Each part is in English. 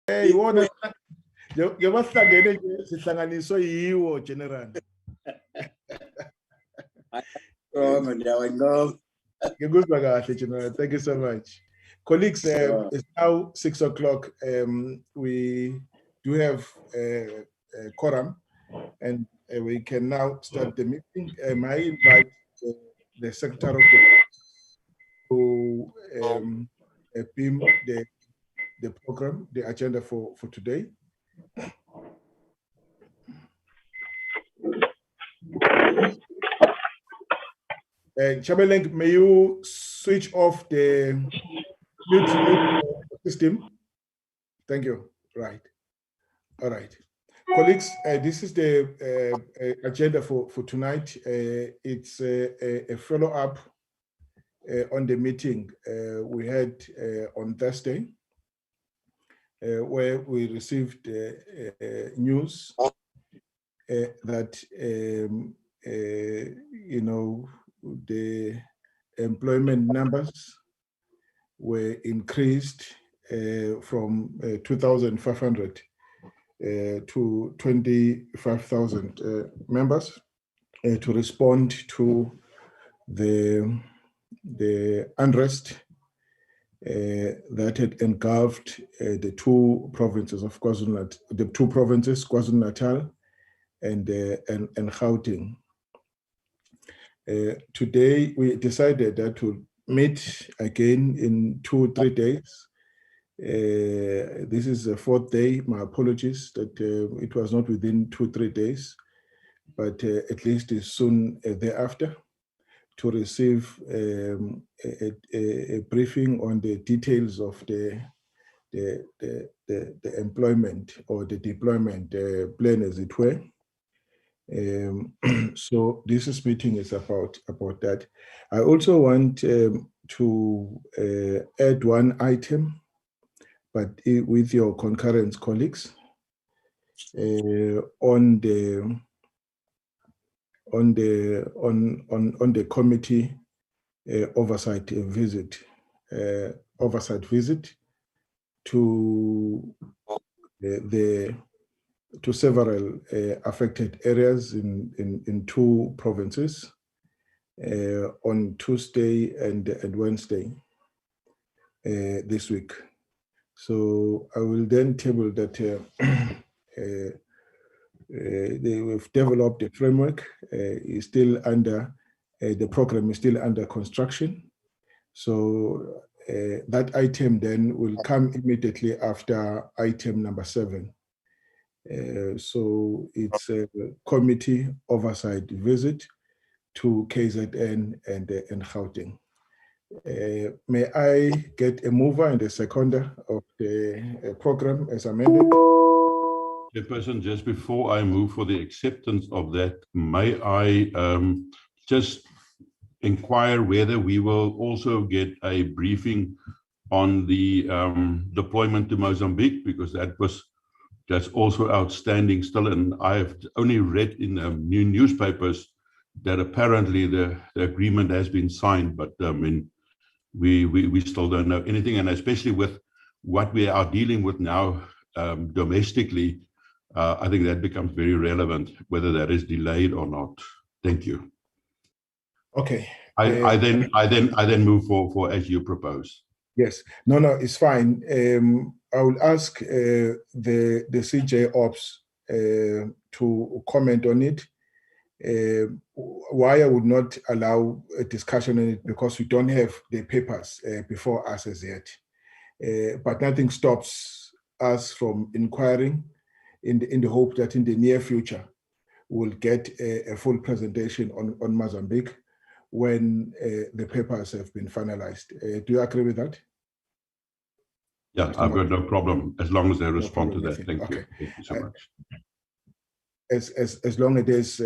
Hey, what? You must have get it. So you general. Thank you so much. Colleagues, it's now 6 o'clock. We do have a quorum, and we can now start the meeting. I invite the Secretary of to beam the program, the agenda for today. Chabeleng, may you switch off the mute system? Thank you. Right. All right. Colleagues, this is the agenda for tonight. It's a follow-up on the meeting we had on Thursday, where we received news that the employment numbers were increased from 2,500 to 25,000 members to respond to the unrest that had engulfed the two provinces of KwaZulu-Natal and Gauteng. Today, we decided that to meet again in 2 or 3 days. This is the 4th day. My apologies that it was not within 2 or 3 days, but at least soon thereafter, to receive a briefing on the details of the employment or the deployment plan, as it were. So this meeting is about that. I also want to add one item, but with your concurrence, colleagues, on the committee oversight visit to to several affected areas in 2 provinces on Tuesday and Wednesday this week. So I will then table that we've developed a framework. Is still under the program is still under construction. So that item then will come immediately after item number 7. So it's a committee oversight visit to KZN and Gauteng. May I get a mover and a seconder of the program as amended? Chairperson, just before I move for the acceptance of that, may I just inquire whether we will also get a briefing on the deployment to Mozambique, because that's also outstanding still, and I have only read in the new newspapers that apparently the agreement has been signed, but I mean, we still don't know anything, and especially with what we are dealing with now domestically, I think that becomes very relevant, whether that is delayed or not. Thank you. Okay. I then move for as you propose. Yes. No, it's fine. I will ask the CJ Ops to comment on it. Why I would not allow a discussion on it, because we don't have the papers before us as yet. But nothing stops us from inquiring in the hope that in the near future we'll get a full presentation on Mozambique when the papers have been finalized. Do you agree with that? Yeah, I've got no problem as long as they respond to that. Thank you. Thank you so much. As long as there's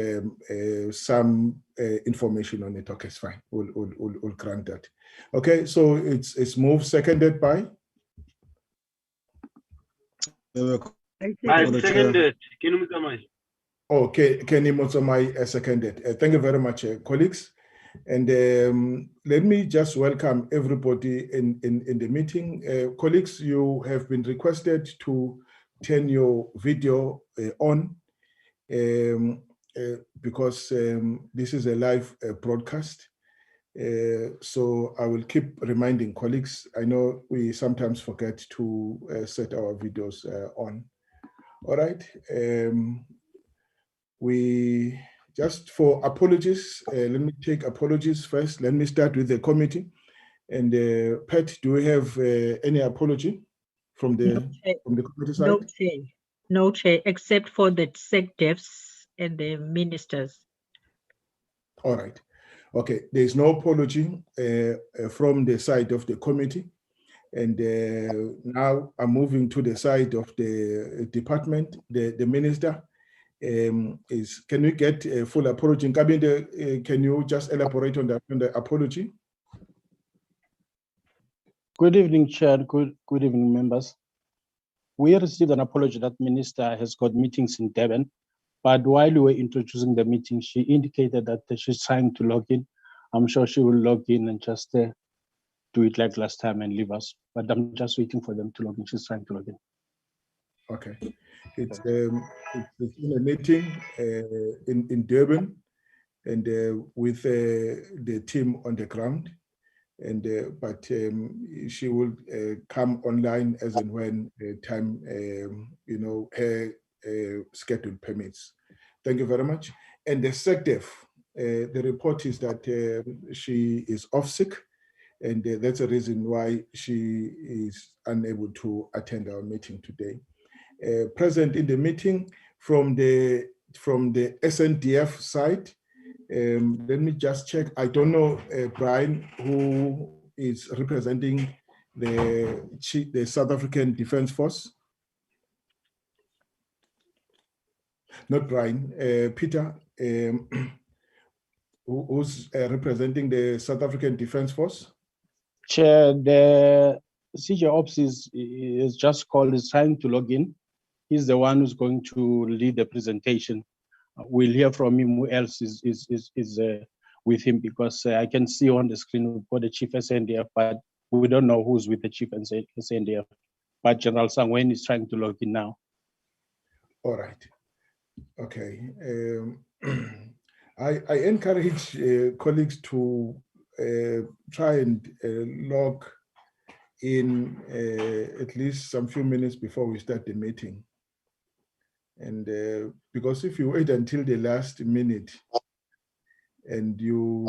some information on it, okay, it's fine. We'll grant that. Okay, so it's moved, seconded by. I seconded. Okay, Kenny Motsomai seconded. Thank you very much, colleagues. And let me just welcome everybody in the meeting. Colleagues, you have been requested to turn your video on because this is a live broadcast. So I will keep reminding colleagues. I know we sometimes forget to set our videos on. All right. We just for apologies, let me take apologies first. Let me start with the committee. And Pat, do we have any apology from the committee side? No, Chair. No, Chair, except for the SANDFs and the ministers. All right. Okay, there's no apology from the side of the committee. And now I'm moving to the side of the department, the minister. Can we get a full apology? Kabinde, can you just elaborate on the apology? Good evening, Chair. Good evening, members. We received an apology that Minister has got meetings in Durban, but while we were introducing the meeting, she indicated that she's trying to log in. I'm sure she will log in and just do it like last time and leave us. But I'm just waiting for them to log in. She's trying to log in. Okay. It's in a meeting in Durban and with the team on the ground. And but she will come online as and when time, her schedule permits. Thank you very much. And the SANDF, the report is that she is off sick, and that's the reason why she is unable to attend our meeting today. Present in the meeting from the SANDF side. Let me just check. I don't know, Brian, who is representing the South African Defence Force. Not Brian, Peter, who's representing the South African Defence Force. Chair, the CJ Ops is just called, is trying to log in. He's the one who's going to lead the presentation. We'll hear from him who else is with him, because I can see on the screen we've got the Chief SANDF, but we don't know who's with the Chief SANDF. But General Sangwen is trying to log in now. All right. Okay. I encourage colleagues to try and log in at least some few minutes before we start the meeting. And because if you wait until the last minute and you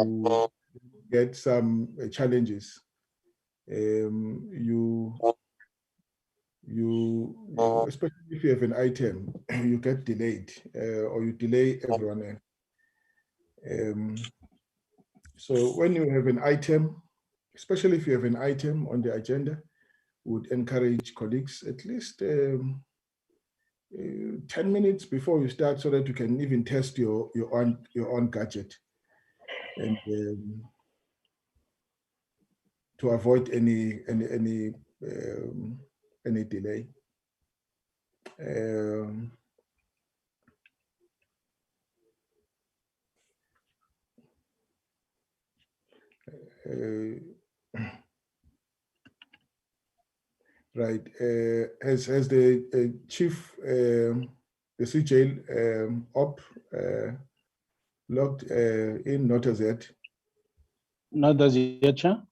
get some challenges, especially if you have an item, you get delayed or you delay everyone else. So when you have an item, especially if you have an item on the agenda, would encourage colleagues at least 10 minutes before you start, so that you can even test your own gadget, and to avoid any delay. Right. Has the chief, the CJ op logged in? Not as yet. Not as yet, Chair.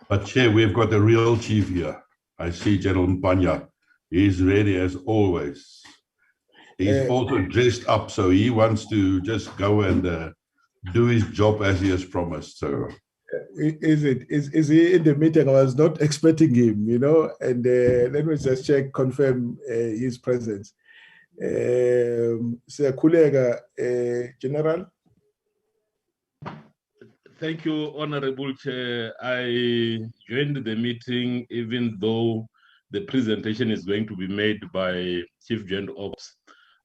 But Chair, we've got the real chief here. I see General Mpanya. He's ready as always. He's also dressed up, so he wants to just go and do his job as he has promised. So. Is he in the meeting? I was not expecting him, and let me just check, confirm his presence. Sir Kulega, General. Thank you, Honorable Chair. I joined the meeting even though the presentation is going to be made by Chief Joint Ops.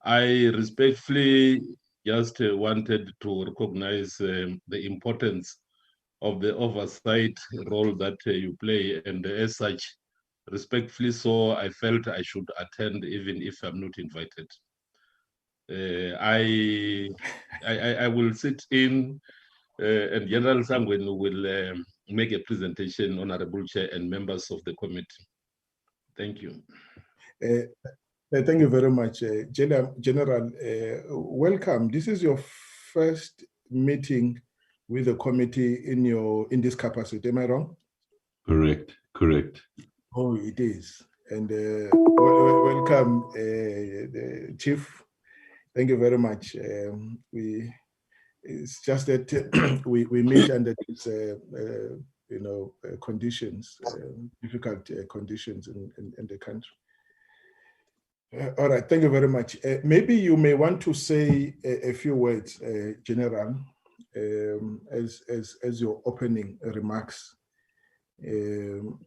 I respectfully just wanted to recognize the importance of the oversight role that you play, and as such, respectfully so, I felt I should attend even if I'm not invited. I will sit in, and General Sangweni will make a presentation, Honorable Chair and members of the committee. Thank you. Thank you very much, General. Welcome. This is your first meeting with the committee in this capacity. Am I wrong? Correct. Correct. Oh, it is. And welcome, Chief. Thank you very much. It's just that we meet under these, conditions, difficult conditions in the country. All right, thank you very much. Maybe you may want to say a few words, General, as your opening remarks, and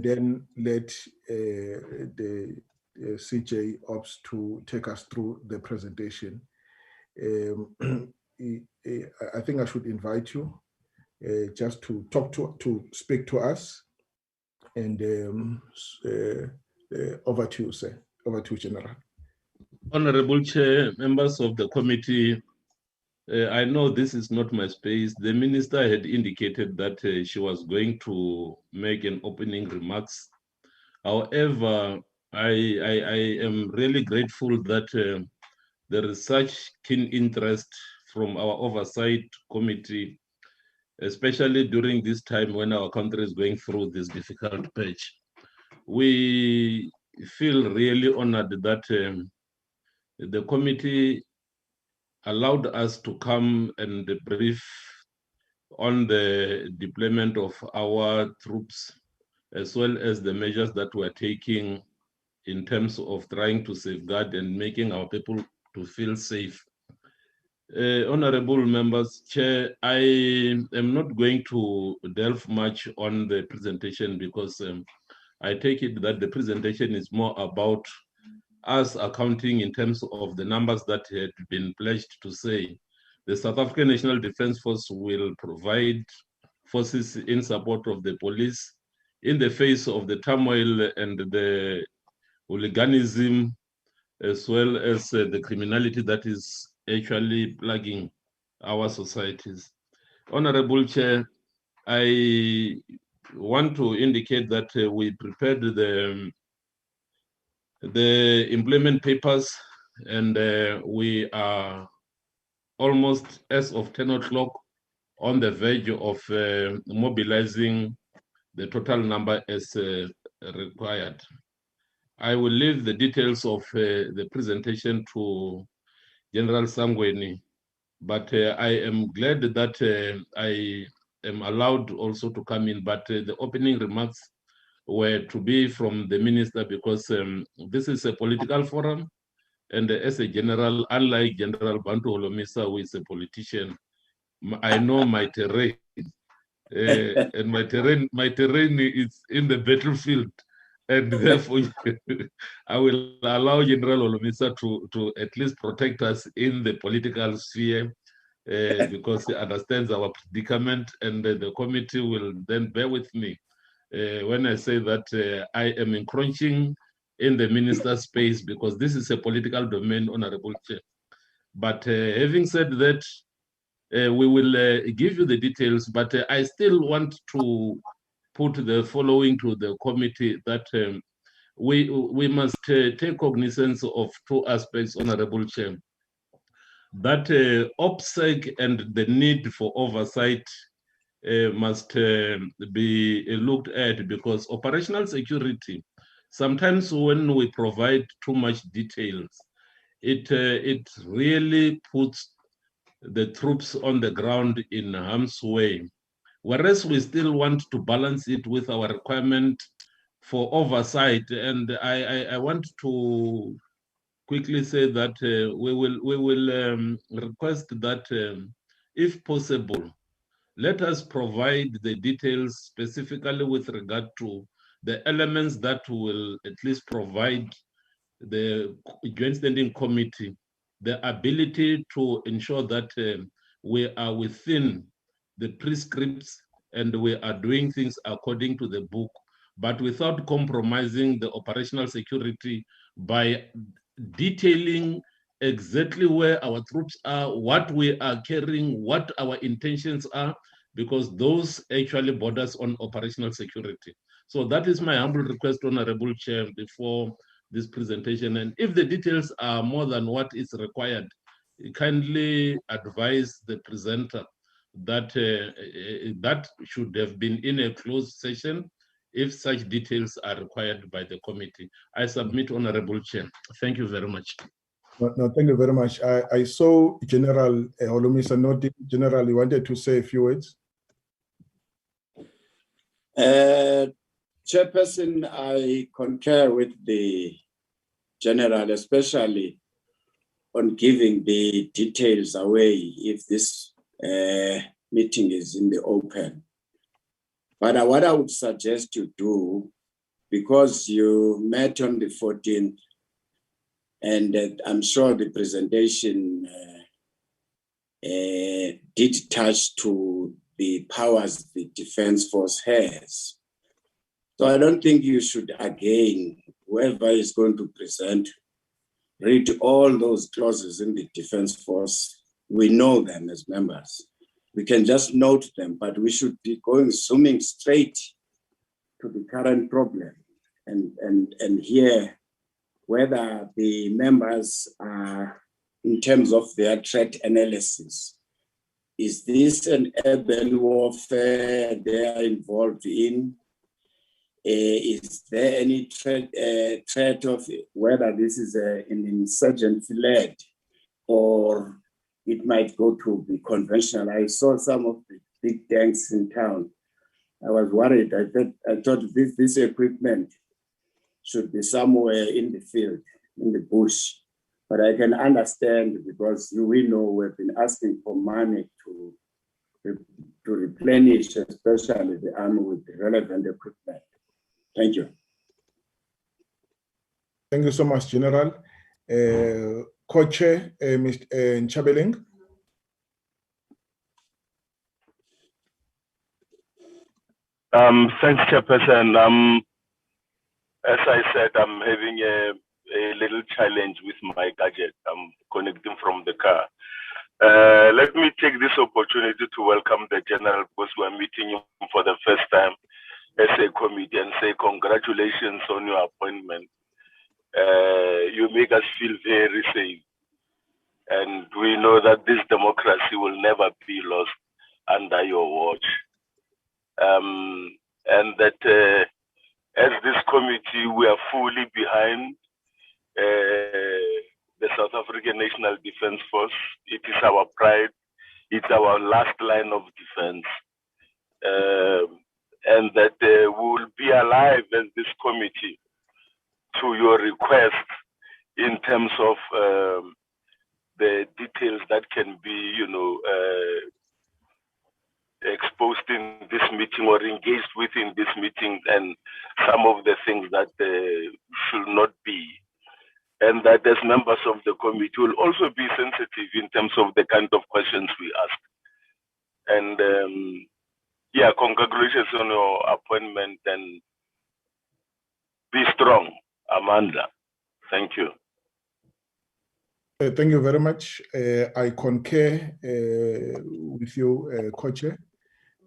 then let the CJ Ops to take us through the presentation. I think I should invite you just to speak to us, and over to you, sir. Over to you, General. Honorable Chair, members of the committee, I know this is not my space. The minister had indicated that she was going to make an opening remarks. However, I am really grateful that there is such keen interest from our oversight committee, especially during this time when our country is going through this difficult patch. We feel really honored that the committee allowed us to come and brief on the deployment of our troops, as well as the measures that we're taking in terms of trying to safeguard and making our people to feel safe. Honorable members, Chair, I am not going to delve much on the presentation because I take it that the presentation is more about us accounting in terms of the numbers that had been pledged to say. The South African National Defence Force will provide forces in support of the police in the face of the turmoil and the hooliganism, as well as the criminality that is actually plaguing our societies. Honorable Chair, I want to indicate that we prepared the employment papers, and we are almost, as of 10 o'clock, on the verge of mobilizing the total number as required. I will leave the details of the presentation to General Sangweni, but I am glad that I am allowed also to come in, but the opening remarks were to be from the minister because this is a political forum, and as a general, unlike General Bantu Holomisa, who is a politician, I know my terrain, and my terrain is in the battlefield, and therefore I will allow General Holomisa to at least protect us in the political sphere because he understands our predicament, and the committee will then bear with me when I say that I am encroaching in the minister's space because this is a political domain, Honorable Chair. But having said that, we will give you the details, but I still want to put the following to the committee, that we must take cognizance of two aspects, Honorable Chair. That OPSEC and the need for oversight must be looked at, because operational security, sometimes when we provide too much details, it really puts the troops on the ground in harm's way, whereas we still want to balance it with our requirement for oversight. And I want to quickly say that we will request that if possible, let us provide the details specifically with regard to the elements that will at least provide the Joint Standing Committee the ability to ensure that we are within the prescripts and we are doing things according to the book, but without compromising the operational security by detailing exactly where our troops are, what we are carrying, what our intentions are, because those actually borders on operational security. So that is my humble request, Honorable Chair, before this presentation. And if the details are more than what is required, kindly advise the presenter that that should have been in a closed session if such details are required by the committee. I submit, Honorable Chair. Thank you very much. No, thank you very much. I saw General Olumisa nodding. General, you wanted to say a few words? Chairperson, I concur with the General, especially on giving the details away if this meeting is in the open. But what I would suggest you do, because you met on the 14th, and I'm sure the presentation did touch to the powers the Defense Force has. So I don't think you should, again, whoever is going to present, read all those clauses in the Defense Force. We know them as members. We can just note them, but we should be zooming straight to the current problem and hear whether the members are, in terms of their threat analysis, is this an urban warfare they are involved in? Is there any threat of whether this is an insurgency-led or it might go to be conventional? I saw some of the big tanks in town. I was worried. I thought this equipment should be somewhere in the field, in the bush. But I can understand because we know we've been asking for money to replenish, especially the army with the relevant equipment. Thank you. Thank you so much, General. Co-Chair, Mr. Nchabeling. Thanks, Chairperson. As I said, I'm having a little challenge with my gadget. I'm connecting from the car. Let me take this opportunity to welcome the General, because we're meeting him for the first time as a committee, and say congratulations on your appointment. You make us feel very safe. And we know that this democracy will never be lost under your watch. And that as this committee, we are fully behind the South African National Defence Force. It is our pride. It's our last line of defense. And that we will be alive as this committee to your request in terms of the details that can be, exposed in this meeting or engaged within this meeting, and some of the things that should not be. And that as members of the committee will also be sensitive in terms of the kind of questions we ask. And yeah, congratulations on your appointment, and be strong, Amanda. Thank you. Thank you very much. I concur with you, Co-Chair.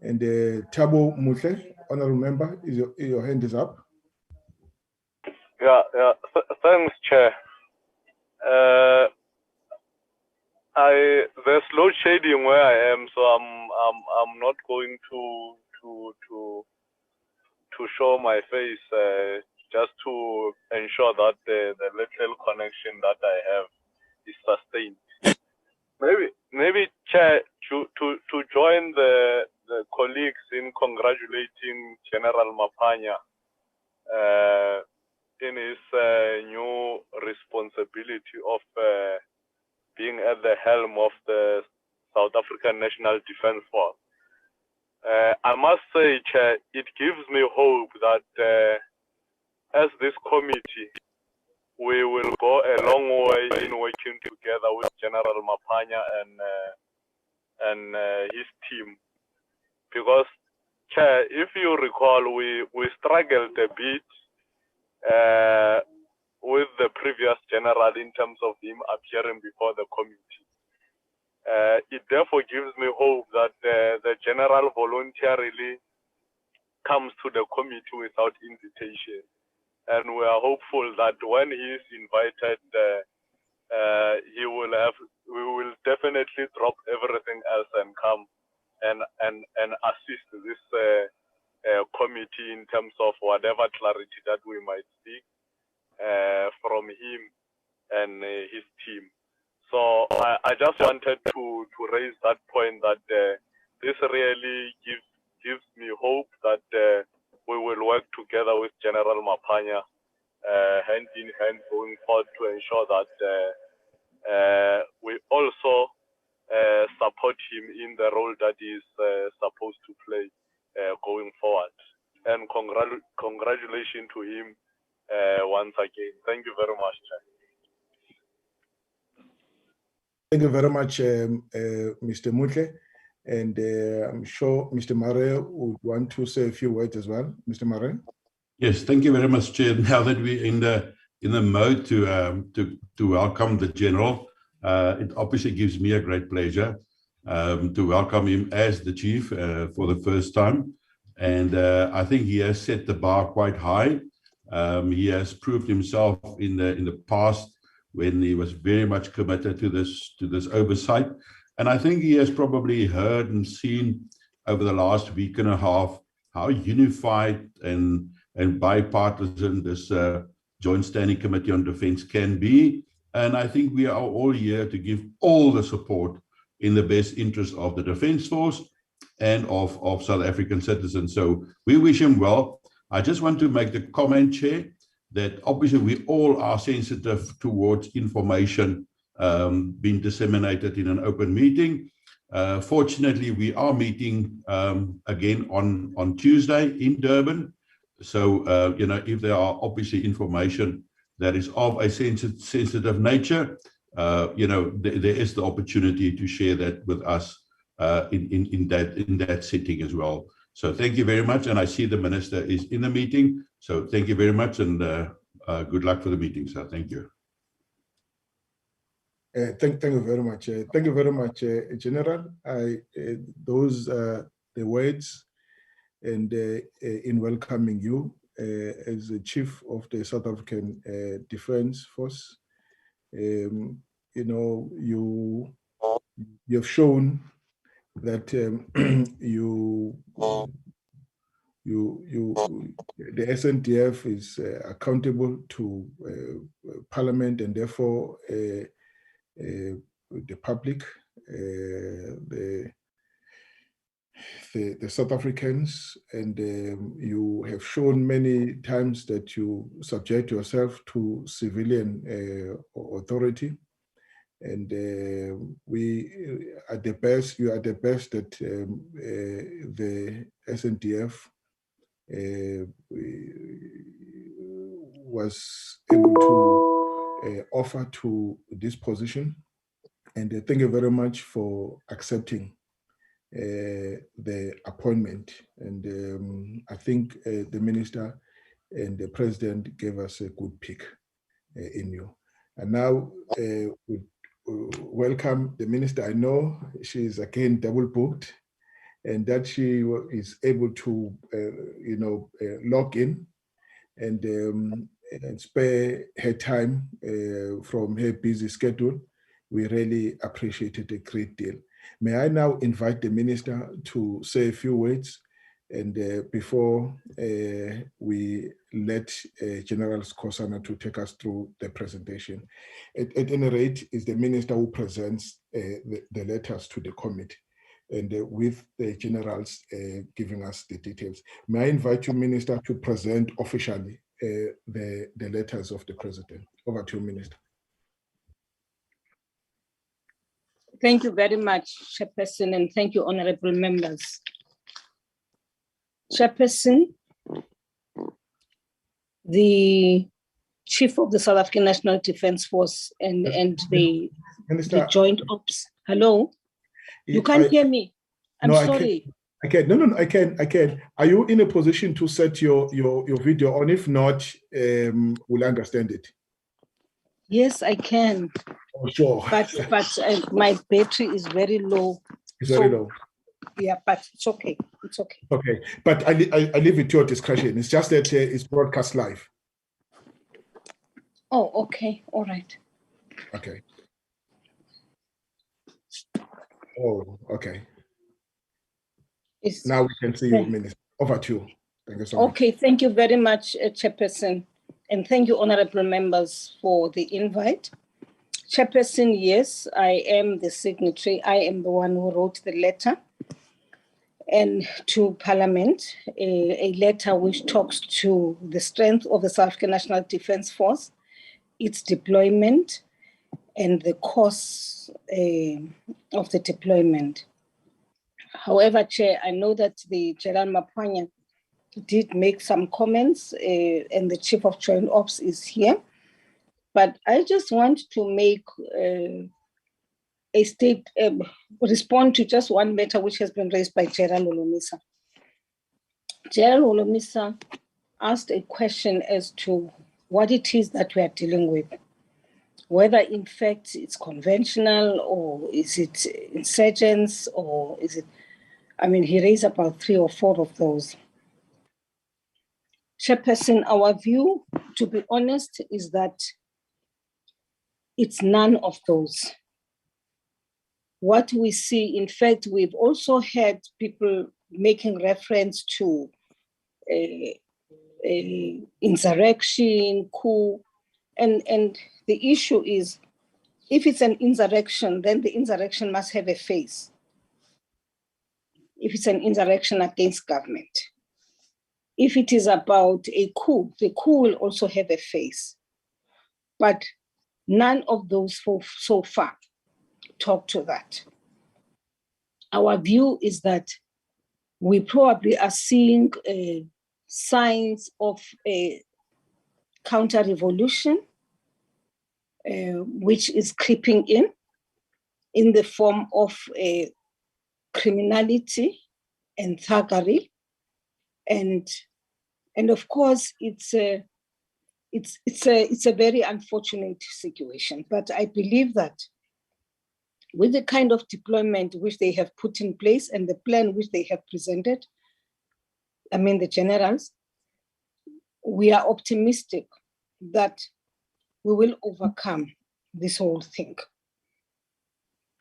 And Thabo Muhle, honorable member, your hand is up. Yeah. Thanks, Chair. There's load shading where I am, so I'm not going to show my face, just to ensure that the little connection that I have is sustained. Maybe Chair, to join the colleagues in congratulating General Maphanya in his new responsibility of being at the helm of the South African National Defence Force. I must say, Chair, it gives me hope that as this committee, we will go a long way in working together with General Maphanya and his team. Because, Chair, if you recall, we struggled a bit with the previous general in terms of him appearing before the committee. It therefore gives me hope that the general voluntarily comes to the committee without invitation. And we are hopeful that when he is invited, we will definitely drop everything else and come and assist this committee in terms of whatever clarity that we might seek from him and his team. So I just wanted to raise that point that this really gives me hope that we will work together with General Mapanya hand in hand going forward to ensure that we also support him in the role that he is supposed to play going forward. And congratulations to him once again. Thank you very much, Chair. Thank you very much, Mr. Mutle. And I'm sure Mr. Mare would want to say a few words as well. Mr. Mare? Yes, thank you very much, Chair. Now that we're in the mode to welcome the General, it obviously gives me a great pleasure to welcome him as the Chief for the first time. And I think he has set the bar quite high. He has proved himself in the past when he was very much committed to this oversight. And I think he has probably heard and seen over the last week and a half how unified and bipartisan this Joint Standing Committee on Defense can be. And I think we are all here to give all the support in the best interest of the Defense Force and of South African citizens. So we wish him well. I just want to make the comment, Chair, that obviously we all are sensitive towards information being disseminated in an open meeting. Fortunately, we are meeting again on Tuesday in Durban. So, if there are obviously information that is of a sensitive nature, there is the opportunity to share that with us in that setting as well. So thank you very much. And I see the Minister is in the meeting. So thank you very much and good luck for the meeting, sir. Thank you. Thank you very much. Thank you very much, General. Those are the words and in welcoming you as the Chief of the South African Defence Force. You have shown that the SANDF is accountable to Parliament and therefore the public, the South Africans, and you have shown many times that you subject yourself to civilian authority, and we are the best. You are the best that the SANDF was able to offer to this position, and thank you very much for accepting the appointment. And I think the Minister and the President gave us a good pick in you. And now we welcome the Minister. I know she is again double booked, and that she is able to, log in and spare her time from her busy schedule. We really appreciate it a great deal. May I now invite the Minister to say a few words, and before we let General Skosana to take us through the presentation. At any rate, is the Minister who presents the letters to the committee, and with the generals giving us the details. May I invite you, Minister, to present officially the letters of the President. Over to you, Minister. Thank you very much, Chairperson, and thank you, honorable members. Chairperson, the Chief of the South African National Defence Force and the Joint Ops. Hello? You can't hear me. I'm sorry. I can. No, I can. Are you in a position to set your video on? If not, we'll understand it. Yes, I can. Oh, sure. But my battery is very low. It's very low. Yeah, but it's okay. It's okay. Okay, but I leave it to your discretion. It's just that it's broadcast live. Oh, okay. All right. Okay. Oh, okay. Now we can see you, Minister. Over to you. Thank you so much. Okay, thank you very much, Chairperson. And thank you, honorable members, for the invite. Chairperson, yes, I am the signatory. I am the one who wrote the letter and to Parliament, a letter which talks to the strength of the South African National Defence Force, its deployment, and the costs of the deployment. However, Chair, I know that the General Mapwanya did make some comments, and the Chief of Joint Ops is here. But I just want to make respond to just one matter which has been raised by General Olomisa. General Olomisa asked a question as to what it is that we are dealing with, whether in fact it's conventional or is it insurgents or is it, I mean, he raised about 3 or 4 of those. Chairperson, our view, to be honest, is that it's none of those. What we see, in fact, we've also had people making reference to insurrection, coup, and the issue is, if it's an insurrection, then the insurrection must have a face. If it's an insurrection against government. If it is about a coup, the coup will also have a face. But none of those so far talk to that. Our view is that we probably are seeing signs of a counter-revolution, which is creeping in the form of criminality and thuggery. And of course, it's a very unfortunate situation. But I believe that with the kind of deployment which they have put in place and the plan which they have presented, I mean the generals, we are optimistic that we will overcome this whole thing.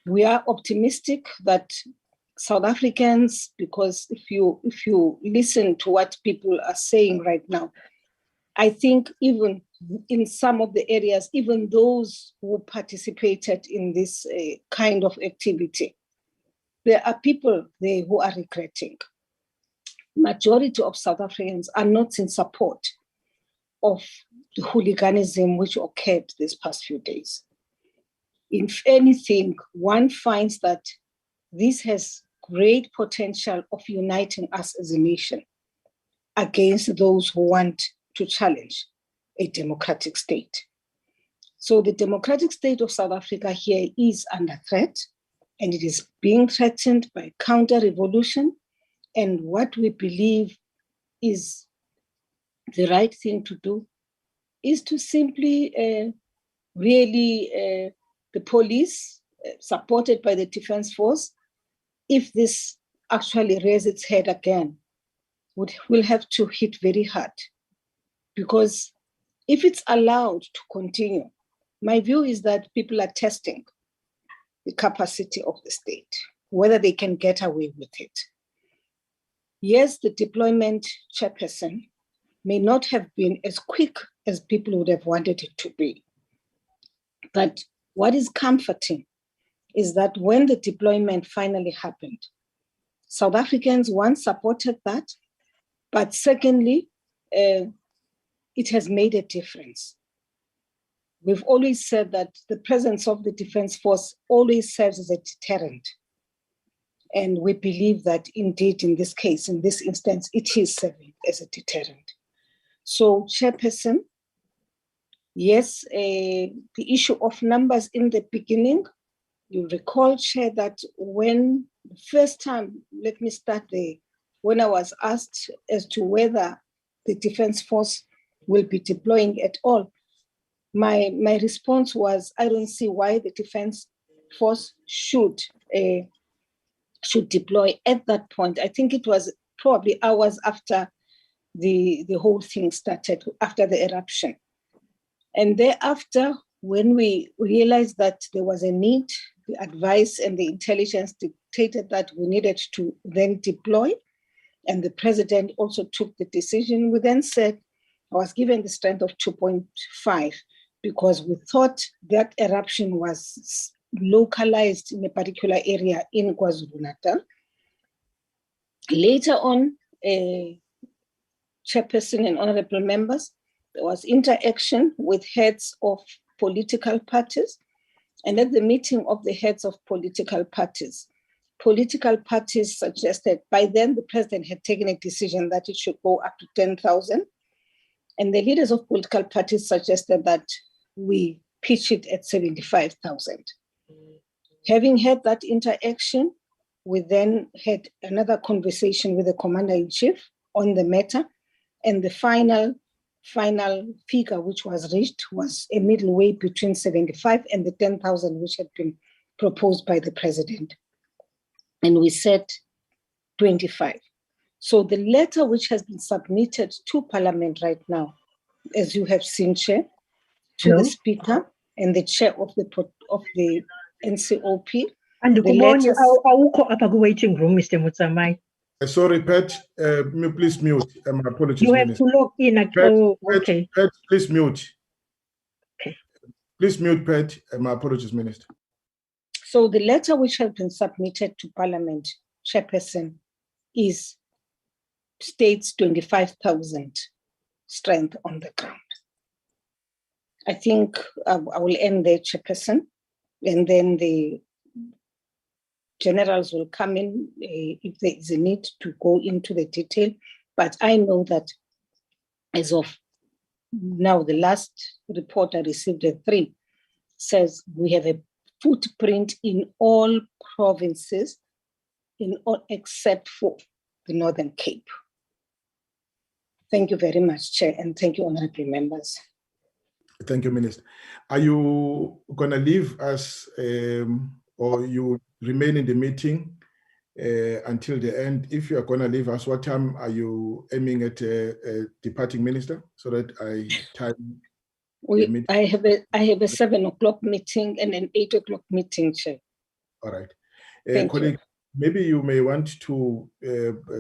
We are optimistic that South Africans, because if you listen to what people are saying right now, I think even in some of the areas, even those who participated in this kind of activity, there are people there who are regretting. Majority of South Africans are not in support of the hooliganism which occurred these past few days. If anything, one finds that this has great potential of uniting us as a nation against those who want to challenge a democratic state. So the democratic state of South Africa here is under threat, and it is being threatened by counter-revolution. And what we believe is the right thing to do is to simply the police, supported by the Defence Force, if this actually raises its head again, will have to hit very hard. Because if it's allowed to continue, my view is that people are testing the capacity of the state, whether they can get away with it. Yes, the deployment, Chairperson, may not have been as quick as people would have wanted it to be. But what is comforting is that when the deployment finally happened, South Africans, one, supported that, but secondly, it has made a difference. We've always said that the presence of the Defence Force always serves as a deterrent. And we believe that indeed in this case, in this instance, it is serving as a deterrent. So, Chairperson, yes, the issue of numbers in the beginning, you recall, Chair, that when the first time, let me start there, when I was asked as to whether the Defence Force will be deploying at all, my response was, I don't see why the Defense Force should deploy at that point. I think it was probably hours after the whole thing started, after the eruption. And thereafter, when we realized that there was a need, the advice and the intelligence dictated that we needed to then deploy, and the president also took the decision. We then said, I was given the strength of 2.5 because we thought that eruption was localized in a particular area in KwaZulu-Natal. Later on, chairperson and honorable members, there was interaction with heads of political parties. And at the meeting of the heads of political parties suggested, by then the president had taken a decision that it should go up to 10,000. And the leaders of political parties suggested that we pitch it at 75,000. Having had that interaction, we then had another conversation with the commander-in-chief on the matter. And the final figure which was reached was a middle way between 75 and the 10,000 which had been proposed by the president. And we said 25. So the letter which has been submitted to Parliament right now, as you have seen, Chair, to the Speaker and the Chair of the NCOP. And the waiting room, Mr. Mutsamai. Sorry, Pat, please mute. My apologies. You have to log in. Okay. Pat, please mute. Okay. Please mute, Pat. My apologies, Minister. So the letter which has been submitted to Parliament, Chairperson, states 25,000 strength on the ground. I think I will end there, Chairperson, and then the generals will come in if there is a need to go into the detail. But I know that as of now, the last report I received at 3 says we have a footprint in all provinces, except for the Northern Cape. Thank you very much, Chair, and thank you, honorable members. Thank you, Minister. Are you going to leave us or you remain in the meeting until the end? If you are going to leave us, what time are you aiming at departing, Minister, so that I time? I have a 7 o'clock meeting and an 8 o'clock meeting, Chair. All right. Colleague, maybe you may want to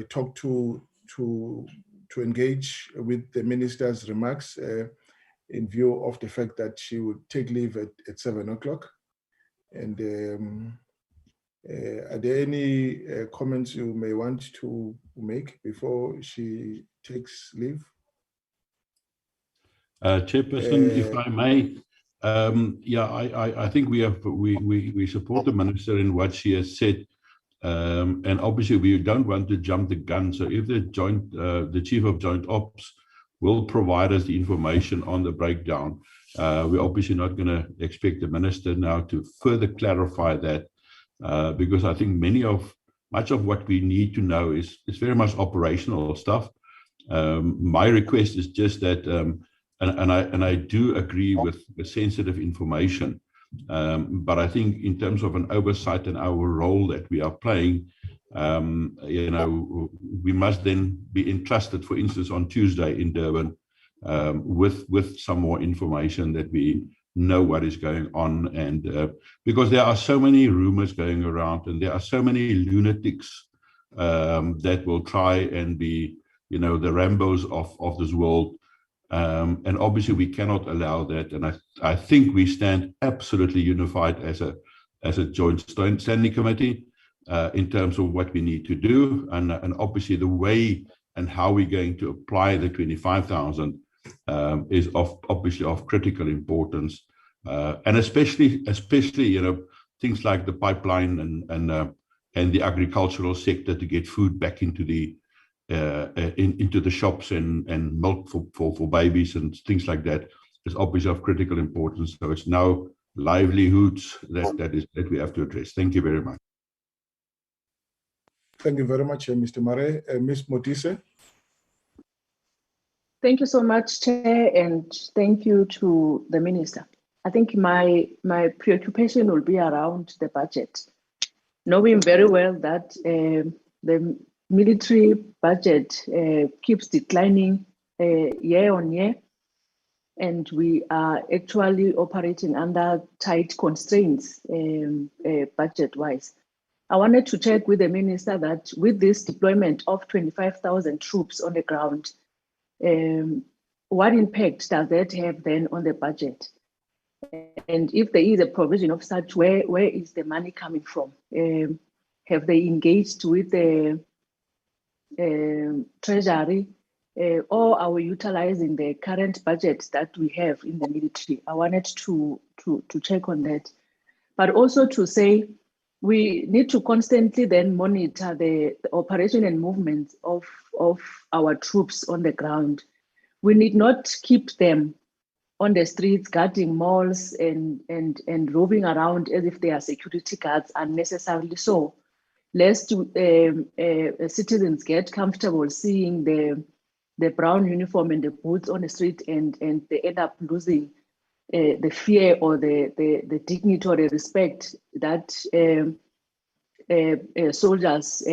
talk to engage with the minister's remarks in view of the fact that she would take leave at 7 o'clock. And are there any comments you may want to make before she takes leave? Chairperson, if I may, I think we support the minister in what she has said, and obviously we don't want to jump the gun. So if the chief of joint ops will provide us the information on the breakdown, we're obviously not going to expect the minister now to further clarify that, because I think much of what we need to know is very much operational stuff. My request is just that. And I do agree with the sensitive information, but I think in terms of an oversight and our role that we are playing, we must then be entrusted, for instance, on Tuesday in Durban, with some more information that we know what is going on, and because there are so many rumors going around, and there are so many lunatics that will try and be, the Rambos of this world. And obviously we cannot allow that. And I think we stand absolutely unified as a joint standing committee in terms of what we need to do. And obviously the way and how we're going to apply the 25,000 is obviously of critical importance. And especially, things like the pipeline and the agricultural sector to get food back into the shops and milk for babies and things like that is obviously of critical importance. So it's now livelihoods that we have to address. Thank you very much. Thank you very much, Mr. Mare. Ms. Motise. Thank you so much, Chair, and thank you to the Minister. I think my preoccupation will be around the budget, knowing very well that the military budget keeps declining year on year, and we are actually operating under tight constraints budget-wise. I wanted to check with the Minister that with this deployment of 25,000 troops on the ground, what impact does that have then on the budget? And if there is a provision of such, where is the money coming from? Have they engaged with the Treasury, or are we utilizing the current budget that we have in the military? I wanted to check on that, but also to say we need to constantly then monitor the operation and movements of our troops on the ground. We need not keep them on the streets guarding malls and roving around as if they are security guards unnecessarily so, lest citizens get comfortable seeing the brown uniform and the boots on the street and they end up losing the fear or the dignity or the respect that soldiers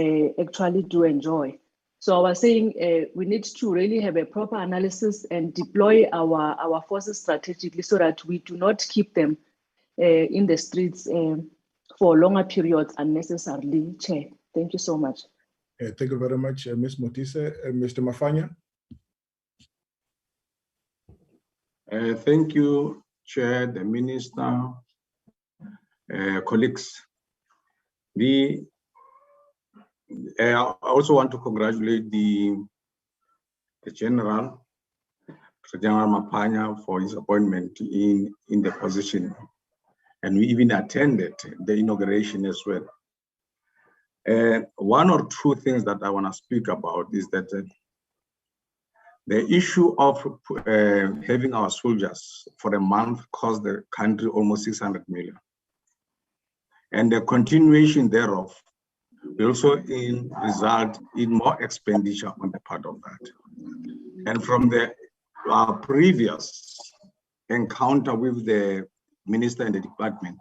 actually do enjoy. So I was saying we need to really have a proper analysis and deploy our forces strategically so that we do not keep them in the streets for longer periods unnecessarily, Chair. Thank you so much. Thank you very much, Ms. Motise. Mr. Mafanya. Thank you, Chair, the Minister, colleagues. I also want to congratulate the General, General Mapanya, for his appointment in the position. And we even attended the inauguration as well. One or two things that I want to speak about is that the issue of having our soldiers for a month cost the country almost 600 million. And the continuation thereof will also result in more expenditure on the part of that. And from the previous encounter with the Minister and the department,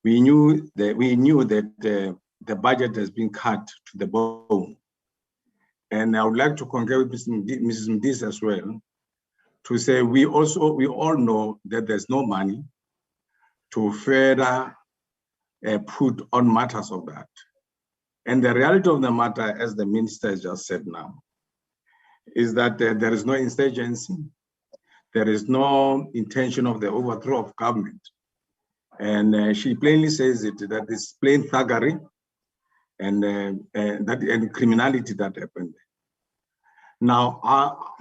we knew that the budget has been cut to the bone. And I would like to concur with Mrs. Mdis as well to say we all know that there's no money to further put on matters of that. And the reality of the matter, as the Minister has just said now, is that there is no insurgency, there is no intention of the overthrow of government. And she plainly says it, that it's plain thuggery and criminality that happened. Now,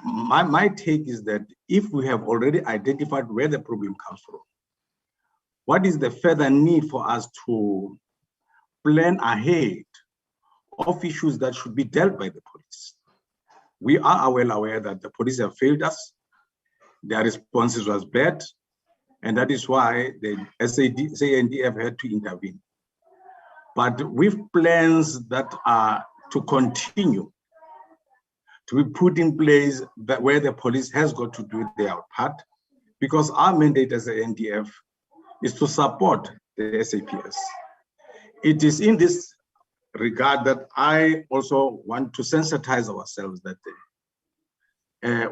my take is that if we have already identified where the problem comes from, what is the further need for us to plan ahead of issues that should be dealt by the police? We are well aware that the police have failed us. Their responses was bad, and that is why the SANDF had to intervene. But with plans that are to continue to be put in place that where the police has got to do their part, because our mandate as a NDF is to support the SAPS. It is in this regard that I also want to sensitize ourselves that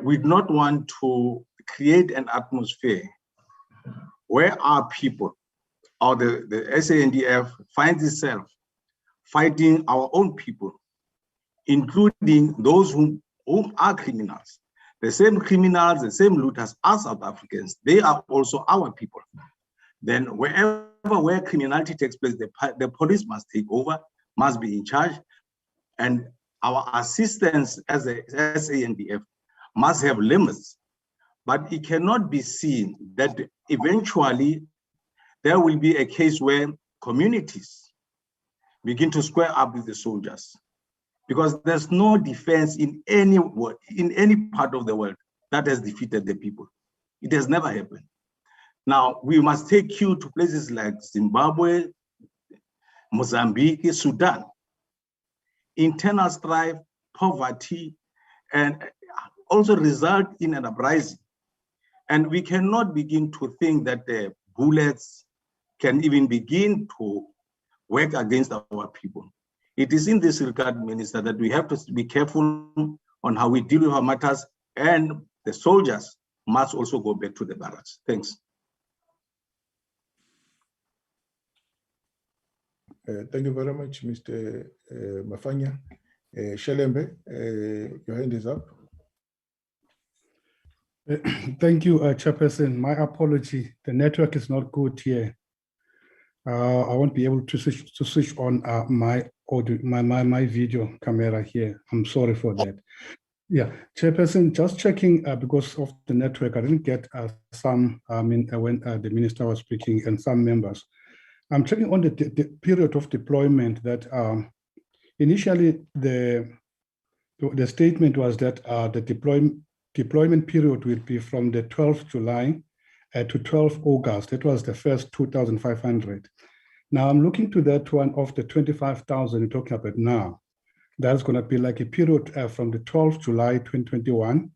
we do not want to create an atmosphere where our people or the SANDF finds itself fighting our own people, including those whom are criminals. The same criminals, the same looters are South Africans. They are also our people. Then where criminality takes place, the police must take over, must be in charge, and our assistance as a SANDF must have limits. But it cannot be seen that eventually there will be a case where communities begin to square up with the soldiers, because there's no defense in any part of the world that has defeated the people. It has never happened. Now, we must take cue to places like Zimbabwe, Mozambique, Sudan. Internal strife, poverty, and also result in an uprising. And we cannot begin to think that the bullets can even begin to work against our people. It is in this regard, Minister, that we have to be careful on how we deal with our matters, and the soldiers must also go back to the barracks. Thanks. Thank you very much, Mr. Mafanya. Shelembe, your hand is up. Thank you, Chairperson. My apology. The network is not good here. I won't be able to switch on my audio, my video camera here. I'm sorry for that. Yeah, Chairperson, just checking because of the network, I didn't get some. When the minister was speaking and some members. I'm checking on the period of deployment that initially the statement was that the deployment period will be from the 12th July to 12th August. That was the first 2,500. Now I'm looking to that one of the 25,000 you're talking about now. That's going to be like a period from the 12th July 2021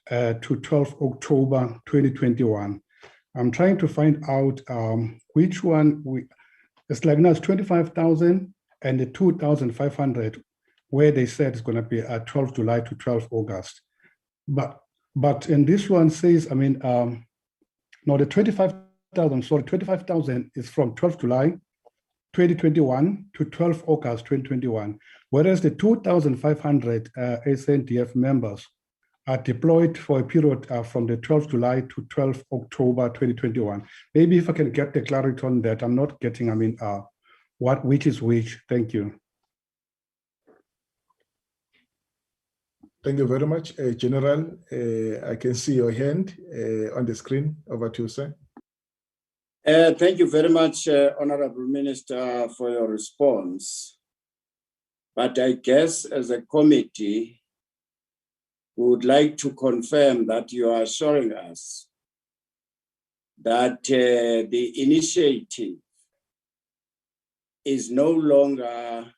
to 12th October 2021. I'm trying to find out which one it's like now it's 25,000 and the 2,500 where they said it's going to be 12th July to 12th August. But in this one says, I mean, no, the 25,000, sorry, 25,000 is from 12th July 2021 to 12th August 2021, whereas the 2,500 SANDF members are deployed for a period from the 12th July to 12th October 2021. Maybe if I can get the clarity on that, I'm not getting, I mean, which is which. Thank you. Thank you very much, General. I can see your hand on the screen. Over to you, sir. Thank you very much, Honorable Minister, for your response. But I guess as a committee, we would like to confirm that you are assuring us that the initiative is no longer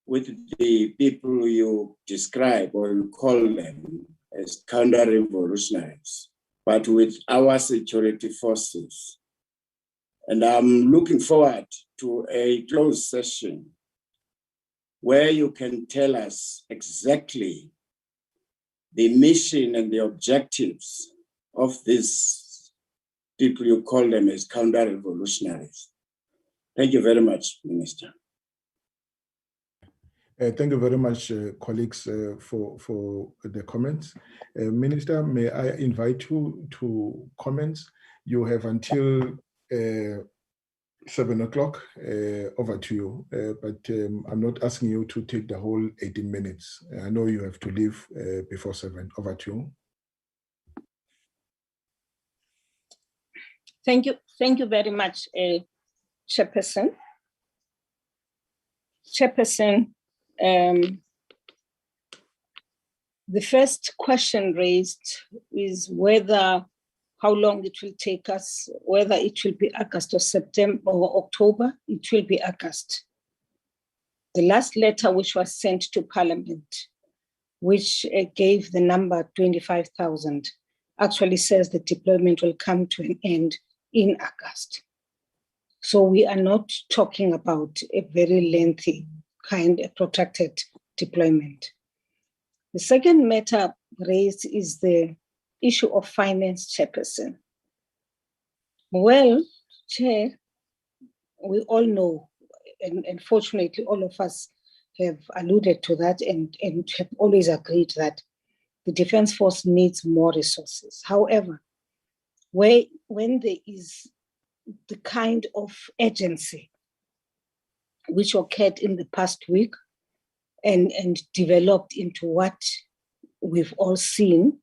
with the people you describe or you call them as counter-revolutionaries, but with our security forces. And I'm looking forward to a closed session where you can tell us exactly the mission and the objectives of these people you call them as counter-revolutionaries. Thank you very much, Minister. Thank you very much, colleagues, for the comments. Minister, may I invite you to comments? You have until 7 o'clock, over to you, but I'm not asking you to take the whole 18 minutes. I know you have to leave before 7. Over to you. Thank you very much, Chairperson. Chairperson, the first question raised is whether how long it will take us, whether it will be August or September or October. It will be August. The last letter which was sent to Parliament, which gave the number 25,000, actually says the deployment will come to an end in August. So we are not talking about a very lengthy of protracted deployment. The second matter raised is the issue of finance, Chairperson. Well, Chair, we all know, and fortunately all of us have alluded to that and have always agreed that the Defence Force needs more resources. However, when there is the kind of urgency which occurred in the past week and developed into what we've all seen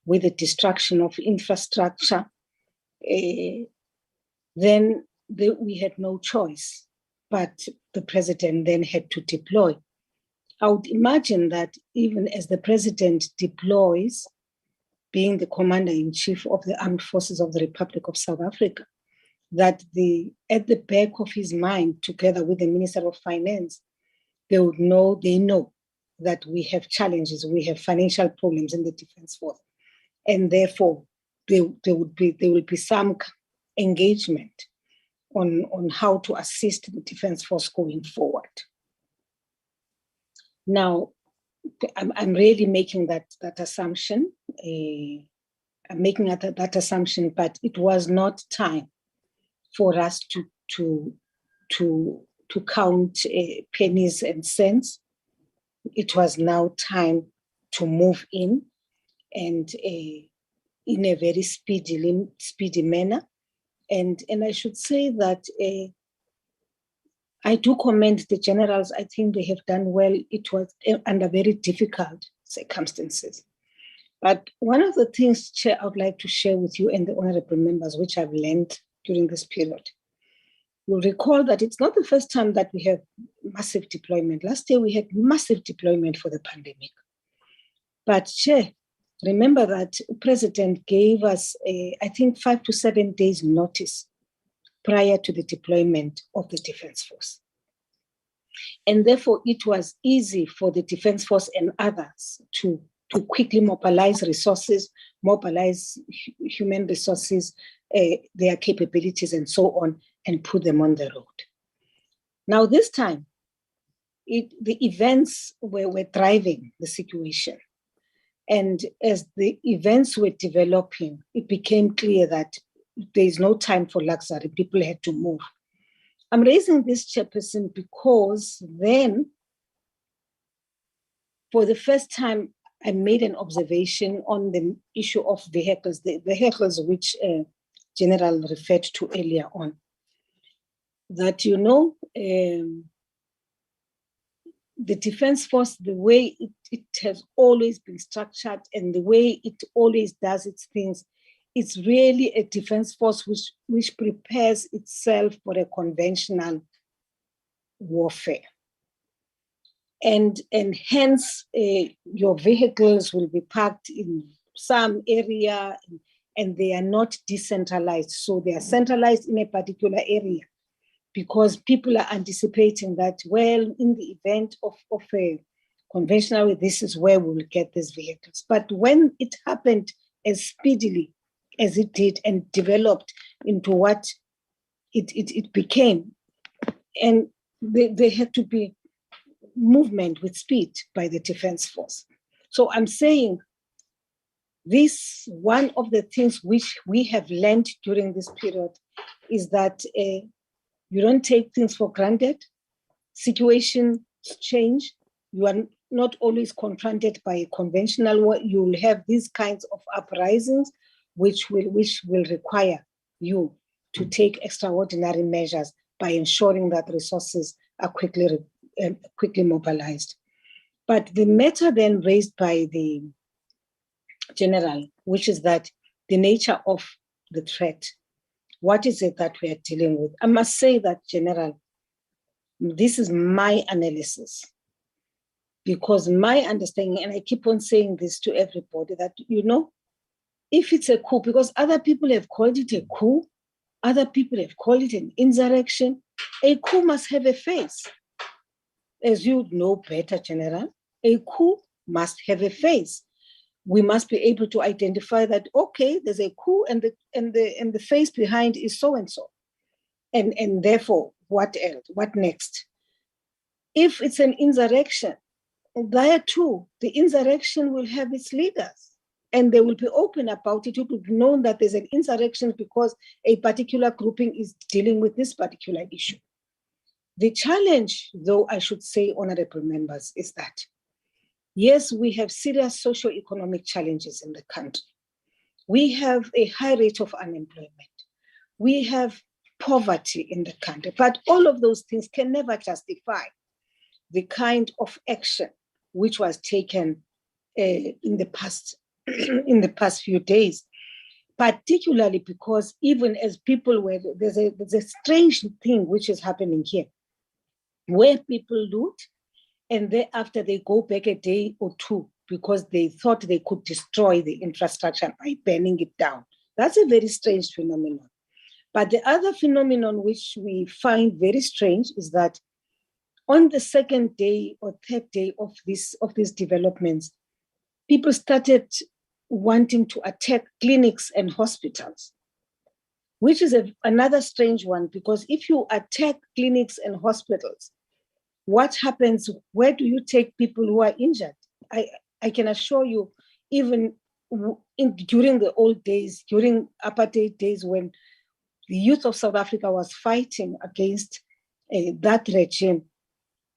with the destruction of infrastructure, then we had no choice, but the president then had to deploy. I would imagine that even as the president deploys, being the commander-in-chief of the Armed Forces of the Republic of South Africa, that at the back of his mind, together with the Minister of Finance, they know that we have challenges, we have financial problems in the Defence Force, and therefore there will be some engagement on how to assist the Defence Force going forward. Now, I'm really making that assumption. I'm making that assumption, but it was not time for us to count pennies and cents. It was now time to move in, and in a very speedy manner. And I should say that I do commend the generals. I think they have done well. It was under very difficult circumstances. But one of the things, Chair, I would like to share with you and the honorable members, which I've learned during this period. You'll recall that it's not the first time that we have massive deployment. Last year, we had massive deployment for the pandemic. But Chair, remember that the President gave us, I think, 5 to 7 days notice prior to the deployment of the Defence Force. And therefore, it was easy for the Defence Force and others to quickly mobilize resources, mobilize human resources, their capabilities and so on, and put them on the road. Now, this time, the events were driving the situation. And as the events were developing, it became clear that there is no time for luxury. People had to move. I'm raising this, Chairperson, because then, for the first time, I made an observation on the issue of vehicles, the vehicles which General referred to earlier on. That, the Defence Force, the way it has always been structured and the way it always does its things, it's really a Defence Force which prepares itself for a conventional warfare. And hence, your vehicles will be parked in some area and they are not decentralized. So they are centralized in a particular area because people are anticipating that, well, in the event of a conventional, this is where we will get these vehicles. But when it happened as speedily as it did and developed into what it became, and there had to be movement with speed by the Defence Force. So I'm saying this, one of the things which we have learned during this period is that you don't take things for granted. Situations change. You are not always confronted by a conventional war. You will have these kinds of uprisings which will require you to take extraordinary measures by ensuring that resources are quickly mobilized. But the matter then raised by the general, which is that the nature of the threat, what is it that we are dealing with? I must say that, General, this is my analysis, because my understanding, and I keep on saying this to everybody, that, if it's a coup, because other people have called it a coup, other people have called it an insurrection, a coup must have a face. As you know better, General, a coup must have a face. We must be able to identify that, okay, there's a coup and the face behind is so-and-so. And therefore, what else? What next? If it's an insurrection, there too, the insurrection will have its leaders and they will be open about it. It will be known that there's an insurrection because a particular grouping is dealing with this particular issue. The challenge, though, I should say, honorable members, is that, yes, we have serious socio-economic challenges in the country. We have a high rate of unemployment. We have poverty in the country, but all of those things can never justify the kind of action which was taken in the past few days, particularly because even as people were, there's a strange thing which is happening here, where people loot and thereafter they go back a day or two because they thought they could destroy the infrastructure by burning it down. That's a very strange phenomenon. But the other phenomenon which we find very strange is that On the second day or third day of these developments, people started wanting to attack clinics and hospitals, which is another strange one, because if you attack clinics and hospitals, what happens? Where do you take people who are injured? I can assure you, even during the old days, during apartheid days, when the youth of South Africa was fighting against that regime,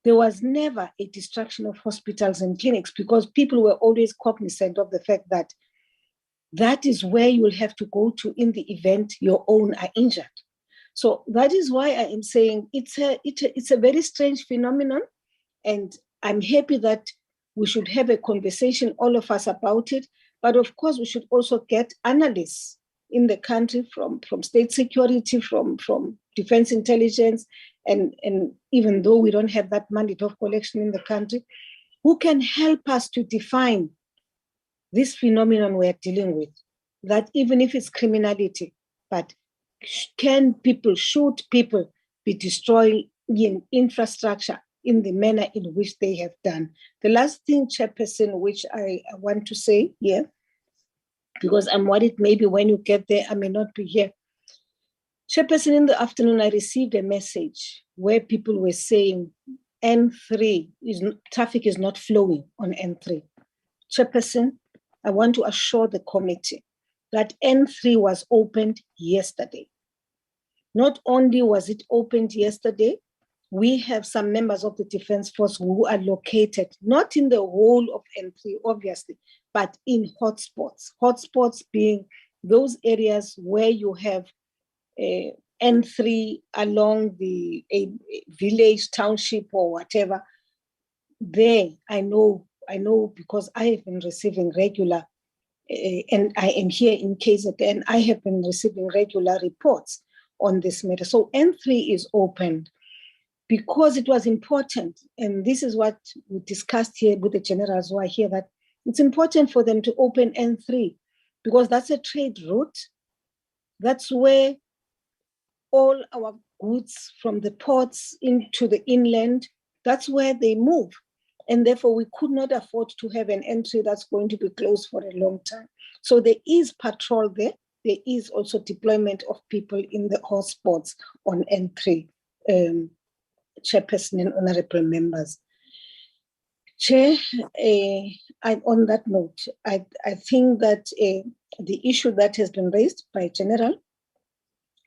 there was never a destruction of hospitals and clinics, because people were always cognizant of the fact that that is where you will have to go to in the event your own are injured. So that is why I am saying it's a very strange phenomenon, and I'm happy that we should have a conversation, all of us, about it. But of course, we should also get analysts in the country from state security, from defense intelligence, and even though we don't have that mandate of collection in the country, who can help us to define this phenomenon we're dealing with, that even if it's criminality, but should people be destroying infrastructure in the manner in which they have done? The last thing, Chairperson, which I want to say here, because I'm worried maybe when you get there, I may not be here. Chairperson, in the afternoon, I received a message where people were saying N3, traffic is not flowing on N3. Chairperson, I want to assure the committee that N3 was opened yesterday. Not only was it opened yesterday, we have some members of the Defense Force who are located, not in the whole of N3, obviously, but in hotspots. Hotspots being those areas where you have N3 along a village, township, or whatever. There, I know because I have been receiving regular, and I am here in KZN, I have been receiving regular reports on this matter. So N3 is opened because it was important, and this is what we discussed here with the generals who are here, that it's important for them to open N3 because that's a trade route. That's where all our goods from the ports into the inland, that's where they move. And therefore, we could not afford to have an entry that's going to be closed for a long time. So there is patrol there. There is also deployment of people in the hotspots on N3, Chairperson and honorable members. Chair, on that note, I think that the issue that has been raised by General,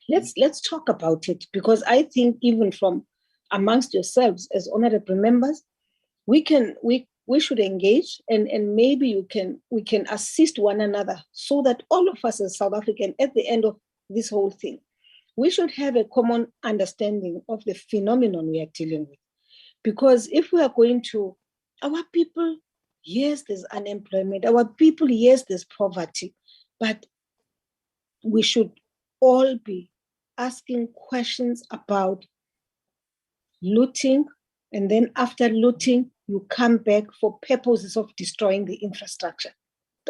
let's talk about it, because I think even from amongst yourselves as honorable members, we should engage, and maybe we can assist one another so that all of us as South African, at the end of this whole thing, we should have a common understanding of the phenomenon we are dealing with. Because if we are going to, our people, yes, there's unemployment, our people, yes, there's poverty, but we should all be asking questions about looting, and then after looting, you come back for purposes of destroying the infrastructure.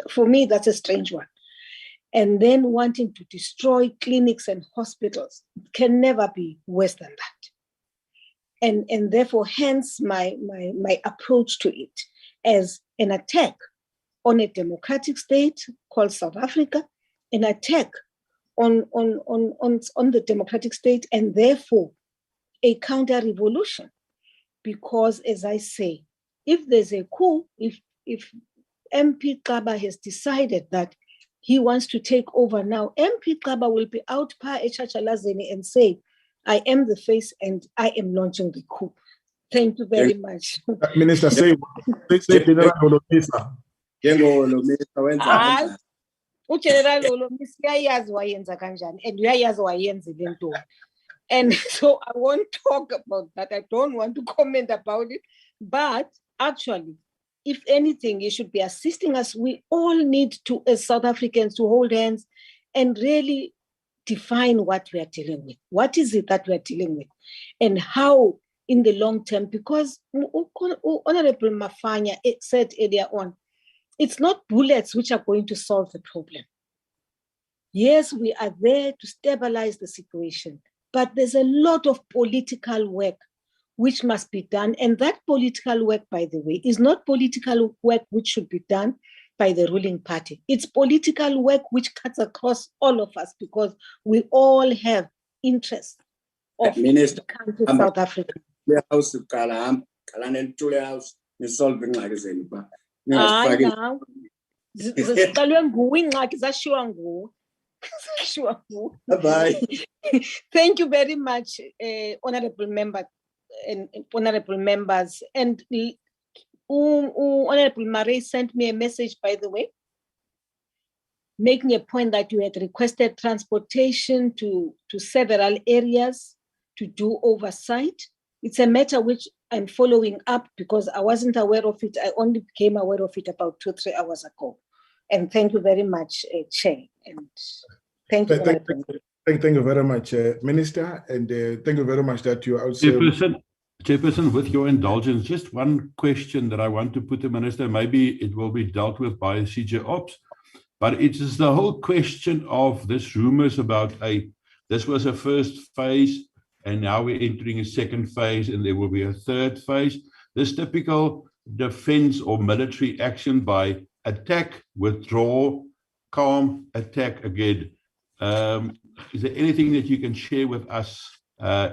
For me, that's a strange one. And then wanting to destroy clinics and hospitals can never be worse than that. And therefore, hence my approach to it as an attack on a democratic state called South Africa, an attack on the democratic state, and therefore a counter-revolution. Because, as I say, if there's a coup, if MP Kaba has decided that he wants to take over now, MP Kaba will be out par echachalazeni and say, I am the face and I am launching the coup. Thank you very much. Minister, say General Olomisa. General Olomisa uyayazi wayenza kanjani, and uyayazi wayenzile ntoni. And so I won't talk about that. I don't want to comment about it. But actually, if anything, you should be assisting us. We all need to, as South Africans, to hold hands and really define what we are dealing with. What is it that we are dealing with? And how in the long term, because Honorable Mafanya said earlier on, it's not bullets which are going to solve the problem. Yes, we are there to stabilize the situation, but there's a lot of political work which must be done. And that political work, by the way, is not political work which should be done by the ruling party. It's political work which cuts across all of us because we all have interests of the country South Africa. Bye. Thank you very much, honorable member and honorable members. And Honorable Marais sent me a message, by the way, making a point that you had requested transportation to several areas to do oversight. It's a matter which I'm following up because I wasn't aware of it. I only became aware of it about 2 or 3 hours ago. And thank you very much, Chair. And thank you. Thank you very much, Minister. And thank you very much that you also... Chairperson, with your indulgence, just one question that I want to put to Minister. Maybe it will be dealt with by CJ Ops, but it is the whole question of this rumors about this was a first phase, and now we're entering a second phase, and there will be a third phase. This typical defense or military action by attack, withdraw, calm, attack again. Is there anything that you can share with us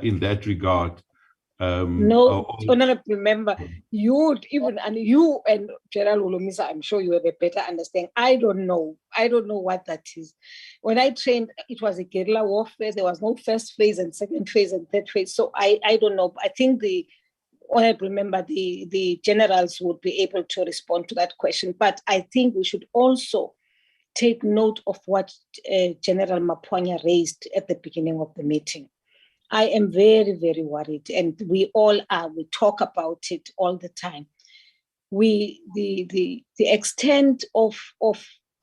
in that regard? No, honorable member, you and General Olomisa, I'm sure you have a better understanding. I don't know what that is. When I trained, it was a guerrilla warfare. There was no first phase and second phase and third phase. So I don't know. I think the honorable member, the generals would be able to respond to that question. But I think we should also take note of what General Maponya raised at the beginning of the meeting. I am very, very worried, and we all are. We talk about it all the time. The extent of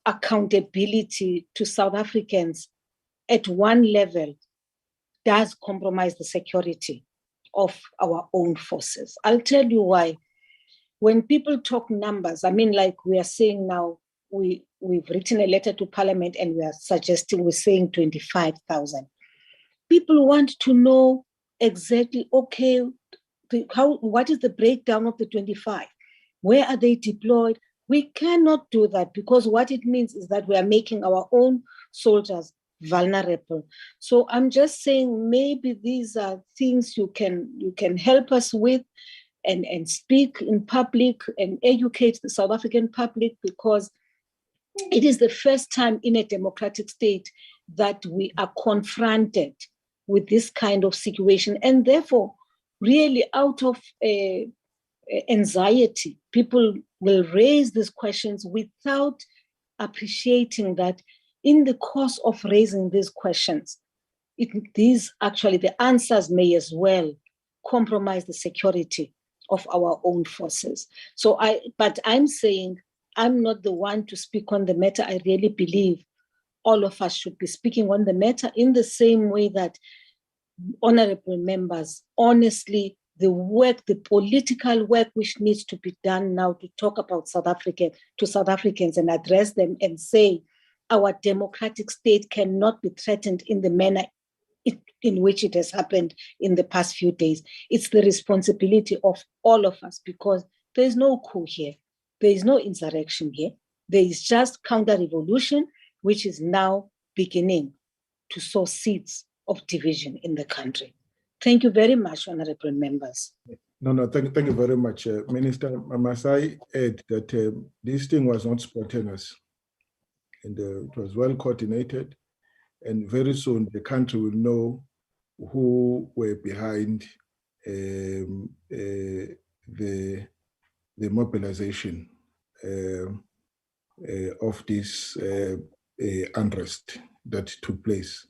accountability to South Africans at one level does compromise the security of our own forces. I'll tell you why. When people talk numbers, I mean, like we are saying now, we've written a letter to Parliament and we're saying 25,000. People want to know exactly, okay, what is the breakdown of the 25? Where are they deployed? We cannot do that because what it means is that we are making our own soldiers vulnerable. So I'm just saying maybe these are things you can help us with and speak in public and educate the South African public, because it is the first time in a democratic state that we are confronted with this kind of situation. And therefore, really out of anxiety, people will raise these questions without appreciating that in the course of raising these questions, the answers may as well compromise the security of our own forces. But I'm saying I'm not the one to speak on the matter. I really believe all of us should be speaking on the matter in the same way that honorable members, honestly, the political work which needs to be done now to talk about South Africans and address them and say our democratic state cannot be threatened in the manner in which it has happened in the past few days. It's the responsibility of all of us, because there is no coup here. There is no insurrection here. There is just counter-revolution, which is now beginning to sow seeds of division in the country. Thank you very much, honorable members. No, thank you very much, Minister. Must I add that this thing was not spontaneous, and it was well coordinated, and very soon the country will know who were behind the mobilization of this unrest that took place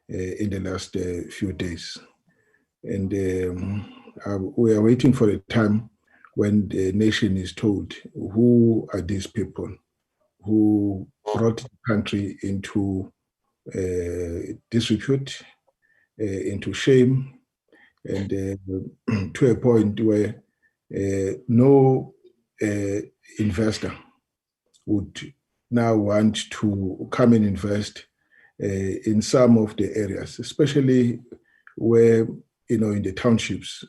in the last few days. And we are waiting for a time when the nation is told who are these people who brought the country into disrepute, into shame, and to a point where no investor would now want to come and invest in some of the areas, especially where in the townships,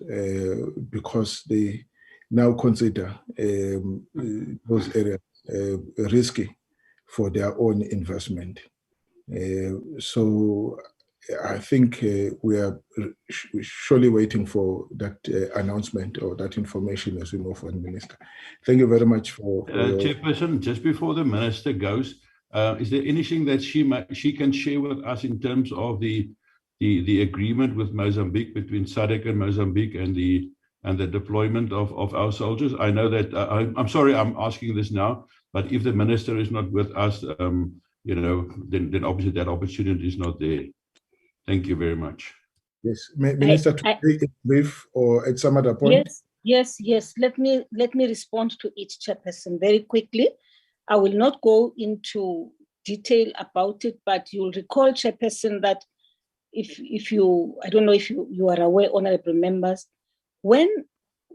because they now consider those areas risky for their own investment. So I think we are surely waiting for that announcement or that information as we move on, Minister. Thank you very much for your... Chairperson, just before the Minister goes, is there anything that she can share with us in terms of the agreement with Mozambique, between SADC and Mozambique, and the deployment of our soldiers? I know that, I'm sorry I'm asking this now, but if the Minister is not with us, then obviously that opportunity is not there. Thank you very much. Yes, Minister, to be brief or at some other point. Yes. Let me respond to each chairperson very quickly. I will not go into detail about it, but you'll recall, chairperson, that if you, I don't know if you are aware, honorable members, when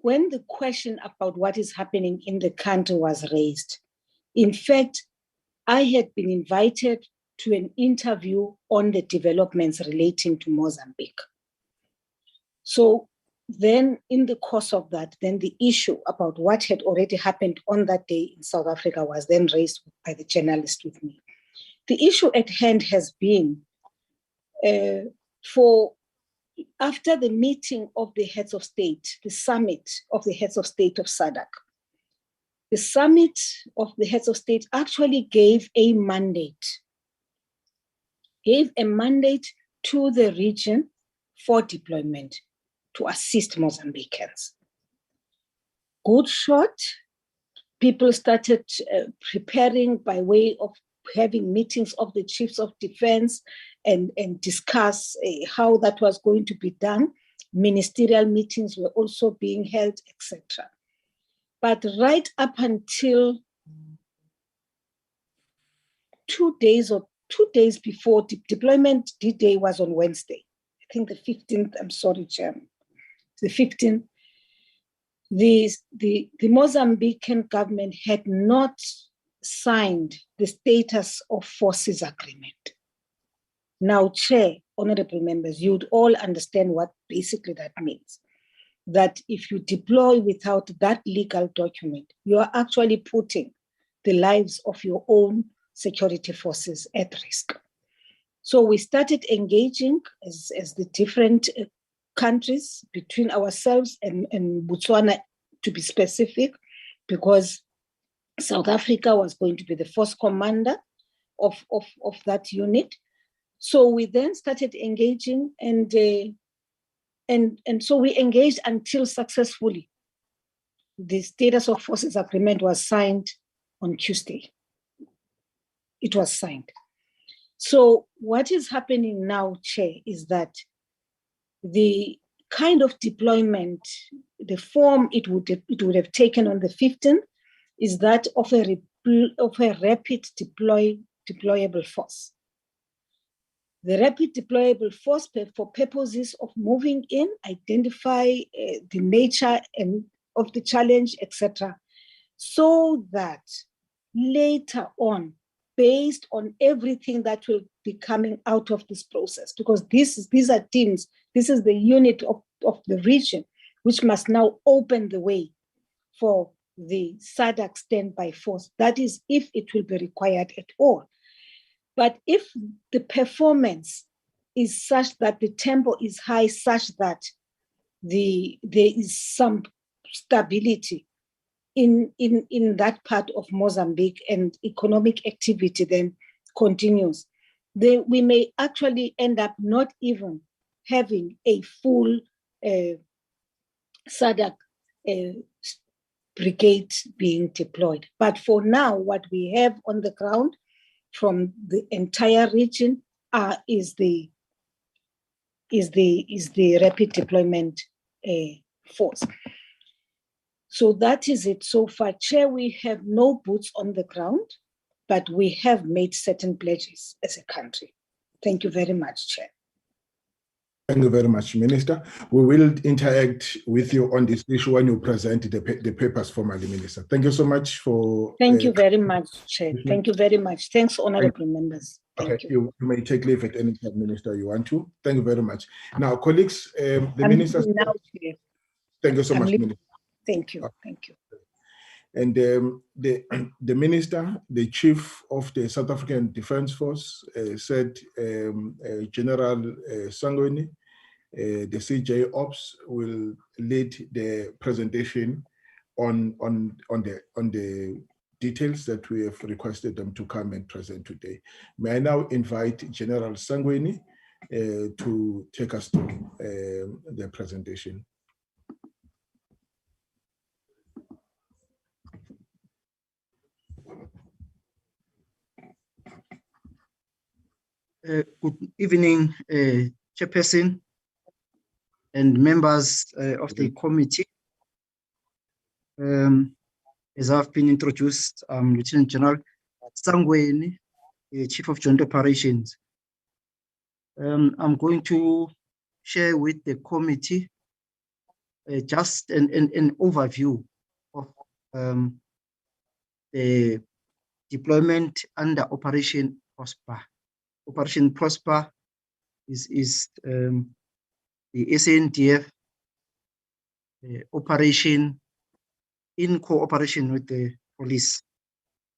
the question about what is happening in the country was raised, in fact, I had been invited to an interview on the developments relating to Mozambique. So then in the course of that, then the issue about what had already happened on that day in South Africa was then raised by the journalist with me. The issue at hand has been after the meeting of the heads of state, the summit of the heads of state of SADC, the summit of the heads of state actually gave a mandate to the region for deployment to assist Mozambicans. Good shot, people started preparing by way of having meetings of the chiefs of defense and discuss how that was going to be done. Ministerial meetings were also being held, etc. But right up until 2 days before deployment D-Day was on Wednesday, I think the 15th, I'm sorry, Chairman, the 15th, the Mozambican government had not signed the status of forces agreement. Now, Chair, honorable members, you'd all understand what basically that means. That if you deploy without that legal document, you are actually putting the lives of your own security forces at risk. So we started engaging as the different countries between ourselves and Botswana, to be specific, because South Africa was going to be the first commander of that unit. So we then started engaging, and so we engaged until successfully the status of forces agreement was signed on Tuesday. It was signed. So what is happening now, Chair, is that the kind of deployment, the form it would have taken on the 15th is that of a rapid deployable force. The rapid deployable force, for purposes of moving in, identify the nature of the challenge, etc., so that later on, based on everything that will be coming out of this process, because these are teams, this is the unit of the region, which must now open the way for the SADC standby force. That is, if it will be required at all. But if the performance is such that the tempo is high, such that there is some stability in that part of Mozambique and economic activity then continues, then we may actually end up not even having a full SADC brigade being deployed. But for now, what we have on the ground from the entire region is the rapid deployment force. So that is it so far. Chair, we have no boots on the ground, but we have made certain pledges as a country. Thank you very much, Chair. Thank you very much, Minister. We will interact with you on this issue when you present the papers formally, Minister. Thank you so much for... Thank you very much, Chair. Thank you very much. Thanks, honorable members. Okay, you may take leave at any time, Minister, you want to. Thank you very much. Now, colleagues, the Minister. Thank you so much, Minister. Thank you. Thank you. And the Minister, the Chief of the South African Defence Force, said General Sangweni, the CJ Ops, will lead the presentation on the details that we have requested them to come and present today. May I now invite General Sangweni to take us through the presentation. Good evening, Chairperson and members of the committee. As I've been introduced, I'm Lieutenant General Sangweni, Chief of Joint Operations. I'm going to share with the committee just an overview of the deployment under Operation Prosper. Operation Prosper is the SANDF operation in cooperation with the police.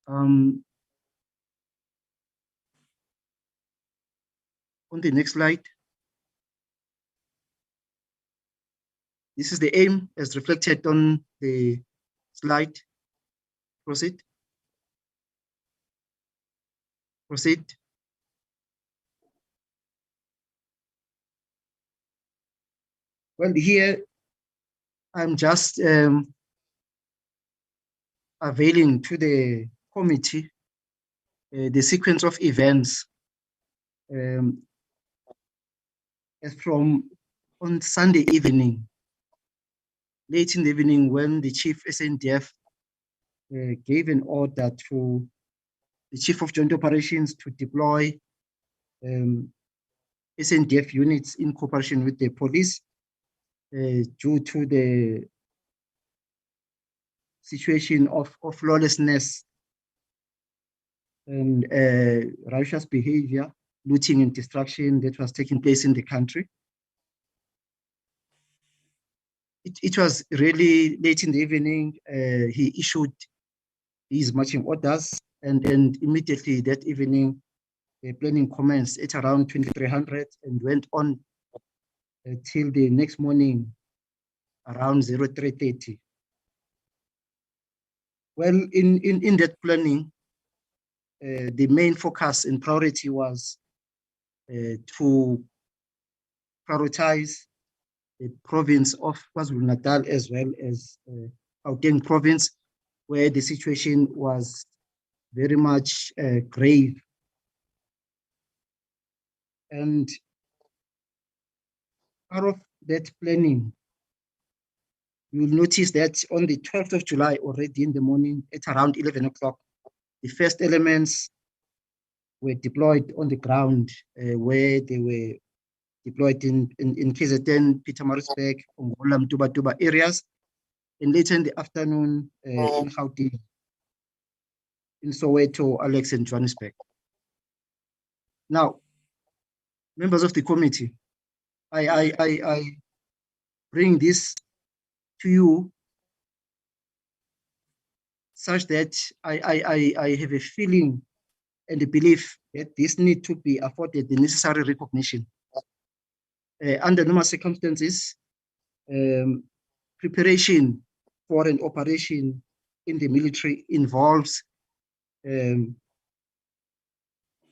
On the next slide. This is the aim as reflected on the slide. Proceed. Proceed. Well, here I'm just availing to the committee the sequence of events as from on Sunday evening, late in the evening, when the Chief SANDF gave an order to the Chief of Joint Operations to deploy SANDF units in cooperation with the police due to the situation of lawlessness and righteous behavior, looting and destruction that was taking place in the country. It was really late in the evening. He issued his marching orders, and immediately that evening, the planning commenced at around 2300 and went on till the next morning around 0330. Well, in that planning, the main focus and priority was to prioritize the province of KwaZulu-Natal as well as Gauteng province, where the situation was very much grave. And part of that planning, you will notice that on the 12th of July, already in the morning at around 11 o'clock, the first elements were deployed on the ground where they were deployed in KZN, Pietermaritzburg, Ongola, Mtuba areas, and later in the afternoon in Gauteng, in Soweto, Alex, and Johannesburg. Now, members of the committee, I bring this to you such that I have a feeling and a belief that this need to be afforded the necessary recognition. Under normal circumstances, preparation for an operation in the military involves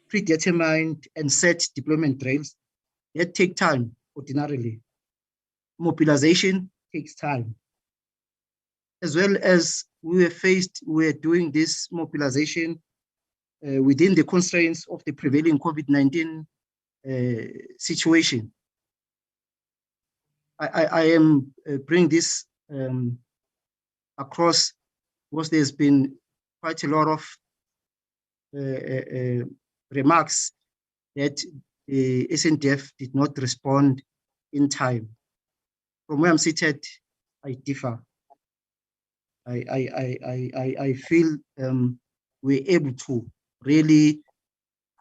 predetermined and set deployment drills that take time ordinarily. Mobilization takes time. As well as we were doing this mobilization within the constraints of the prevailing COVID-19 situation. I am bringing this across because there's been quite a lot of remarks that the SANDF did not respond in time. From where I'm seated, I differ. I feel we're able to really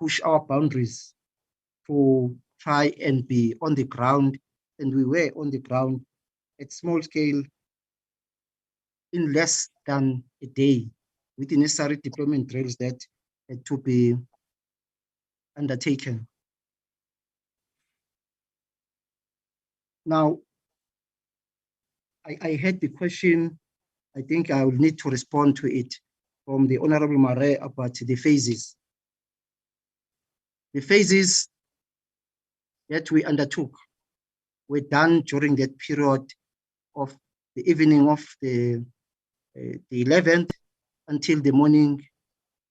push our boundaries to try and be on the ground, and we were on the ground at small scale in less than a day with the necessary deployment drills that had to be undertaken. Now, I had the question, I think I will need to respond to it from the Honorable Mare about the phases. The phases that we undertook were done during that period of the evening of the 11th until the morning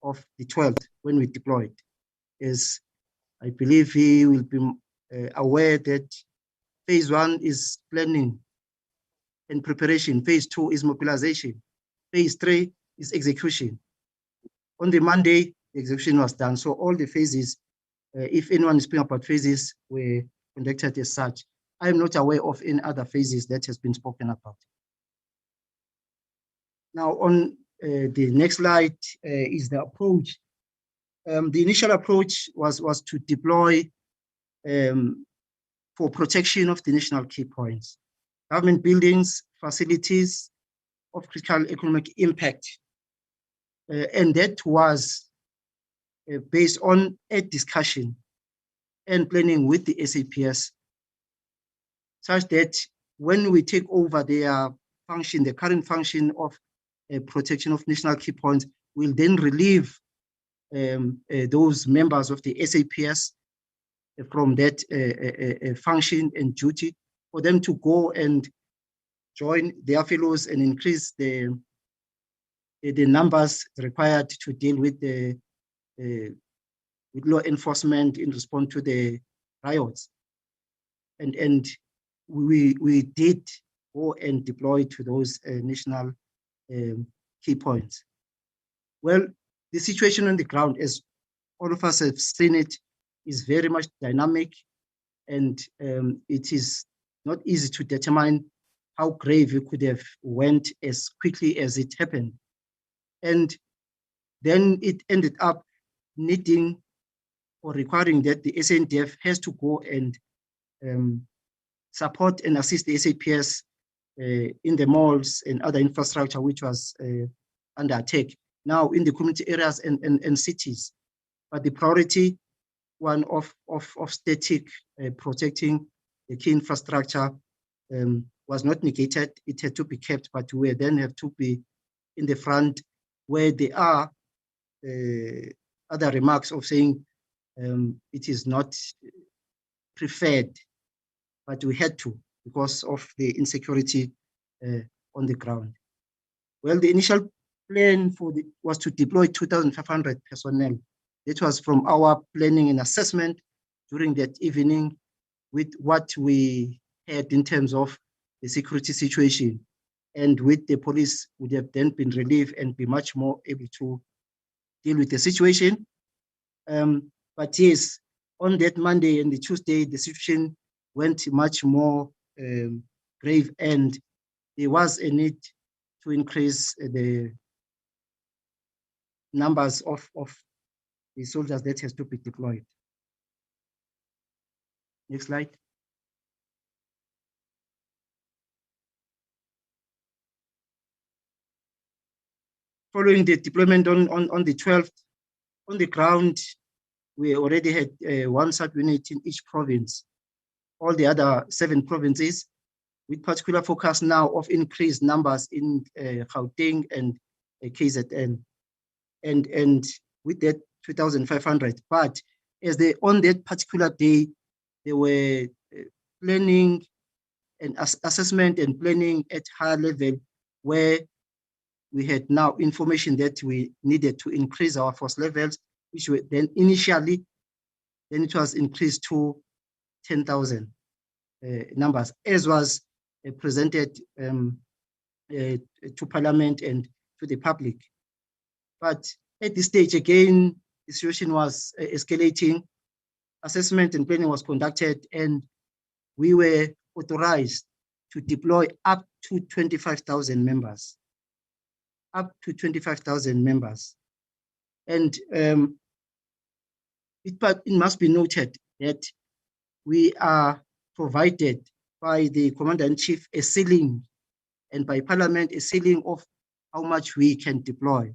of the 12th when we deployed. As I believe he will be aware that phase 1 is planning and preparation, phase 2 is mobilization, phase 3 is execution. On the Monday, the execution was done. So all the phases, if anyone is speaking about phases, were conducted as such. I am not aware of any other phases that has been spoken about. Now on the next slide is the approach. The initial approach was to deploy for protection of the national key points, government buildings, facilities of critical economic impact. And that was based on a discussion and planning with the SAPS, such that when we take over their function, the current function of protection of national key points, will then relieve those members of the SAPS from that function and duty for them to go and join their fellows and increase the numbers required to deal with the with law enforcement in response to the riots. And we did go and deploy to those national key points. Well, the situation on the ground, as all of us have seen it, is very much dynamic, and it is not easy to determine how grave it could have went as quickly as it happened. And then it ended up needing or requiring that the SANDF has to go and support and assist the SAPS in the malls and other infrastructure which was under attack now in the community areas and cities. But the priority one of static protecting the key infrastructure was not negated. It had to be kept, but we then have to be in the front where there are other remarks of saying it is not preferred, but we had to because of the insecurity on the ground. Well, the initial plan was to deploy 2,500 personnel. It was from our planning and assessment during that evening with what we had in terms of the security situation, and with the police would have then been relieved and be much more able to deal with the situation. But yes, on that Monday and the Tuesday, the situation went much more grave, and there was a need to increase the numbers of the soldiers that has to be deployed. Next slide. Following the deployment on the 12th, on the ground, we already had one subunit in each province. All the other 7 provinces, with particular focus now of increased numbers in Gauteng and KZN, and with that 2,500. But as on that particular day, they were planning and assessment and planning at higher level, where we had now information that we needed to increase our force levels, which were then initially, then it was increased to 10,000 numbers, as was presented to Parliament and to the public. But at this stage, again, the situation was escalating. Assessment and planning was conducted, and we were authorized to deploy up to 25,000 members. Up to 25,000 members. And But it must be noted that we are provided by the Commander-in-Chief a ceiling, and by Parliament a ceiling of how much we can deploy.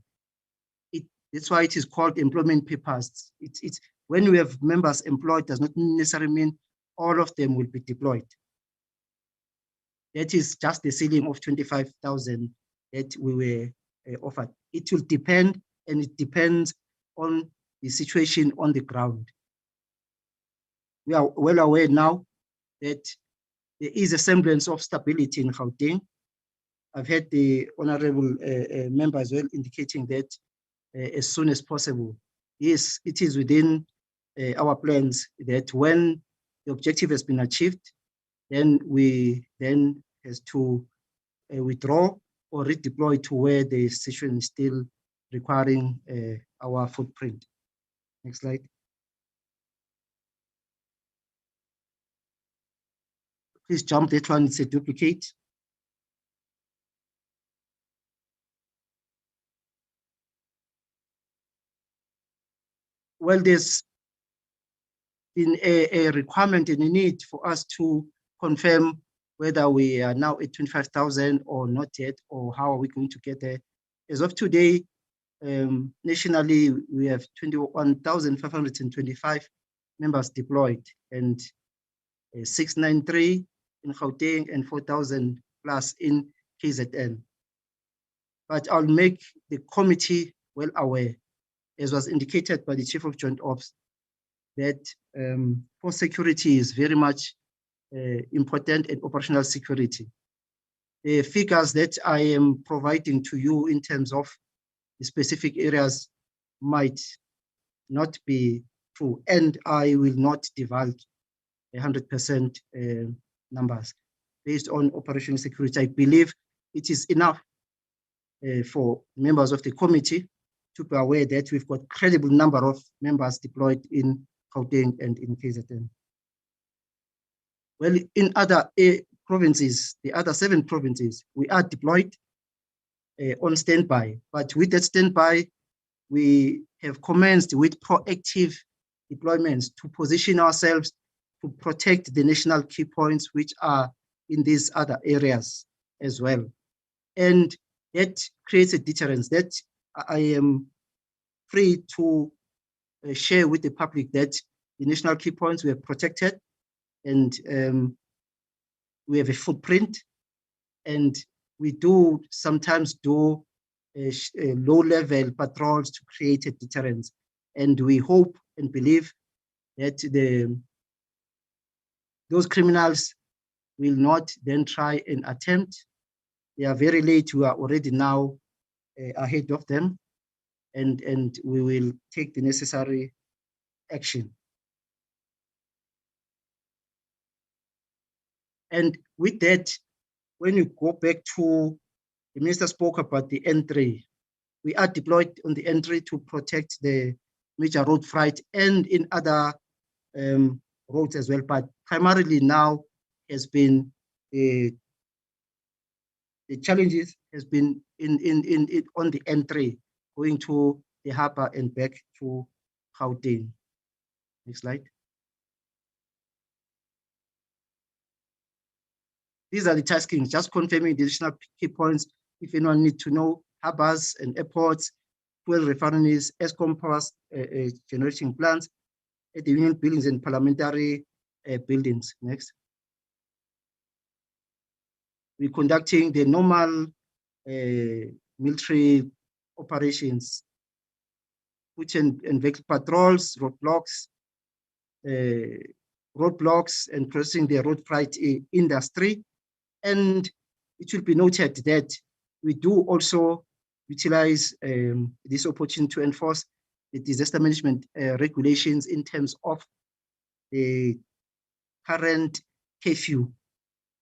That's why it is called employment papers. It's when we have members employed does not necessarily mean all of them will be deployed. That is just the ceiling of 25,000 that we were offered. It will depend, and it depends on the situation on the ground. We are well aware now that there is a semblance of stability in Gauteng. I've had the honorable member as well indicating that as soon as possible. Yes, it is within our plans that when the objective has been achieved, then we then has to withdraw or redeploy to where the situation is still requiring our footprint. Next slide. Please jump that one, it's a duplicate. Well, there's been a requirement and a need for us to confirm whether we are now at 25,000 or not yet, or how are we going to get there. As of today, nationally, we have 21,525 members deployed, and 693 in Gauteng and 4,000 plus in KZN. But I'll make the committee well aware, as was indicated by the Chief of Joint Ops, that force security is very much important in operational security. The figures that I am providing to you in terms of the specific areas might not be true, and I will not divulge 100% numbers based on operational security. I believe it is enough for members of the committee to be aware that we've got credible number of members deployed in Gauteng and in KZN. Well, in other provinces, the other 7 provinces, we are deployed on standby. But with that standby, we have commenced with proactive deployments to position ourselves to protect the national key points which are in these other areas as well. And that creates a deterrence that I am free to share with the public, that the national key points we have protected, and we have a footprint, and we do sometimes do low-level patrols to create a deterrence. And we hope and believe that those criminals will not then try and attempt. They are very late. We are already now ahead of them, and we will take the necessary action. And with that, when you go back to, the minister spoke about the N3. We are deployed on the N3 to protect the major road freight and in other roads as well. But primarily now has been the challenges has been on the N3, going to the harbour and back to Gauteng. Next slide. These are the taskings, just confirming the additional key points. If anyone needs to know, harbors and airports, fuel refineries, Eskom power generation plants, at the union buildings and parliamentary buildings. Next. We're conducting the normal military operations, which and vehicle patrols, roadblocks, and crossing the road freight industry. And it should be noted that we do also utilize this opportunity to enforce the disaster management regulations in terms of the current curfew.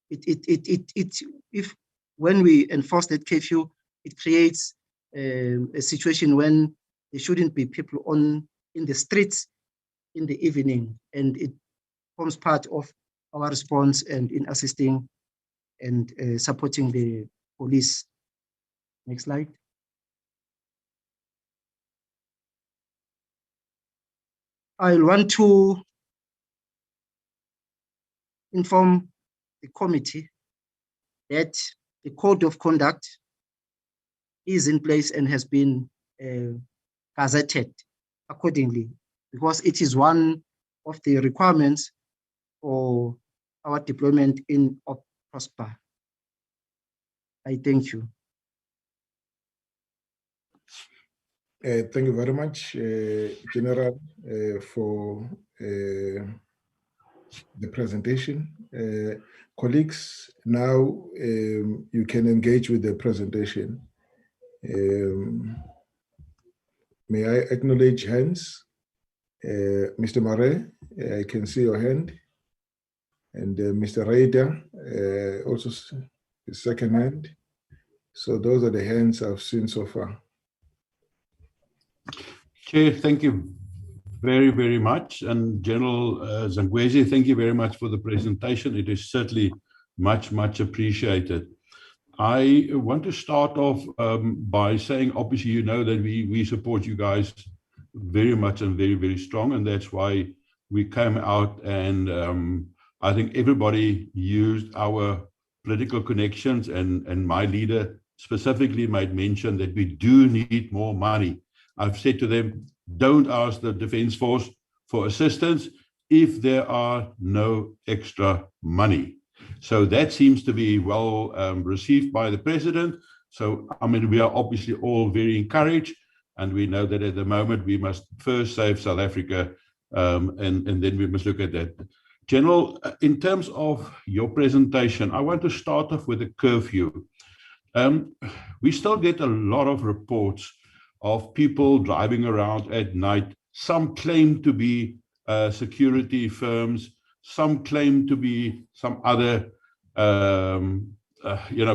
If when we enforce that curfew, it creates a situation when there shouldn't be people in the streets in the evening, and it forms part of our response and in assisting and supporting the police. Next slide. I want to inform the committee that the code of conduct is in place and has been gazetted accordingly, because it is one of the requirements for our deployment in Prosper. I thank you. Thank you very much, General, for the presentation. Colleagues, now you can engage with the presentation. May I acknowledge hands? Mr. Mare, I can see your hand. And Mr. Raider, also the second hand. So those are the hands I've seen so far. Chair, thank you very, very much. And General Zangwezi, thank you very much for the presentation. It is certainly much, much appreciated. I want to start off by saying, obviously, you know that we support you guys very much and very, very strong. And that's why we came out and I think everybody used our political connections, and my leader specifically made mention that we do need more money. I've said to them, don't ask the Defence Force for assistance if there are no extra money. So that seems to be well received by the President. So, I mean, we are obviously all very encouraged, and we know that at the moment we must first save South Africa, and then we must look at that. General, in terms of your presentation, I want to start off with a curfew. We still get a lot of reports of people driving around at night. Some claim to be security firms, some claim to be some other,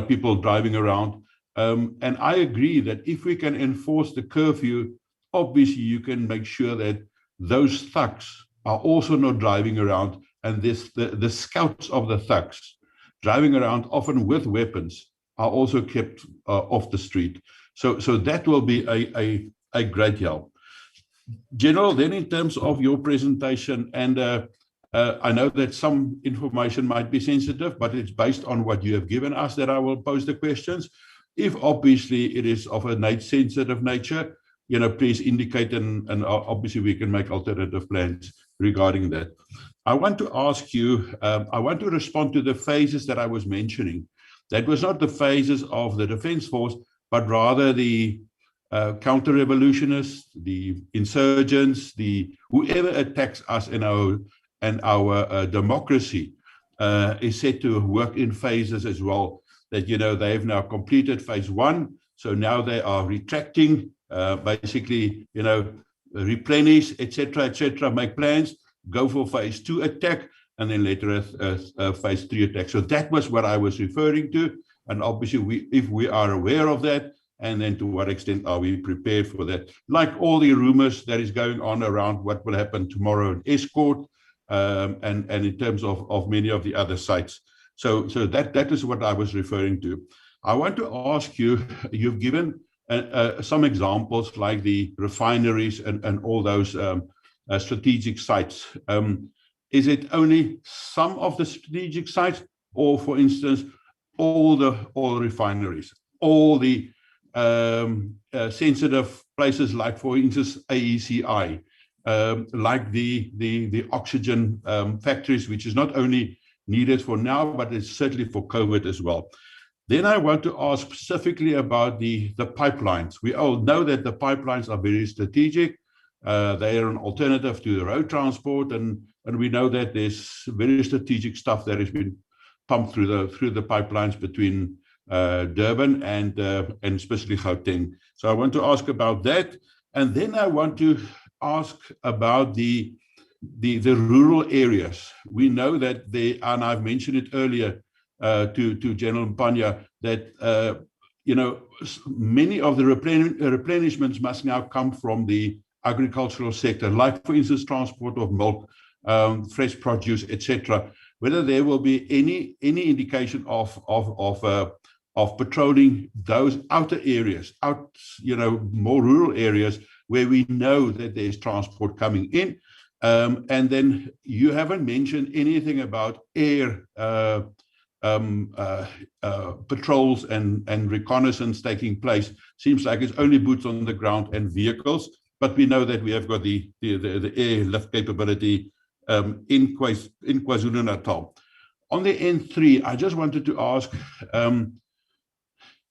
people driving around. And I agree that if we can enforce the curfew, obviously you can make sure that those thugs are also not driving around, and the scouts of the thugs driving around, often with weapons, are also kept off the street. So that will be a great help. General, then in terms of your presentation, and I know that some information might be sensitive, but it's based on what you have given us that I will pose the questions. If obviously it is of a sensitive nature, please indicate, and obviously we can make alternative plans regarding that. I want to ask you, I want to respond to the phases that I was mentioning. That was not the phases of the Defence Force, but rather the counter-revolutionists, the insurgents, whoever attacks us and our democracy is said to work in phases as well. That they have now completed phase 1, so now they are retracting, basically replenish, etc., make plans, go for phase 2 attack, and then later a phase 3 attack. So that was what I was referring to, and obviously if we are aware of that, and then to what extent are we prepared for that? Like all the rumors that is going on around what will happen tomorrow in Escort, and in terms of many of the other sites. So that is what I was referring to. I want to ask you, you've given some examples like the refineries and all those strategic sites. Is it only some of the strategic sites, or for instance, all the refineries, all the sensitive places, like for instance AECI, like the oxygen factories, which is not only needed for now, but it's certainly for COVID as well. Then I want to ask specifically about the pipelines. We all know that the pipelines are very strategic. They are an alternative to the road transport, and we know that there's very strategic stuff that has been pumped through the pipelines between Durban and especially Gauteng. So I want to ask about that, and then I want to ask about the rural areas. We know that and I've mentioned it earlier to General Mpanya, that many of the replenishments must now come from the agricultural sector, like for instance transport of milk, fresh produce, etc. Whether there will be any indication of patrolling those outer areas, more rural areas where we know that there's transport coming in. And then you haven't mentioned anything about air patrols and reconnaissance taking place. Seems like it's only boots on the ground and vehicles, but we know that we have got the airlift capability in KwaZulu-Natal. On the N3, I just wanted to ask,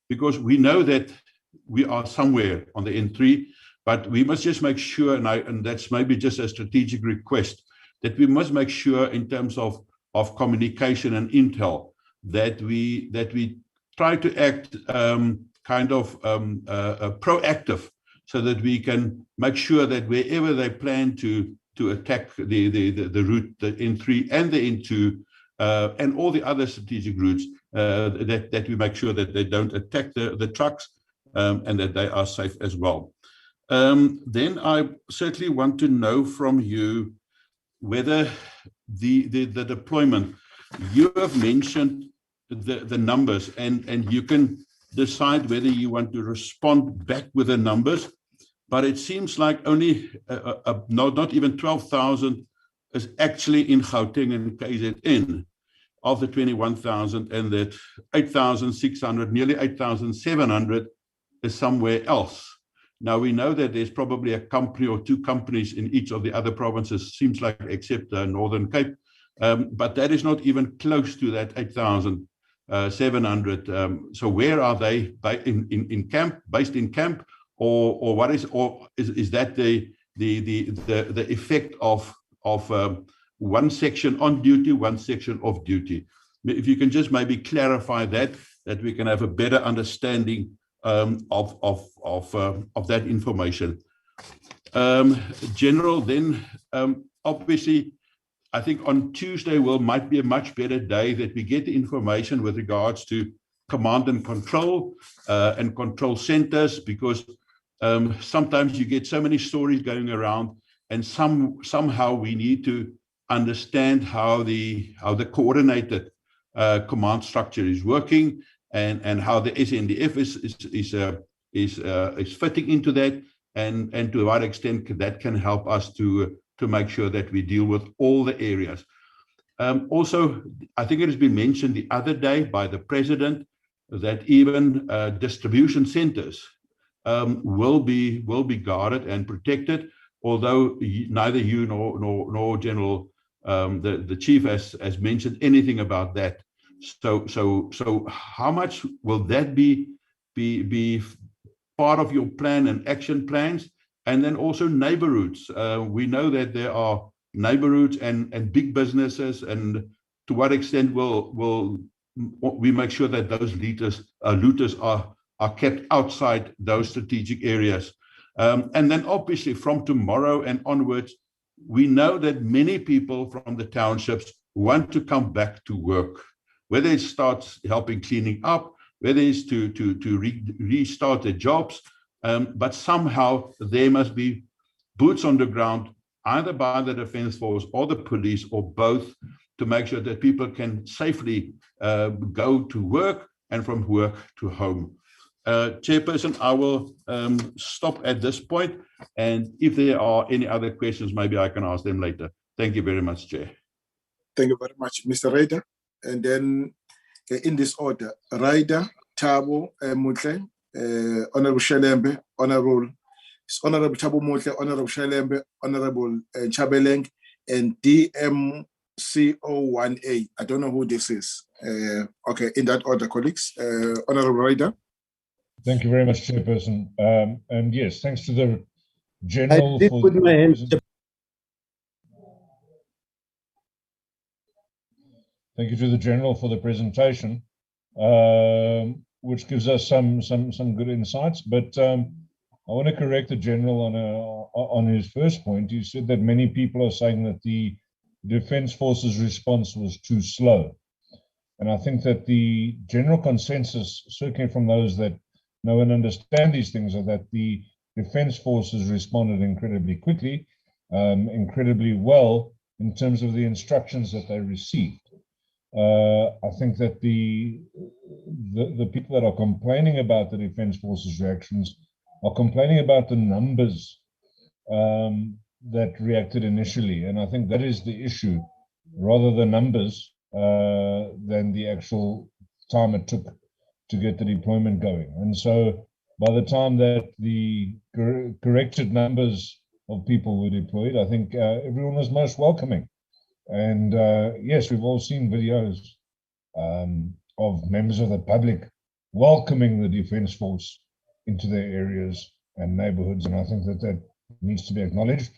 because we know that we are somewhere on the N3, but we must just make sure, and that's maybe just a strategic request, that we must make sure in terms of communication and intel that we try to act proactive, so that we can make sure that wherever they plan to attack the route, the N3 and the N2, and all the other strategic routes, that we make sure that they don't attack the trucks, and that they are safe as well. Then I certainly want to know from you whether the deployment, you have mentioned the numbers, and you can decide whether you want to respond back with the numbers, but it seems like only not even 12,000 is actually in Gauteng and KZN of the 21,000, and that 8,600, nearly 8,700 is somewhere else. Now, we know that there's probably a company or two companies in each of the other provinces, seems like, except Northern Cape, but that is not even close to that 8,700. So where are they? In camp, based in camp, or what is, or is that the effect of one section on duty, one section off duty? If you can just maybe clarify that we can have a better understanding of that information. General, then obviously, I think on Tuesday might be a much better day that we get the information with regards to command and control centers, because sometimes you get so many stories going around, and somehow we need to understand how the coordinated command structure is working, and how the SANDF is fitting into that, and to what extent that can help us to make sure that we deal with all the areas. Also, I think it has been mentioned the other day by the President that even distribution centers will be guarded and protected, although neither you nor General the Chief has mentioned anything about that. So how much will that be part of your plan and action plans? And then also neighborhoods. We know that there are neighborhoods and big businesses, and to what extent will we make sure that those looters are kept outside those strategic areas? And then obviously from tomorrow and onwards, we know that many people from the townships want to come back to work, whether it starts helping cleaning up, whether it's to restart their jobs, but somehow there must be boots on the ground, either by the Defence Force or the police or both, to make sure that people can safely go to work and from work to home. Chairperson, I will stop at this point, and if there are any other questions, maybe I can ask them later. Thank you very much, Chair. Thank you very much, Mr. Ryder. And then in this order, Ryder, Thabo Motle, Honorable Shelembe, Honorable Thabo Motle, Honorable Shelembe, Honorable Chabeleng, and DMCO1A. I don't know who this is. Okay, in that order, colleagues. Honorable Ryder. Thank you very much, Chairperson. And yes, thanks to the General for the thank you to the General for the presentation, which gives us some good insights. But I want to correct the General on his first point. He said that many people are saying that the Defence Force's response was too slow. And I think that the general consensus, certainly from those that know and understand these things, are that the Defence Forces responded incredibly quickly, incredibly well in terms of the instructions that they received. I think that the people that are complaining about the Defence Forces reactions are complaining about the numbers that reacted initially. And I think that is the issue, rather the numbers than the actual time it took to get the deployment going. And so by the time that the corrected numbers of people were deployed, I think everyone was most welcoming. And yes, we've all seen videos of members of the public welcoming the Defence Force into their areas and neighborhoods. And I think that that needs to be acknowledged,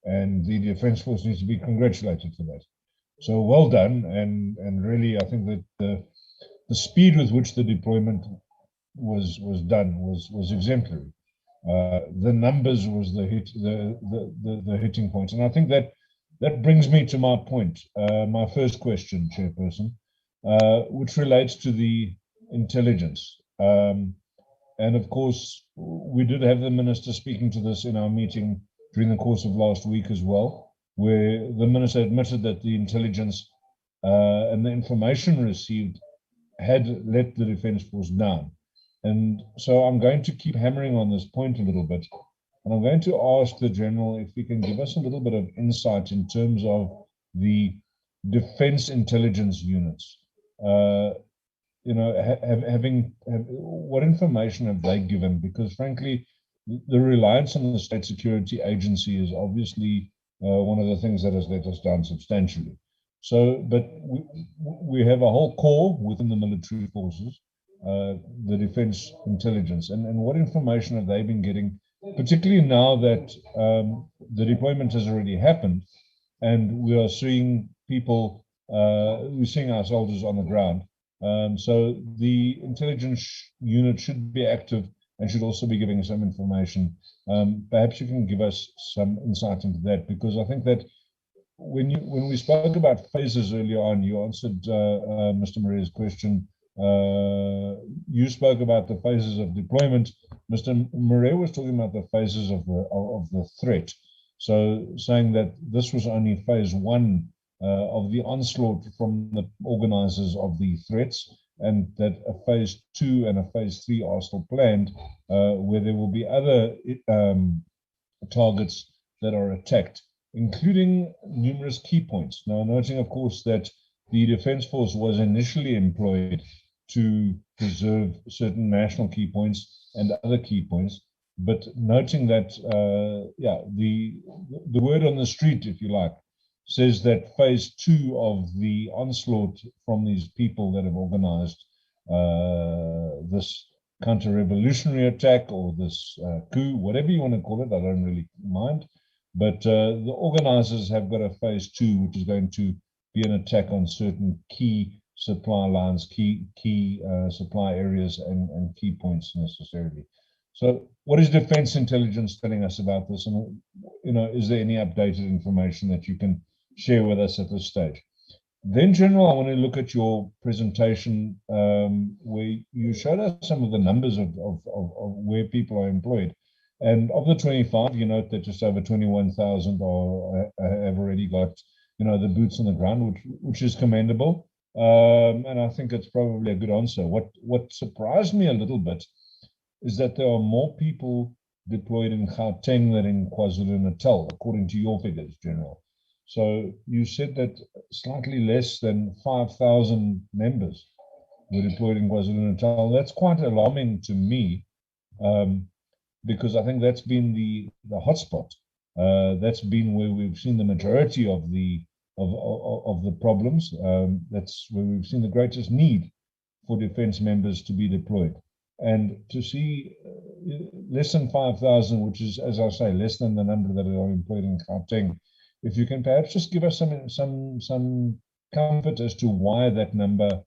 and the Defence Force needs to be congratulated for that. So well done. And really, I think that the speed with which the deployment was done was exemplary. The numbers was the hitting point. And I think that brings me to my point, my first question, Chairperson, which relates to the intelligence. And of course, we did have the Minister speaking to this in our meeting during the course of last week as well, where the Minister admitted that the intelligence and the information received had let the Defence Force down. And so I'm going to keep hammering on this point a little bit. And I'm going to ask the General if he can give us a little bit of insight in terms of the Defence Intelligence Units. You know, what information have they given? Because frankly, the reliance on the State Security Agency is obviously one of the things that has let us down substantially. So, but we have a whole corps within the military forces, the Defence Intelligence, and what information have they been getting, particularly now that the deployment has already happened, and we are seeing people, we're seeing our soldiers on the ground. So the intelligence unit should be active and should also be giving some information. Perhaps you can give us some insight into that, because I think that when we spoke about phases earlier on, you answered Mr. Maria's question. You spoke about the phases of deployment. Mr. Maria was talking about the phases of the threat. So saying that this was only phase one of the onslaught from the organizers of the threats, and that a phase 2 and a phase 3 are still planned, where there will be other targets that are attacked, including numerous key points. Now, noting, of course, that the Defence Force was initially employed to preserve certain national key points and other key points, but noting that, yeah, the word on the street, if you like, says that phase 2 of the onslaught from these people that have organized this counter-revolutionary attack, or this coup, whatever you want to call it, I don't really mind. But the organizers have got a phase 2, which is going to be an attack on certain key supply lines, key supply areas, and key points necessarily. So what is Defence Intelligence telling us about this? And, you know, is there any updated information that you can share with us at this stage? Then, General, I want to look at your presentation where you showed us some of the numbers of where people are employed. And of the 25, you note that just over 21,000 have already got, you know, the boots on the ground, which is commendable. And I think it's probably a good answer. What surprised me a little bit is that there are more people deployed in Gauteng than in KwaZulu-Natal, according to your figures, General. So you said that slightly less than 5,000 members were deployed in KwaZulu-Natal. That's quite alarming to me, because I think that's been the hotspot. That's been where we've seen the majority of the problems. That's where we've seen the greatest need for defence members to be deployed. And to see less than 5,000, which is, as I say, less than the number that are employed in Gauteng, if you can perhaps just give us some comfort as to why that number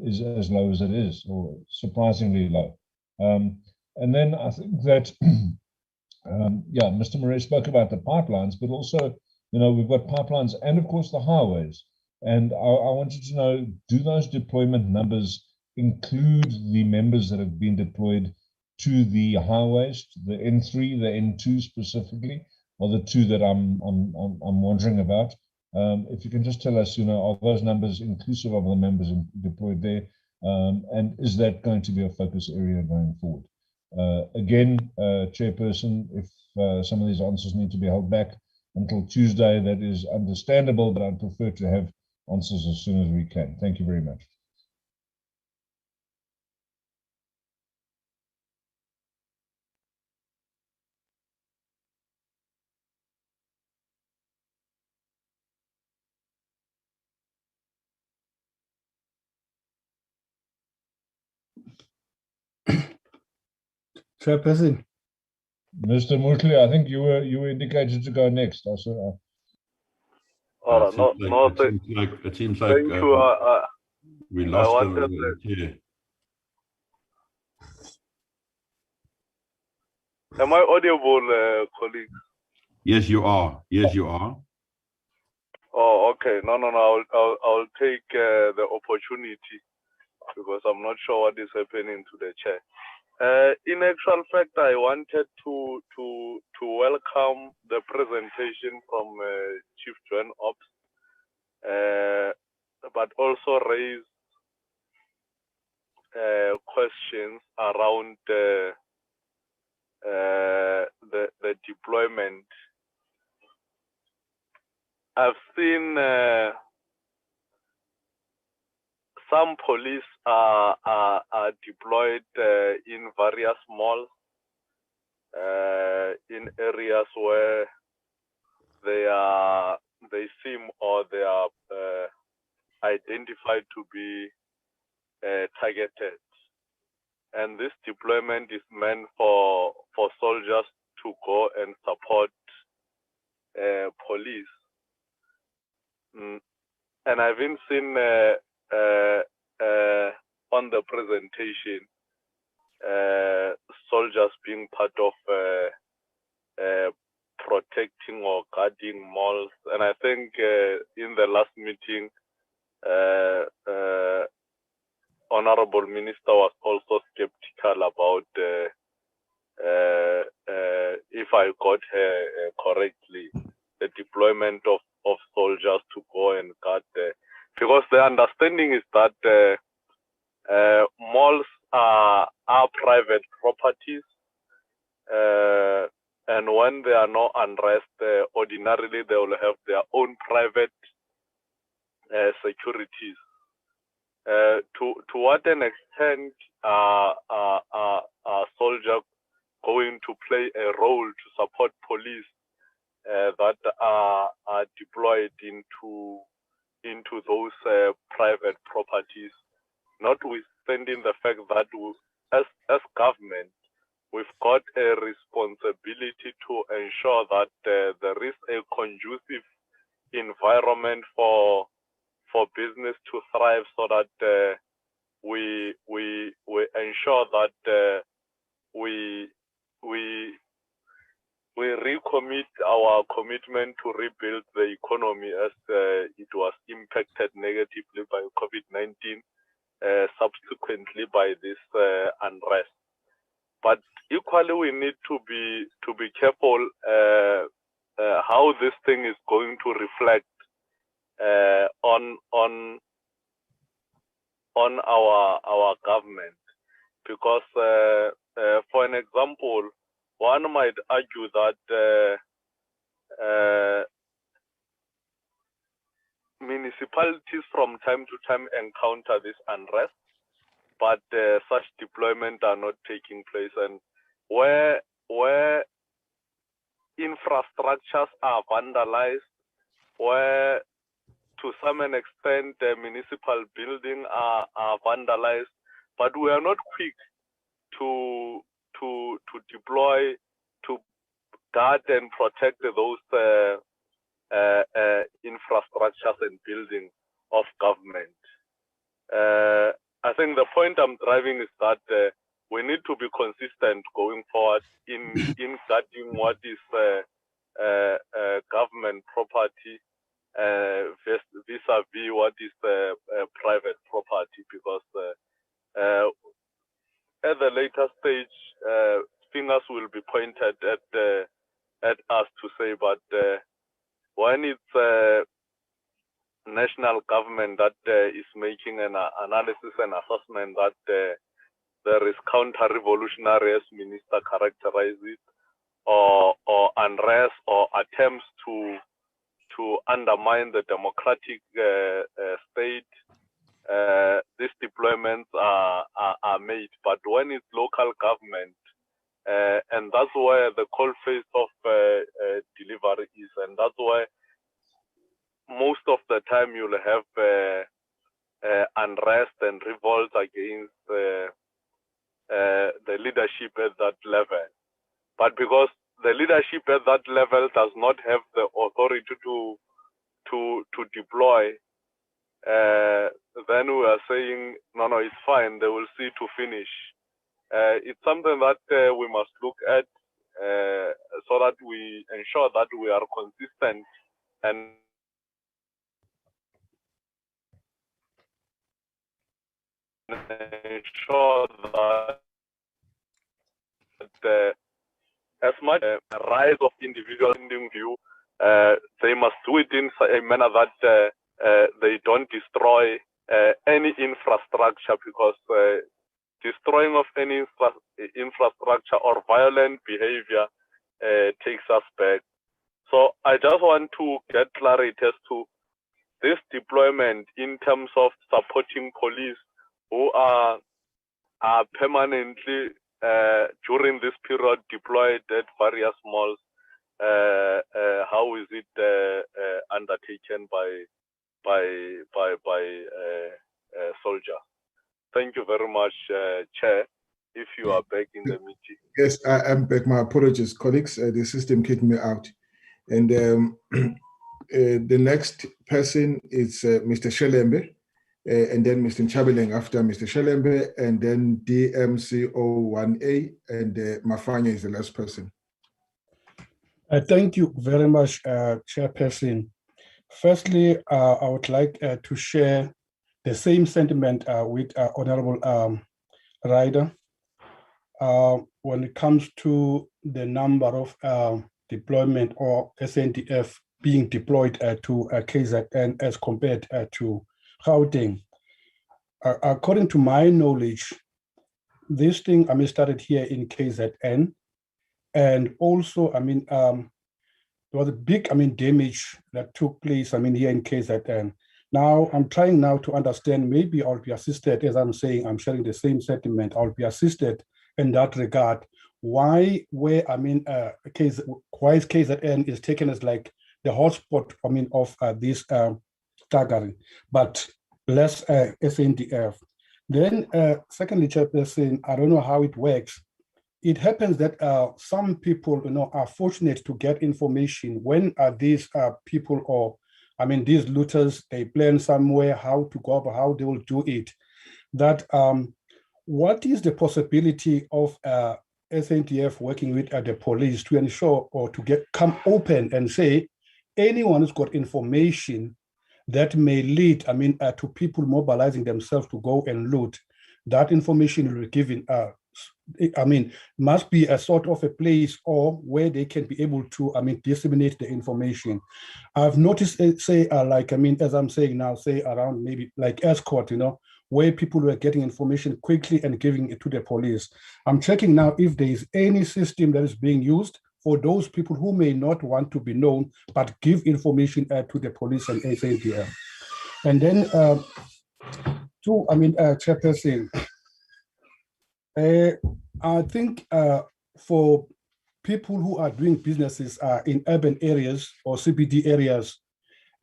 is as low as it is, or surprisingly low. And then I think that, yeah, Mr. Murray spoke about the pipelines, but also, you know, we've got pipelines and, of course, the highways. And I wanted to know, do those deployment numbers include the members that have been deployed to the highways, the N3, the N2 specifically, or the two that I'm wondering about? If you can just tell us, you know, are those numbers inclusive of the members deployed there? And is that going to be a focus area going forward? Again, Chairperson, if some of these answers need to be held back until Tuesday, that is understandable, but I'd prefer to have answers as soon as we can. Thank you very much. Chairperson. Mr. Mutli, I think you were indicated to go next. It seems like thank you. we lost I the chair. Am I audible, colleague? Yes, you are. Yes, you are. Oh, okay. No. I'll take the opportunity because I'm not sure what is happening to the chair. In actual fact, I wanted to welcome the presentation from Chief Joint Ops, but also raise questions around the deployment. I've seen some police are deployed in various malls, in areas where they seem or they are identified to be targeted. And this deployment is meant for soldiers to go and support police. And I've even seen on the presentation soldiers being part of protecting or guarding malls. And I think in the last meeting, Honorable Minister was also skeptical about, if I got her correctly, the deployment of soldiers to go and guard because the understanding is that malls are private properties, and when there are no unrest, ordinarily they will have their own private securities. To what an extent are soldiers going to play a role to support police that are deployed into those private properties, notwithstanding the fact that as government, we've got a responsibility to ensure that there is a conducive environment for business to thrive, so that we ensure that we recommit our commitment to rebuild the economy as it was impacted negatively by COVID-19, subsequently by this unrest. But equally, we need to be careful how this thing is going to reflect on our government, because for an example, one might argue that municipalities from time to time encounter this unrest, but such deployment are not taking place, and where infrastructures are vandalized, where to some extent municipal buildings are vandalized, but we are not quick to deploy, to guard and protect those infrastructures and buildings of government. I think the point I'm driving is that we need to be consistent going forward in guarding what is government property vis-a-vis what is private property, because at the later stage, fingers will be pointed at us to say, but when it's national government that is making an analysis and assessment that there is counter-revolutionary, as Minister characterized it, or unrest or attempts to undermine the democratic state, these deployments are made. But when it's local government, and that's where the cold face of delivery is, and that's why most of the time you'll have unrest and revolt against the leadership at that level. But because the leadership at that level does not have the authority to deploy, then we are saying, no, it's fine, they will see to finish. It's something that we must look at so that we ensure that we are consistent and ensure that as much rise of individual view, they must do it in a manner that they don't destroy any infrastructure, because destroying of any infrastructure or violent behavior takes us back. So I just want to get clarity as to this deployment in terms of supporting police who are permanently during this period deployed at various malls. How is it undertaken by soldiers? Thank you very much, Chair. If you are back in the meeting. Yes, I am back. My apologies, colleagues. The system kicked me out. And the next person is Mr. Shelembe, and then Mr. Chabeleng after Mr. Shelembe, and then DMCO1A, and Mafanya is the last person. Thank you very much, Chairperson. Firstly, I would like to share the same sentiment with Honorable Ryder when it comes to the number of deployment or SANDF being deployed to KZN as compared to Gauteng. According to my knowledge, this thing started here in KZN, and also there was a big damage that took place here in KZN. Now I'm trying now to understand, maybe I'll be assisted, as I'm saying, I'm sharing the same sentiment, I'll be assisted in that regard. Why KZN is taken as like the hotspot of this staggering, but less SANDF. Then secondly, Chairperson, I don't know how it works. It happens that some people are fortunate to get information when these people, or these looters, they plan somewhere how to go about how they will do it. That what is the possibility of SANDF working with the police to ensure or to come open and say anyone who's got information that may lead to people mobilizing themselves to go and loot, that information will be given must be a sort of a place or where they can be able to disseminate the information. I've noticed say as I'm saying now, say around maybe like escort, where people were getting information quickly and giving it to the police. I'm checking now if there is any system that is being used for those people who may not want to be known, but give information to the police and SANDF. And then Chairperson, I think for people who are doing businesses in urban areas or CBD areas,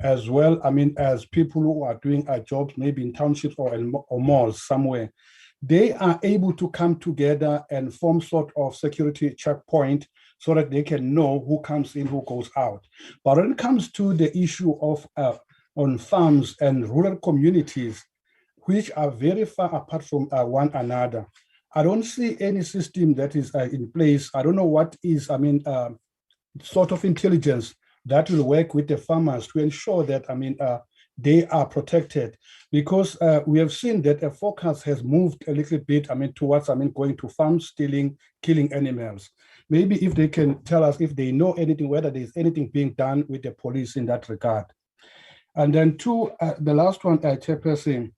as well, as people who are doing jobs maybe in townships or malls somewhere, they are able to come together and form sort of security checkpoint so that they can know who comes in, who goes out. But when it comes to the issue of on farms and rural communities, which are very far apart from one another, I don't see any system that is in place. I don't know what is, sort of intelligence that will work with the farmers to ensure that, they are protected, because we have seen that a focus has moved a little bit, towards, going to farms, stealing, killing animals. Maybe if they can tell us if they know anything, whether there's anything being done with the police in that regard. And then the last one, Chairperson,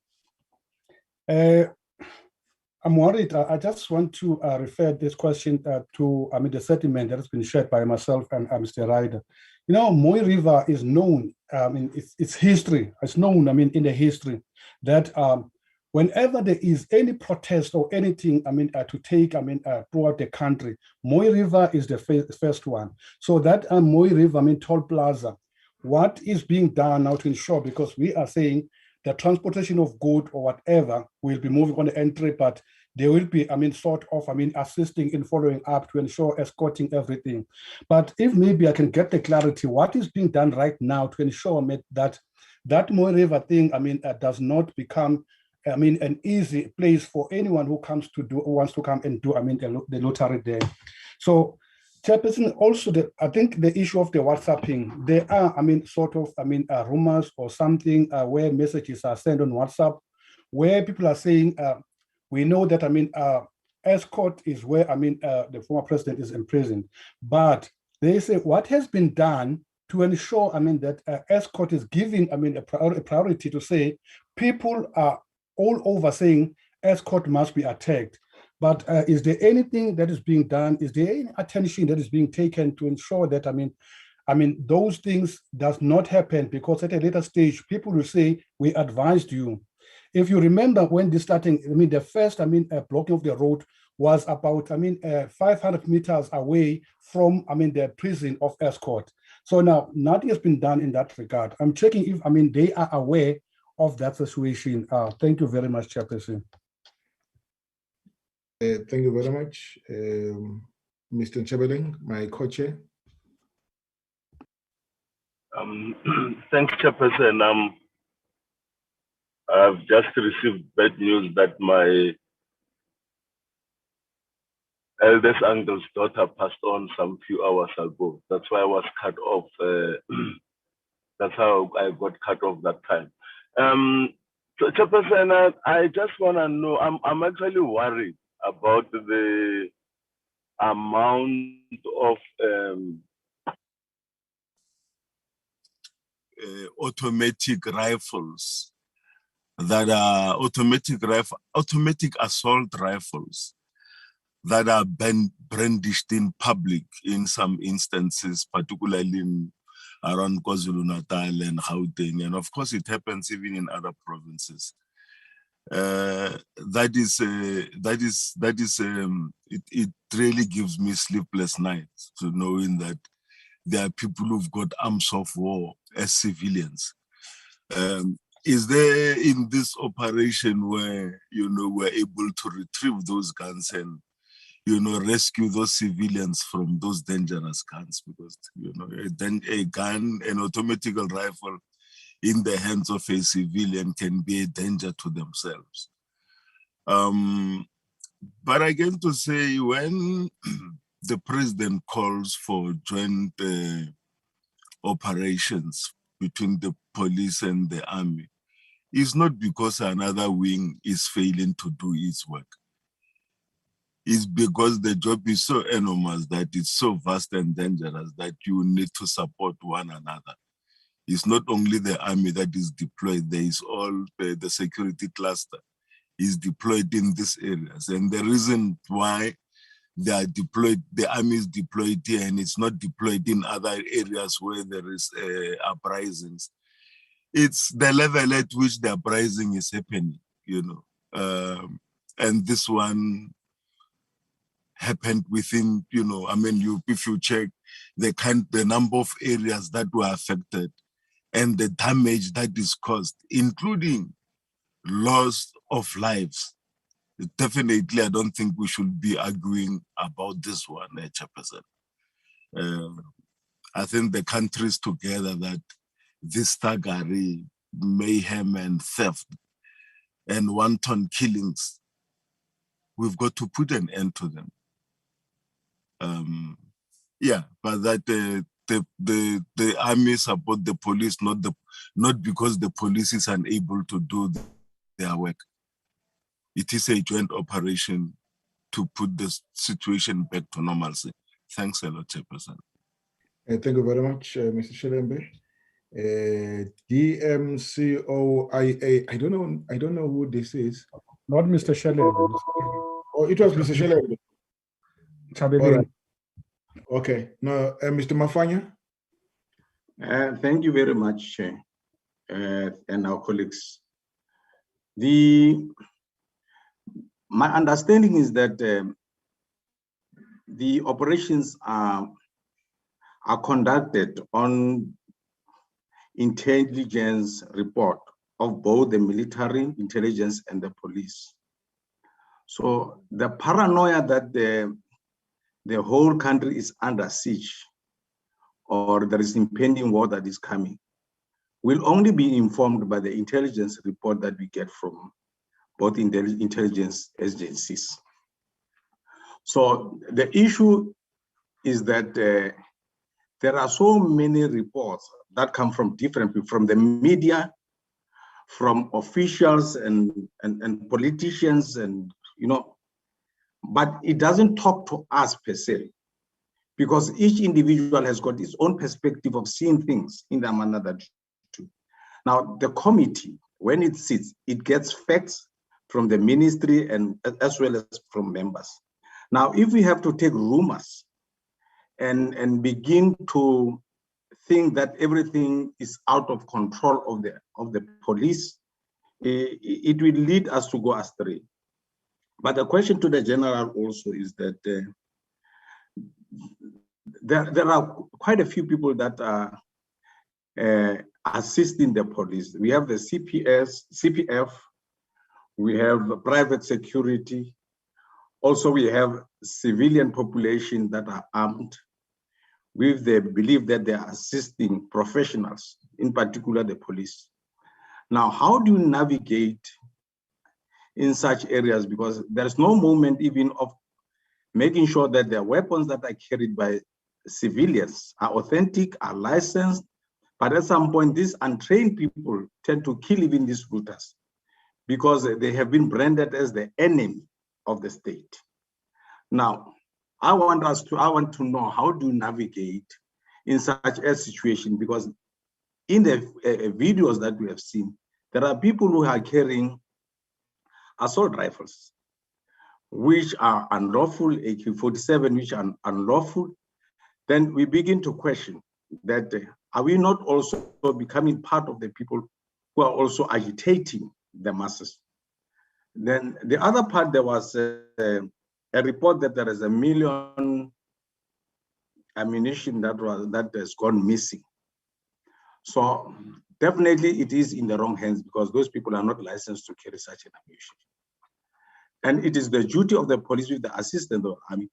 I'm worried. I just want to refer this question to, the sentiment that has been shared by myself and Mr. Ryder. You know, Moy River is known, its history, it's known, in the history that whenever there is any protest or anything, to take, throughout the country, Moy River is the first one. So that Moy River, Toll Plaza, what is being done now to ensure, because we are saying the transportation of goods or whatever will be moving on the entry, but they will be, assisting in following up to ensure escorting everything. But if maybe I can get the clarity, what is being done right now to ensure that Moy River thing, does not become, an easy place for anyone who wants to come and do, the lottery there. So, Chairperson, also, I think the issue of the WhatsApping, there are, rumors or something where messages are sent on WhatsApp, where people are saying, we know that, escort is where, the former president is imprisoned. But they say what has been done to ensure, that escort is giving, a priority to say people are all over saying escort must be attacked. But is there anything that is being done? Is there any attention that is being taken to ensure that, those things does not happen? Because at a later stage, people will say, we advised you. If you remember when this starting, the first, blocking of the road was about, 500 meters away from, the prison of Escort. So now nothing has been done in that regard. I'm checking if, they are aware of that situation. Thank you very much, Chairperson. Thank you very much, Mr. Chabeling, my co-chair. Thanks, Chairperson. I've just received bad news that my eldest uncle's daughter passed on some few hours ago. That's why I was cut off. That's how I got cut off that time. So, Chairperson, I just want to know, I'm actually worried about the amount of automatic rifles that are automatic assault rifles that are brandished in public in some instances, particularly around KwaZulu-Natal and Gauteng, and of course it happens even in other provinces. It really gives me sleepless nights to knowing that there are people who've got arms of war as civilians. Is there in this operation where, we're able to retrieve those guns and, rescue those civilians from those dangerous guns? Because, a gun, an automatic rifle in the hands of a civilian can be a danger to themselves. But again, to say, when the president calls for joint operations between the police and the army, it's not because another wing is failing to do its work. It's because the job is so enormous, that it's so vast and dangerous that you need to support one another. It's not only the army that is deployed, there is all the security cluster is deployed in these areas. And the reason why they are deployed, the army is deployed here and it's not deployed in other areas where there is uprisings, it's the level at which the uprising is happening, and this one happened within, if you check the number of areas that were affected and the damage that is caused, including loss of lives, definitely I don't think we should be arguing about this one, Chairperson. I think the countries together that this thuggery, mayhem and theft and wanton killings, we've got to put an end to them. But that the army support the police, not because the police is unable to do their work. It is a joint operation to put the situation back to normalcy. Thanks a lot, Chairperson. Thank you very much, Mr. Shelembe. DMCOIA, I don't know who this is. Not Mr. Shelley. Oh, it was Mr. Shelley. All right. Okay. Now, Mr. Mafanya. Thank you very much, and our colleagues. My understanding is that the operations are conducted on intelligence report of both the military intelligence and the police. So the paranoia that the whole country is under siege or there is impending war that is coming will only be informed by the intelligence report that we get from both intelligence agencies. So the issue is that there are so many reports that come from different people, from the media, from officials and politicians, and but it doesn't talk to us per se, because each individual has got his own perspective of seeing things in the manner that do. Now, the committee, when it sits, it gets facts from the ministry and as well as from members. Now, if we have to take rumors and begin to think that everything is out of control of the police, it will lead us to go astray. But the question to the general also is that there are quite a few people that are assisting the police. We have the CPF, we have private security. Also, we have civilian population that are armed with the belief that they are assisting professionals, in particular the police. Now, how do you navigate in such areas? Because there's no moment even of making sure that the weapons that are carried by civilians are authentic, are licensed, but at some point, these untrained people tend to kill even these looters because they have been branded as the enemy of the state. Now, I want to know, how do you navigate in such a situation? Because in the videos that we have seen, there are people who are carrying assault rifles, which are unlawful, AK-47, which are unlawful. Then we begin to question that, are we not also becoming part of the people who are also agitating the masses? Then the other part, there was a report that there is 1 million ammunition that has gone missing. So definitely it is in the wrong hands, because those people are not licensed to carry such an ammunition. And it is the duty of the police with the assistance of the army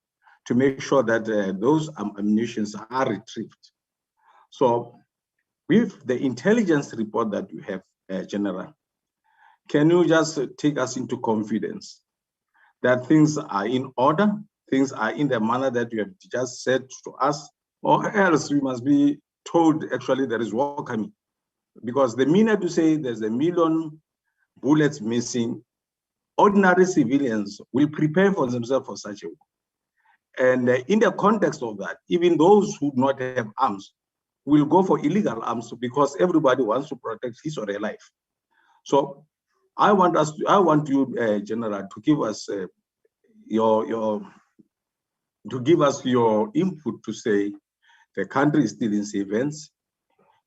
to make sure that those ammunitions are retrieved. So with the intelligence report that you have, General, can you just take us into confidence that things are in order, things are in the manner that you have just said to us, or else we must be told actually there is war coming? Because the minute you say there's 1 million bullets missing, ordinary civilians will prepare for themselves for such a war. And in the context of that, even those who do not have arms will go for illegal arms, because everybody wants to protect his or her life. So I want you, General, to give us your input to say the country is still in safe hands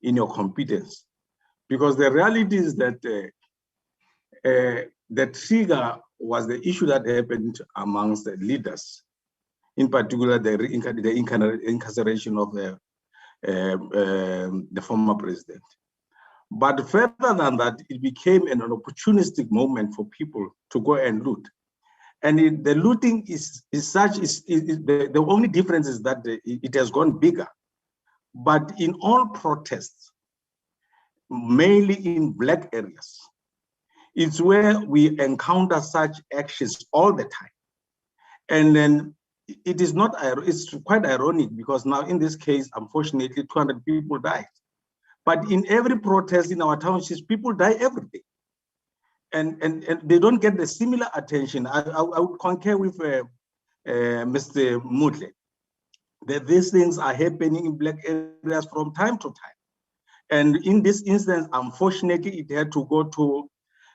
in your competence, because the reality is that the trigger was the issue that happened amongst the leaders, in particular the incarceration of the former president. But further than that, it became an opportunistic moment for people to go and loot. And the looting the only difference is that it has gone bigger. But in all protests, mainly in black areas, it's where we encounter such actions all the time. And then it's quite ironic, because now in this case, unfortunately, 200 people died. But in every protest in our townships, people die every day. And they don't get the similar attention. I would concur with Mr. Mutle that these things are happening in black areas from time to time. And in this instance, unfortunately, it had to go to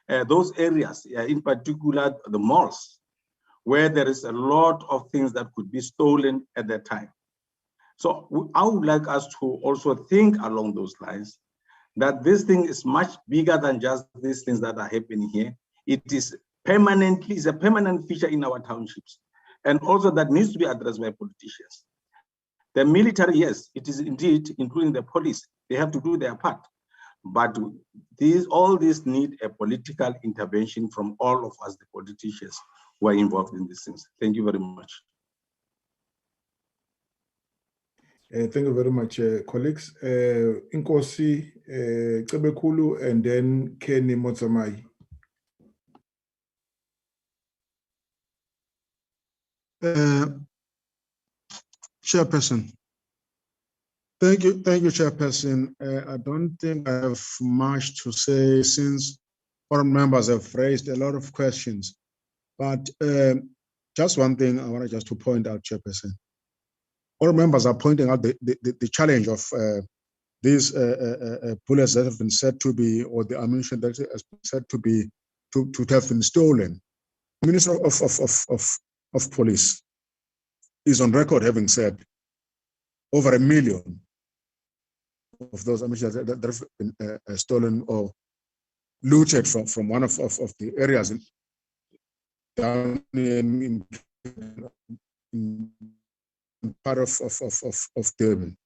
those areas, in particular the malls, where there is a lot of things that could be stolen at that time. So I would like us to also think along those lines, that this thing is much bigger than just these things that are happening here. It is permanently, it's a permanent feature in our townships. And also that needs to be addressed by politicians. The military, yes, it is indeed, including the police, they have to do their part. But all these need a political intervention from all of us, the politicians who are involved in these things. Thank you very much. Thank you very much, colleagues. Inkosi Cebekulu and then Kenny Motsamai. Chairperson. Thank you, Chairperson. I don't think I have much to say since forum members have raised a lot of questions. But just one thing I wanted just to point out, Chairperson. All members are pointing out the challenge of these bullets that have been said to be, or the ammunition that has been said to be, to have been stolen. The Minister of Police is on record having said over 1 million of those ammunition that have been stolen or looted from one of the areas down in part of Durban.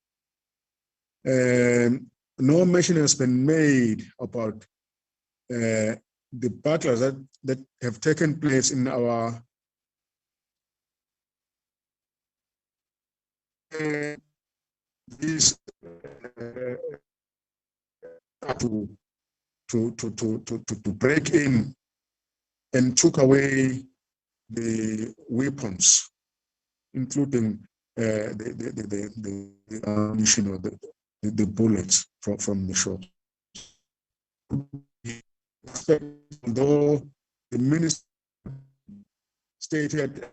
No mention has been made about the battles that have taken place in our this to break in and took away the weapons, including the ammunition or the bullets from the shots. Though the minister stated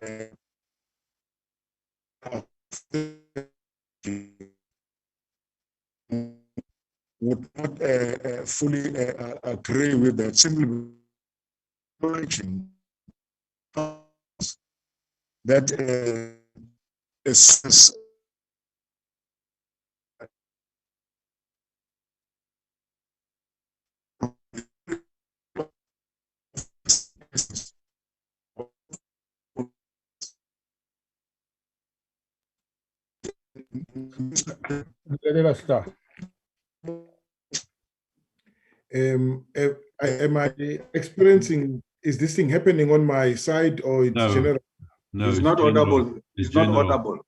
would not fully agree with that, simply that is am I experiencing, is this thing happening on my side or it's general? No, it's not general. audible. It's not audible.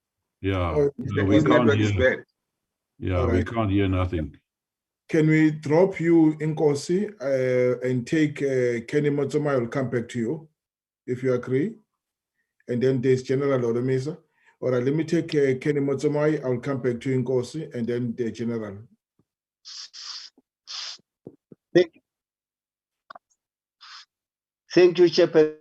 Yeah, Oh, no, we can't hear. Yeah, all we right. can't hear nothing. Can we drop you in Kosi and take Kenny Motsoma? I will come back to you if you agree. And then there's General Olomisa. All right, let me take Kenny Motsomai. I'll come back to you in Kosi and then the General. Thank you, Chairperson.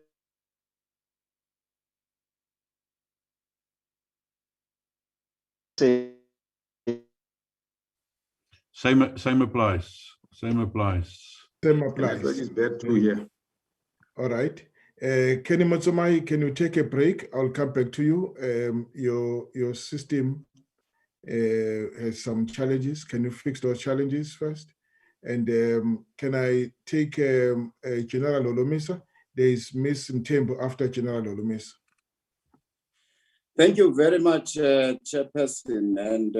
Same applies. Same applies. Same applies. Network is bad too here. All right. Kenny Motsomai, can you take a break? I'll come back to you. Your system has some challenges. Can you fix those challenges first? And can I take General Olomisa? There is Miss Ntembo after General Olomisa. Thank you very much, Chairperson. And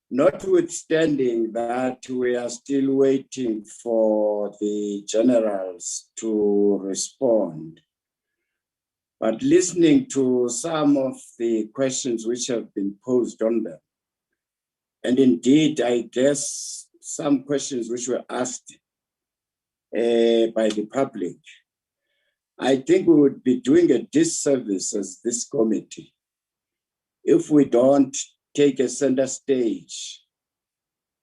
notwithstanding that, we are still waiting for the generals to respond. But listening to some of the questions which have been posed on them, and indeed, I guess some questions which were asked by the public, I think we would be doing a disservice as this committee if we don't take a center stage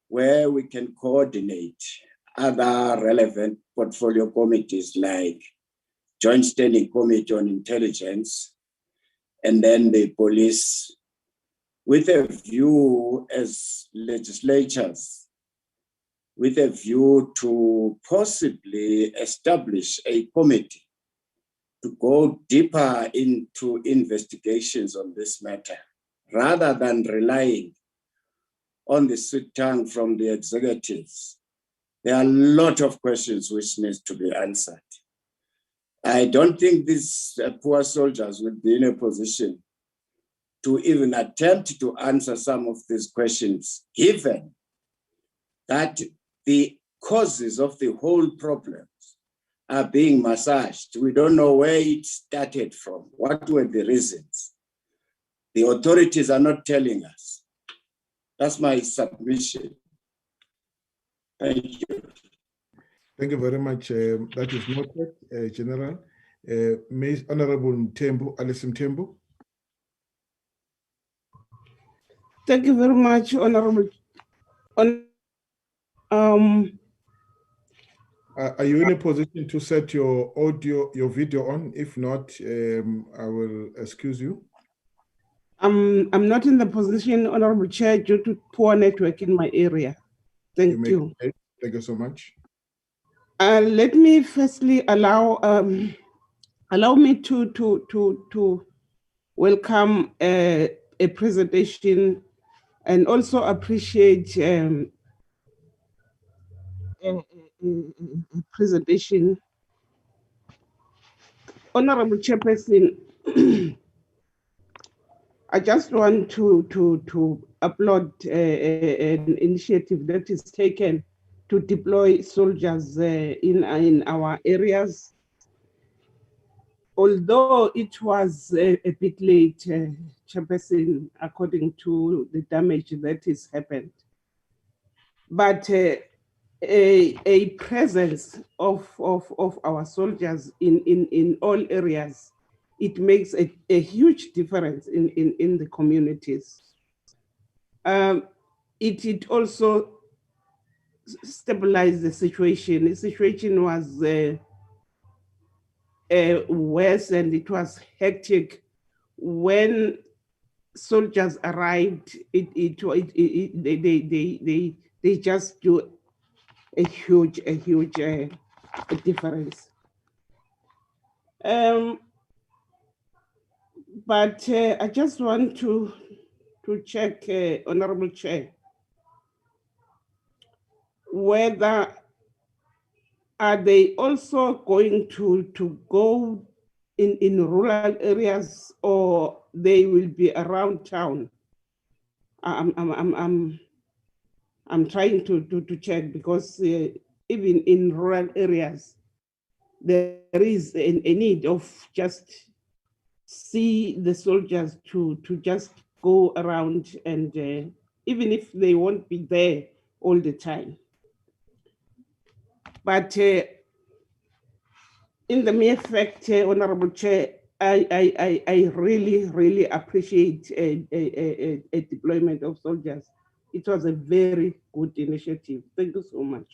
where we can coordinate other relevant portfolio committees like Joint Standing Committee on Intelligence and then the police, with a view as legislatures with a view to possibly establish a committee to go deeper into investigations on this matter, rather than relying on the sweet tongue from the executives. There are a lot of questions which need to be answered. I don't think these poor soldiers will be in a position to even attempt to answer some of these questions, given that the causes of the whole problems are being massaged. We don't know where it started from. What were the reasons? The authorities are not telling us. That's my submission. Thank you. Thank you very much. That is noted, General. Honorable Mtembu, Alice Mtembu. Thank you very much, Honorable. Are you in a position to set your audio, your video on? If not, I will excuse you. I'm not in the position, Honorable Chair, due to poor network in my area. Thank you. Thank you so much. Let me firstly allow me to welcome a presentation and also appreciate a presentation. Honorable Chairperson, I just want to applaud an initiative that is taken to deploy soldiers in our areas. Although it was a bit late, Chairperson, according to the damage that has happened. But a presence of our soldiers in all areas, it makes a huge difference in the communities. It also stabilized the situation. The situation was worse and it was hectic. When soldiers arrived, they just do a huge difference. But I just want to check, Honorable Chair, whether are they also going to go in rural areas, or they will be around town? I'm trying to check, because even in rural areas, there is a need of just see the soldiers to just go around, and even if they won't be there all the time. But in the mere fact, Honorable Chair, I really appreciate a deployment of soldiers. It was a very good initiative. Thank you so much.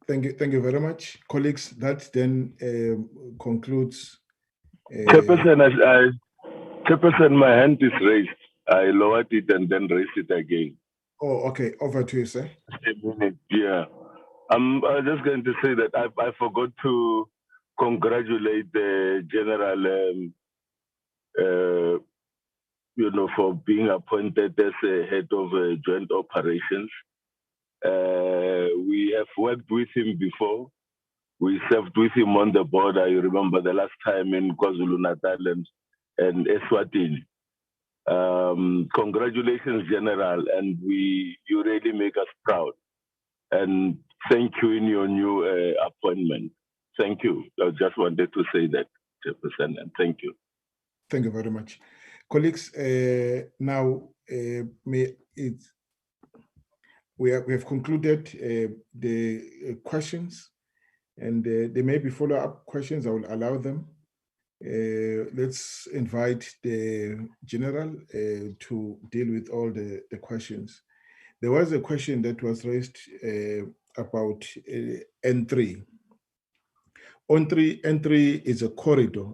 Thank you very much, colleagues. That then concludes. Chairperson, my hand is raised. I lowered it and then raised it again. Oh, okay. Over to you, sir. Yeah. I was just going to say that I forgot to congratulate the General, for being appointed as a head of joint operations. We have worked with him before. We served with him on the border. You remember the last time in KwaZulu-Natal and Eswatini. Congratulations, General, and you really make us proud. And thank you in your new appointment. Thank you. I just wanted to say that, Chairperson, and thank you. Thank you very much. Colleagues, now we have concluded the questions, and there may be follow-up questions. I will allow them. Let's invite the General to deal with all the questions. There was a question that was raised about N3. N3 is a corridor.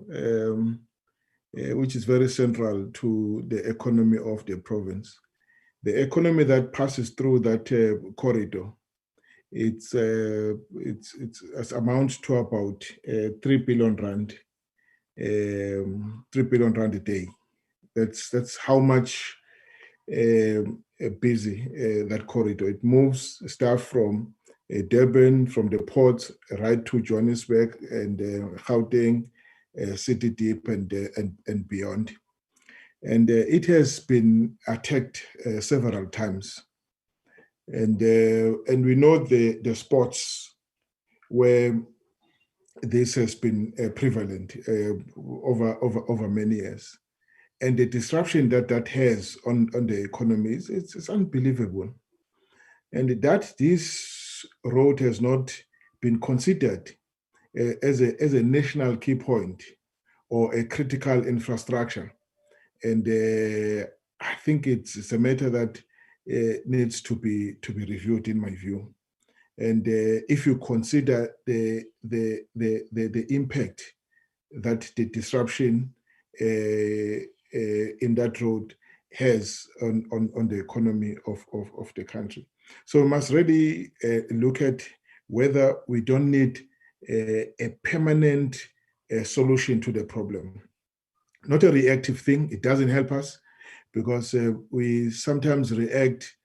which is very central to the economy of the province. The economy that passes through that corridor, it's amounts to about 3 billion rand, 3 billion rand a day. That's how much busy that corridor. It moves stuff from Durban, from the ports right to Johannesburg and Gauteng, City Deep and beyond. And it has been attacked several times. And we know the spots where this has been prevalent over many years. And the disruption that has on the economy it's unbelievable. And that this road has not been considered as a national key point or a critical infrastructure. And I think it's a matter that needs to be reviewed, in my view. And if you consider the impact that the disruption in that road has on the economy of the country. So we must really look at whether we don't need a permanent solution to the problem. Not a reactive thing. It doesn't help us because we sometimes react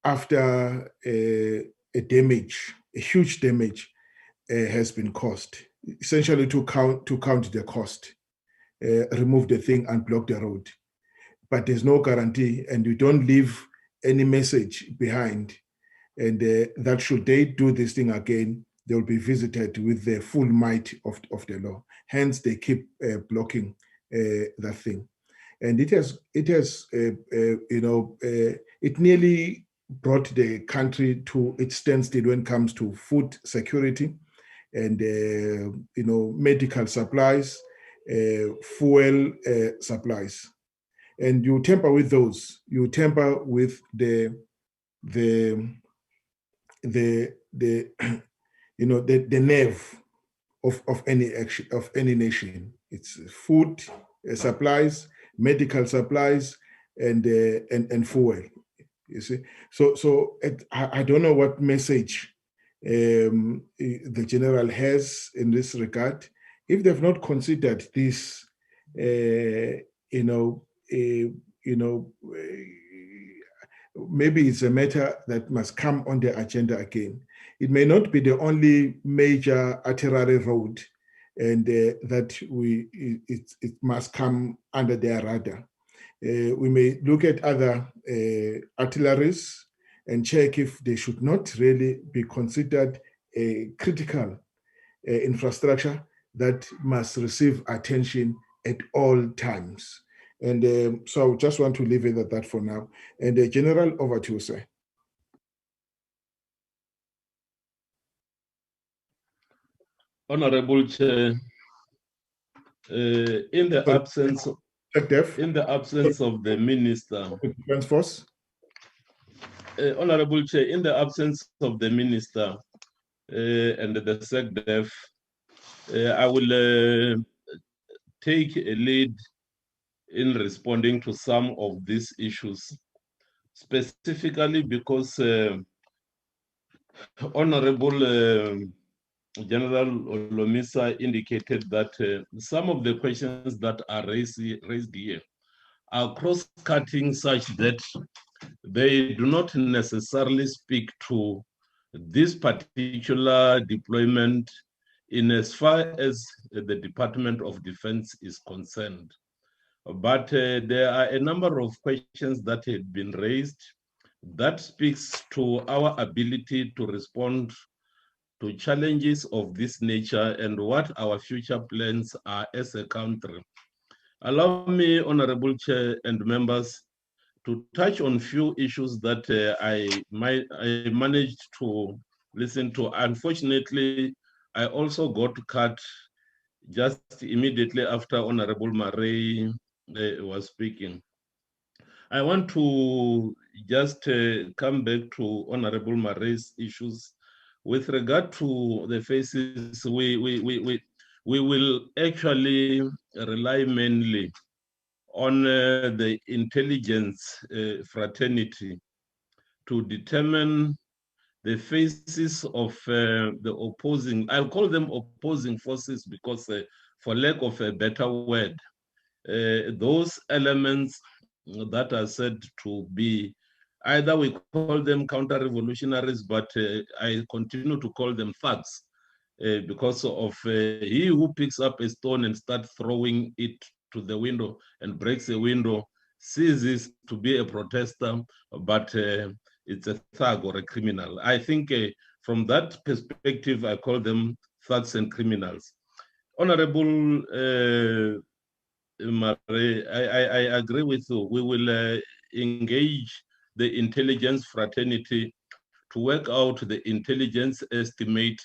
after a damage, a huge damage has been caused, essentially to count the cost, remove the thing and block the road. But there's no guarantee, and you don't leave any message behind. And that should they do this thing again, they will be visited with the full might of the law. Hence, they keep blocking that thing. And it has it nearly brought the country to its standstill when it comes to food security and medical supplies, fuel supplies. And you tamper with those. You tamper with the nerve of any action of any nation. It's food supplies, medical supplies, and fuel. You see, so I don't know what message the general has in this regard. If they've not considered this, maybe it's a matter that must come on the agenda again. It may not be the only major arterial road, and that it must come under their radar. We may look at other arteries and check if they should not really be considered a critical infrastructure that must receive attention at all times. And so I just want to leave it at that for now. And General, over to you, sir. Honorable Chair, in the absence of the Minister, Honorable Chair, in the absence of the Minister and the SANDF, I will take a lead in responding to some of these issues, specifically because Honorable General Olomisa indicated that some of the questions that are raised here are cross-cutting such that they do not necessarily speak to this particular deployment in as far as the Department of Defense is concerned. But there are a number of questions that have been raised that speaks to our ability to respond to challenges of this nature and what our future plans are as a country. Allow me, Honorable Chair and members, to touch on few issues that I managed to listen to. Unfortunately, I also got cut just immediately after Honorable Marais was speaking. I want to just come back to Honorable Marais' issues. With regard to the phases, we we will actually rely mainly on the intelligence fraternity to determine the faces of the opposing, I'll call them opposing forces because for lack of a better word, those elements that are said to be, either we call them counter-revolutionaries, but I continue to call them thugs because of he who picks up a stone and starts throwing it to the window and breaks the window ceases to be a protester, but it's a thug or a criminal. I think from that perspective, I call them thugs and criminals. Honorable Marie, I agree with you. We will engage the intelligence fraternity to work out the intelligence estimate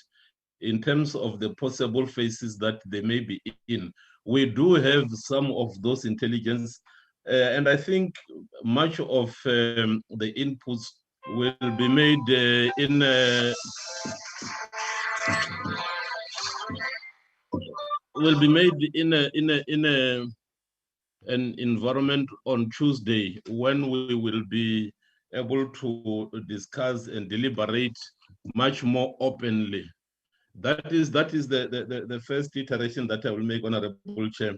in terms of the possible phases that they may be in. We do have some of those intelligence, and I think much of the inputs will be made in an environment on Tuesday when we will be able to discuss and deliberate much more openly. That is the first iteration that I will make, Honorable Chair.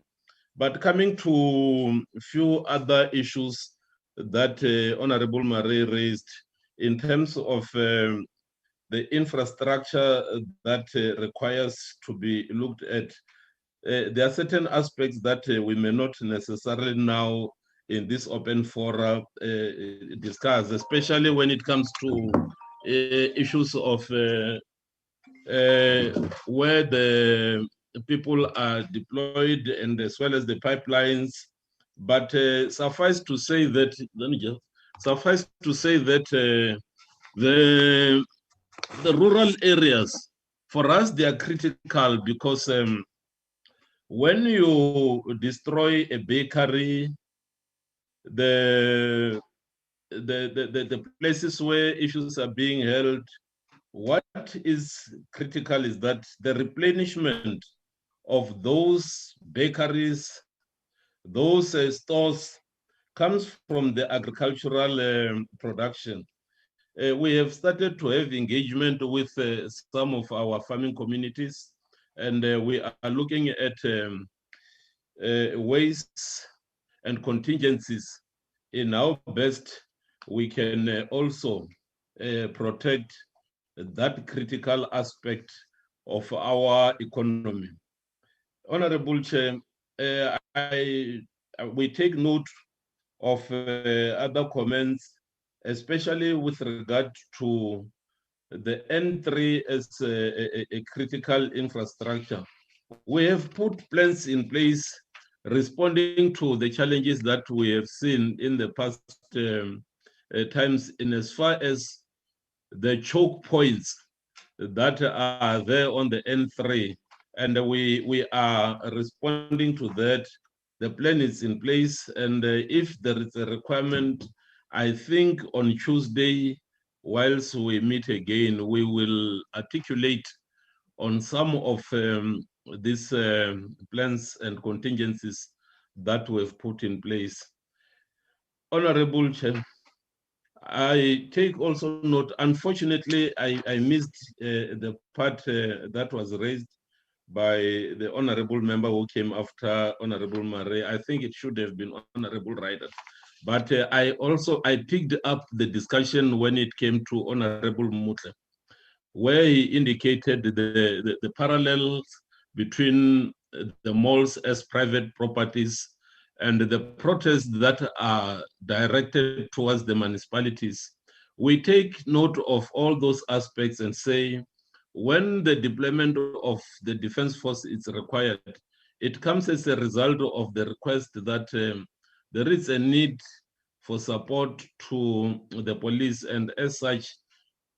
But coming to a few other issues that Honorable Marie raised in terms of the infrastructure that requires to be looked at, there are certain aspects that we may not necessarily now in this open forum discuss, especially when it comes to issues of where the people are deployed and as well as the pipelines. But suffice to say that, the rural areas, for us, they are critical because when you destroy a bakery, the places where issues are being held, what is critical is that the replenishment of those bakeries, those stores, comes from the agricultural production. We have started to have engagement with some of our farming communities, and we are looking at ways and contingencies in how best we can also protect that critical aspect of our economy. Honorable Chair, we take note of other comments, especially with regard to the N3 as a critical infrastructure. We have put plans in place responding to the challenges that we have seen in the past times in as far as the choke points that are there on the N3, and we are responding to that. The plan is in place, and if there is a requirement, I think on Tuesday, whilst we meet again, we will articulate on some of these plans and contingencies that we've put in place. Honorable Chair, I take also note, unfortunately, I missed the part that was raised by the honorable member who came after Honorable Marie. I think it should have been Honorable Ryder. But I picked up the discussion when it came to Honorable Mutle, where he indicated the parallels between the malls as private properties and the protests that are directed towards the municipalities. We take note of all those aspects and say, when the deployment of the defense force is required, it comes as a result of the request that there is a need for support to the police, and as such,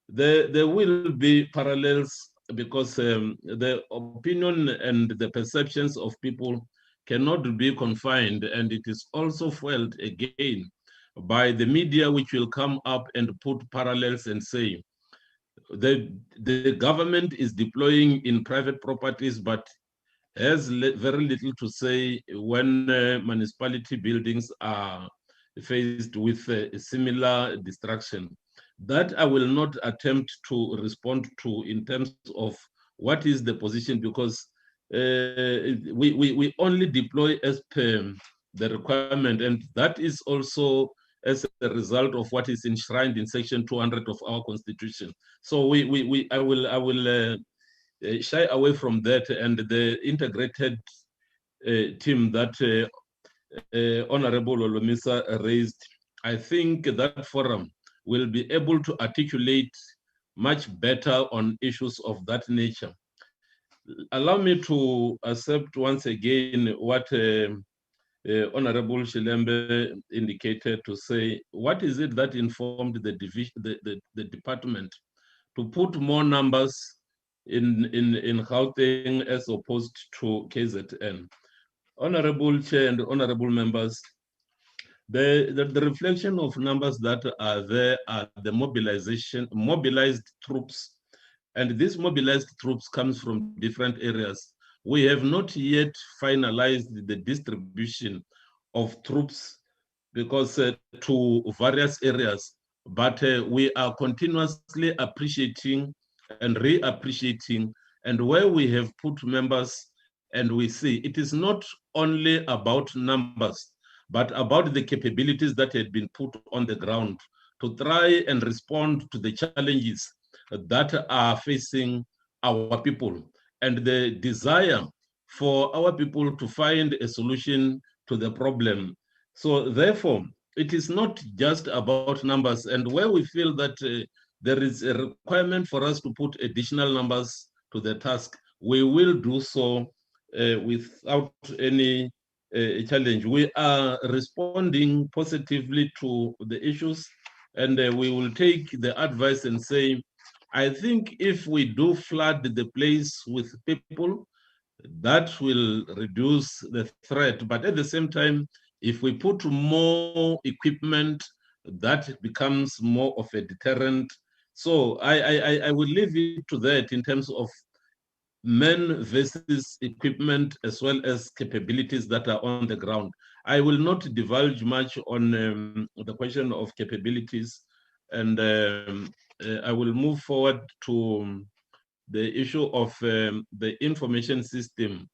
there will be parallels because the opinion and the perceptions of people cannot be confined, and it is also felt again by the media, which will come up and put parallels and say the government is deploying in private properties, but has very little to say when municipality buildings are faced with a similar destruction. That I will not attempt to respond to in terms of what is the position, because we only deploy as per the requirement, and that is also as a result of what is enshrined in Section 200 of our Constitution. So I will shy away from that, and the integrated team that Honorable Olomisa raised, I think that forum will be able to articulate much better on issues of that nature. Allow me to accept once again what Honorable Shilembe indicated, to say, what is it that informed the division, the department to put more numbers in Gauteng as opposed to KZN? Honorable Chair and honorable members, the reflection of numbers that are there are the mobilized troops, and these mobilized troops comes from different areas. We have not yet finalized the distribution of troops because to various areas, but we are continuously appreciating and reappreciating, and where we have put members and we see it is not only about numbers, but about the capabilities that had been put on the ground to try and respond to the challenges that are facing our people, and the desire for our people to find a solution to the problem. So therefore, it is not just about numbers, and where we feel that there is a requirement for us to put additional numbers to the task, we will do so without any challenge. We are responding positively to the issues, and we will take the advice and say, I think if we do flood the place with people, that will reduce the threat. But at the same time, if we put more equipment, that becomes more of a deterrent. So I will leave it to that in terms of men versus equipment, as well as capabilities that are on the ground. I will not divulge much on the question of capabilities, and I will move forward to the issue of the information system,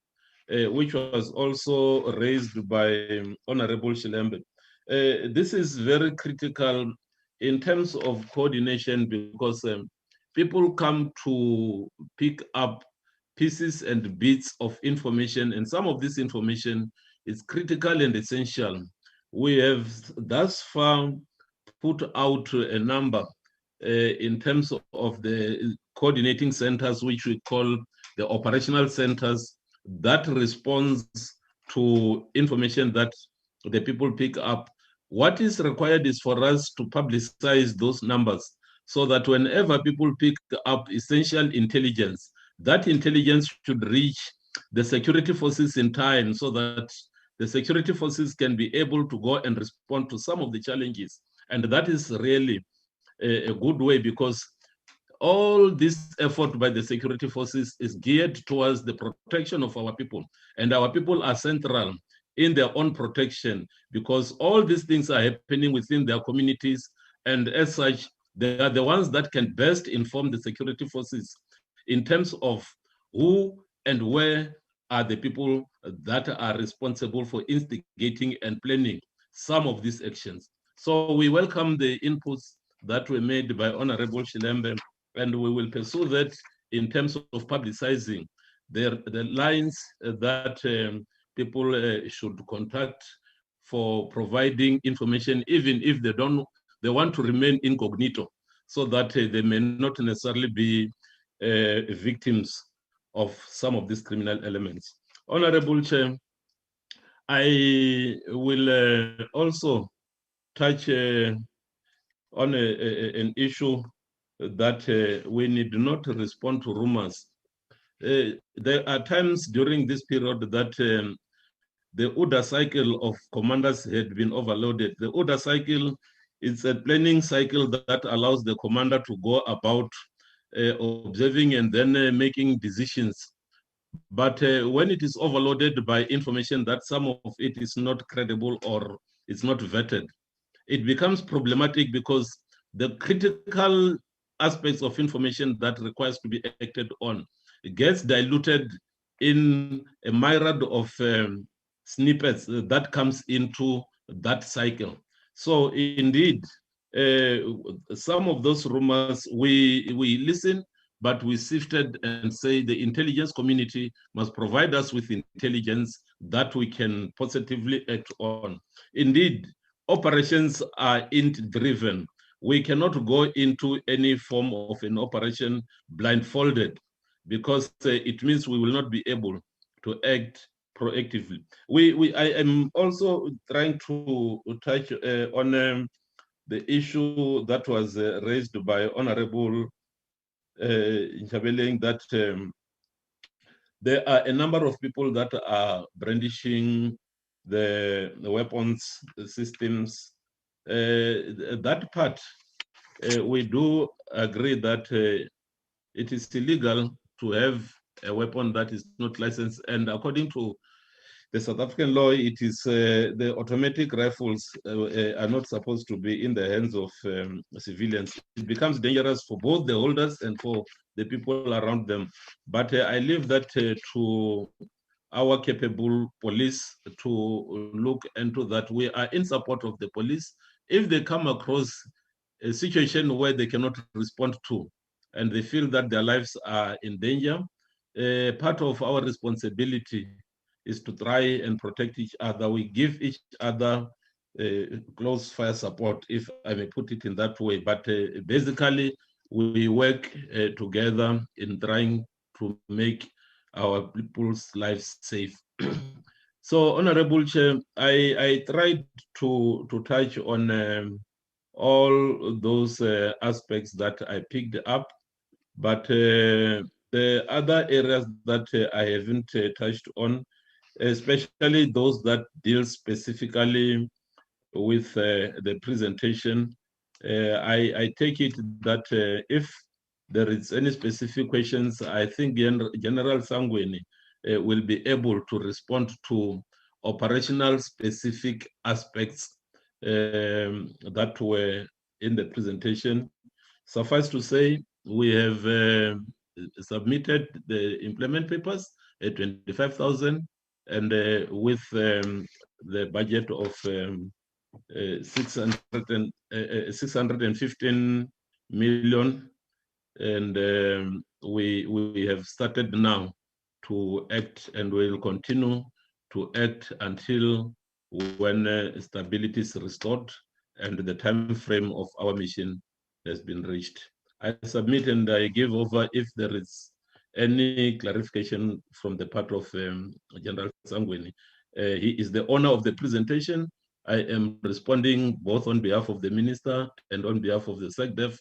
which was also raised by Honorable Shilembe. This is very critical in terms of coordination, because people come to pick up pieces and bits of information, and some of this information is critical and essential. We have thus far put out a number in terms of the coordinating centers, which we call the operational centers, that responds to information that the people pick up. What is required is for us to publicize those numbers, so that whenever people pick up essential intelligence, that intelligence should reach the security forces in time, so that the security forces can be able to go and respond to some of the challenges. And that is really a good way, because all this effort by the security forces is geared towards the protection of our people, and our people are central in their own protection, because all these things are happening within their communities, and as such, they are the ones that can best inform the security forces in terms of who and where are the people that are responsible for instigating and planning some of these actions. So we welcome the inputs that were made by Honorable Shilembe, and we will pursue that in terms of publicizing the lines that people should contact for providing information, even if they want to remain incognito, so that they may not necessarily be victims of some of these criminal elements. Honorable Chair, I will also touch on an issue that we need not respond to rumors. There are times during this period that the order cycle of commanders had been overloaded. The order cycle is a planning cycle that allows the commander to go about observing and then making decisions. But when it is overloaded by information that some of it is not credible or it's not vetted, it becomes problematic because the critical aspects of information that requires to be acted on gets diluted in a myriad of snippets that comes into that cycle. So indeed, some of those rumors, we listen, but we sifted and say the intelligence community must provide us with intelligence that we can positively act on. Indeed, operations are int-driven. We cannot go into any form of an operation blindfolded because it means we will not be able to act proactively. I am also trying to touch on the issue that was raised by Honorable Nchabeleng, that there are a number of people that are brandishing the weapons systems. That part, we do agree that it is illegal to have a weapon that is not licensed. And according to the South African law, it is the automatic rifles are not supposed to be in the hands of civilians. It becomes dangerous for both the holders and for the people around them. But I leave that to our capable police to look into that. We are in support of the police. If they come across a situation where they cannot respond to, and they feel that their lives are in danger, part of our responsibility is to try and protect each other. We give each other close fire support, if I may put it in that way. But basically, we work together in trying to make our people's lives safe. So, Honorable Chair, I tried to touch on all those aspects that I picked up, but the other areas that I haven't touched on, especially those that deal specifically with the presentation, I take it that if there is any specific questions, I think General Sangweni will be able to respond to operational specific aspects that were in the presentation. Suffice to say, we have submitted the implement papers at 25,000, and with the budget of 615 million, and we have started now to act, and we will continue to act until when stability is restored and the time frame of our mission has been reached. I submit and I give over if there is any clarification from the part of General Sangweni. He is the owner of the presentation. I am responding both on behalf of the minister and on behalf of the SANDF,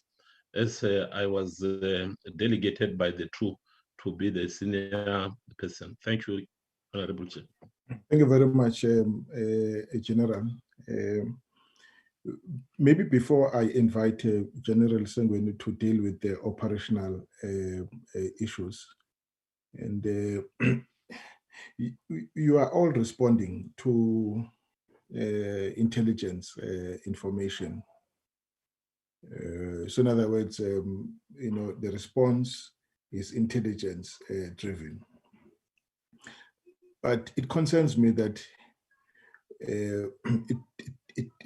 as I was delegated by the two to be the senior person. Thank you, Honorable Chair. Thank you very much, General. Maybe before I invite General Sangweni to deal with the operational issues, and you are all responding to intelligence information. So in other words, the response is intelligence driven. But it concerns me that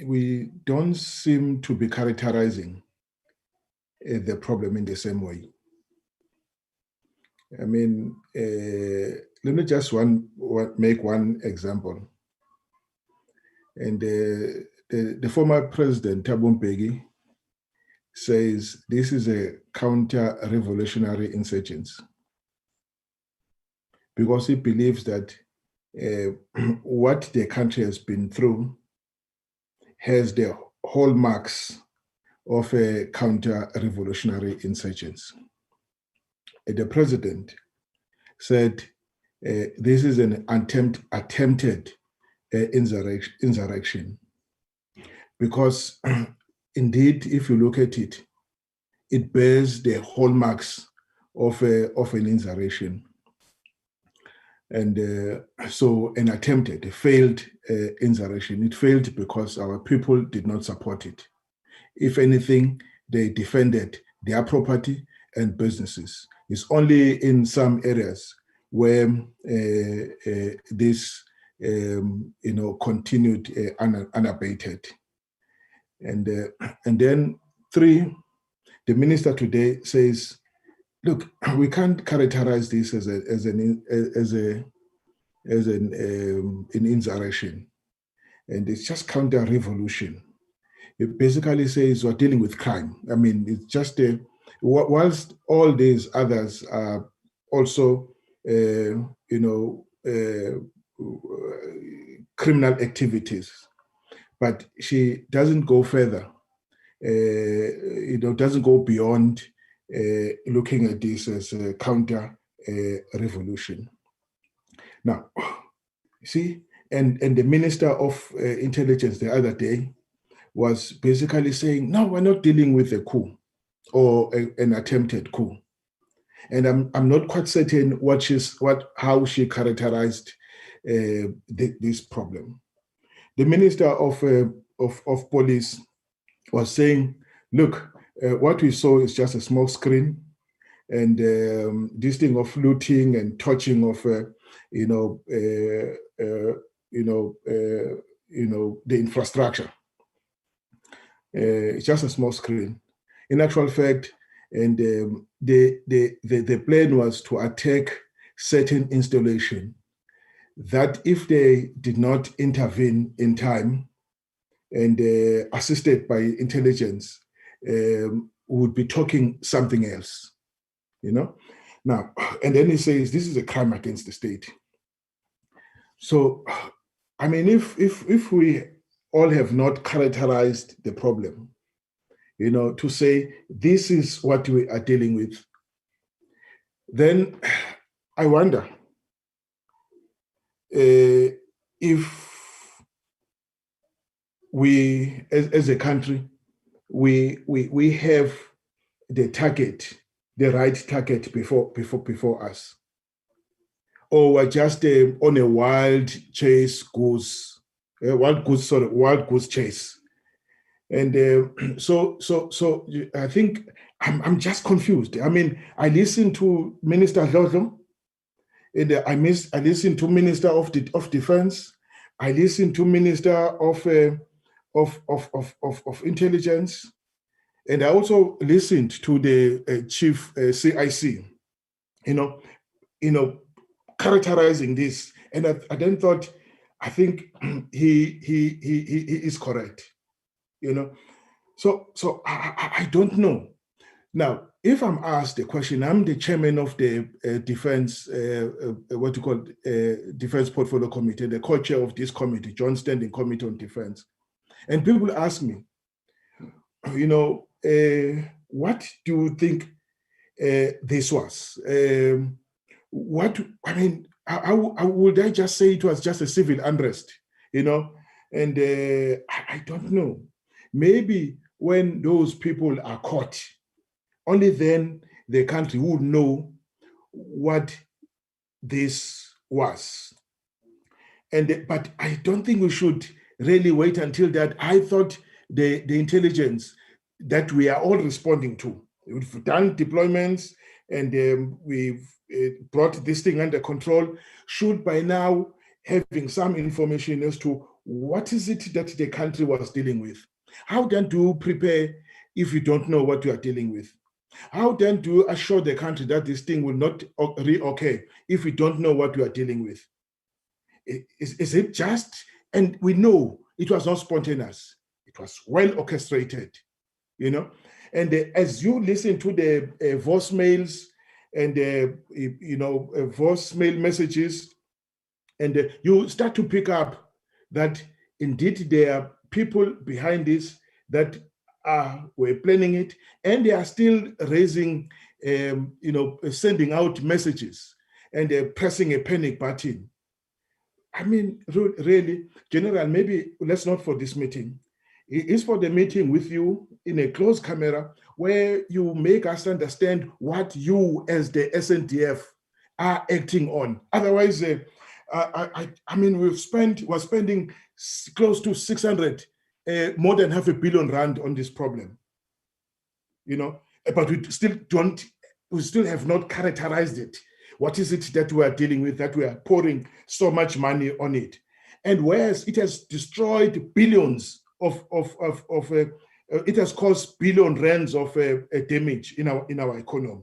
we don't seem to be characterizing the problem in the same way. I mean, let me just make one example. And the former president, Thabo Mbeki, says this is a counter-revolutionary insurgency, because he believes that what the country has been through has the hallmarks of a counter-revolutionary insurgency. The president said this is an attempted insurrection, because indeed, if you look at it, it bears the hallmarks of an insurrection. And so an attempted, a failed insurrection. It failed because our people did not support it. If anything, they defended their property and businesses. It's only in some areas where this continued unabated. And then 3, the minister today says, look, we can't characterize this as an insurrection, and it's just counter-revolution. It basically says we're dealing with crime. I mean, it's just whilst all these others are also, criminal activities, but she doesn't go further. Doesn't go beyond looking at this as a counter-revolution. Now, see, and the Minister of Intelligence the other day was basically saying, no, we're not dealing with a coup or an attempted coup. And I'm not quite certain how she characterized this problem. The Minister of Police was saying, look, what we saw is just a small screen, and this thing of looting and touching of the infrastructure. It's just a small screen. In actual fact, and the plan was to attack certain installation that if they did not intervene in time and assisted by intelligence, would be talking something else, Now, and then he says, this is a crime against the state. So, I mean, if we all have not characterized the problem, to say this is what we are dealing with, then I wonder if we, as a country, we have the right target before us, or we're just on a wild goose chase. And so I think I'm just confused. I mean, I listened to Minister Dlodlo, and I listened to Minister of Defense. I listened to Minister of Intelligence, and I also listened to the Chief CIC. Characterizing this, and I then thought, I think he is correct. So I don't know. Now, if I'm asked the question, I'm the chairman of the Defense, Defense Portfolio Committee, the co-chair of this committee, Joint Standing Committee on Defense. And people ask me, what do you think this was? How would I just say it was just a civil unrest, And I don't know. Maybe when those people are caught, only then the country would know what this was. But I don't think we should really wait until that. I thought the intelligence that we are all responding to, we've done deployments and we've brought this thing under control, should by now having some information as to what is it that the country was dealing with. How then do you prepare if you don't know what you are dealing with? How then do you assure the country that this thing will not reoccur if we don't know what we are dealing with? Is it just, and we know it was not spontaneous, it was well orchestrated, And as you listen to the voicemails and voicemail messages, and you start to pick up that indeed there are people behind this that were planning it, and they are still raising, sending out messages and pressing a panic button. I mean, really, General, maybe let's not for this meeting. It's for the meeting with you in a closed camera where you make us understand what you as the SANDF are acting on. Otherwise, I mean, we're spending close to 600, more than R500 million on this problem. You know, but we still have not characterized it. What is it that we are dealing with, that we are pouring so much money on it? And whereas it has destroyed billions it has caused billion rands of damage in our economy.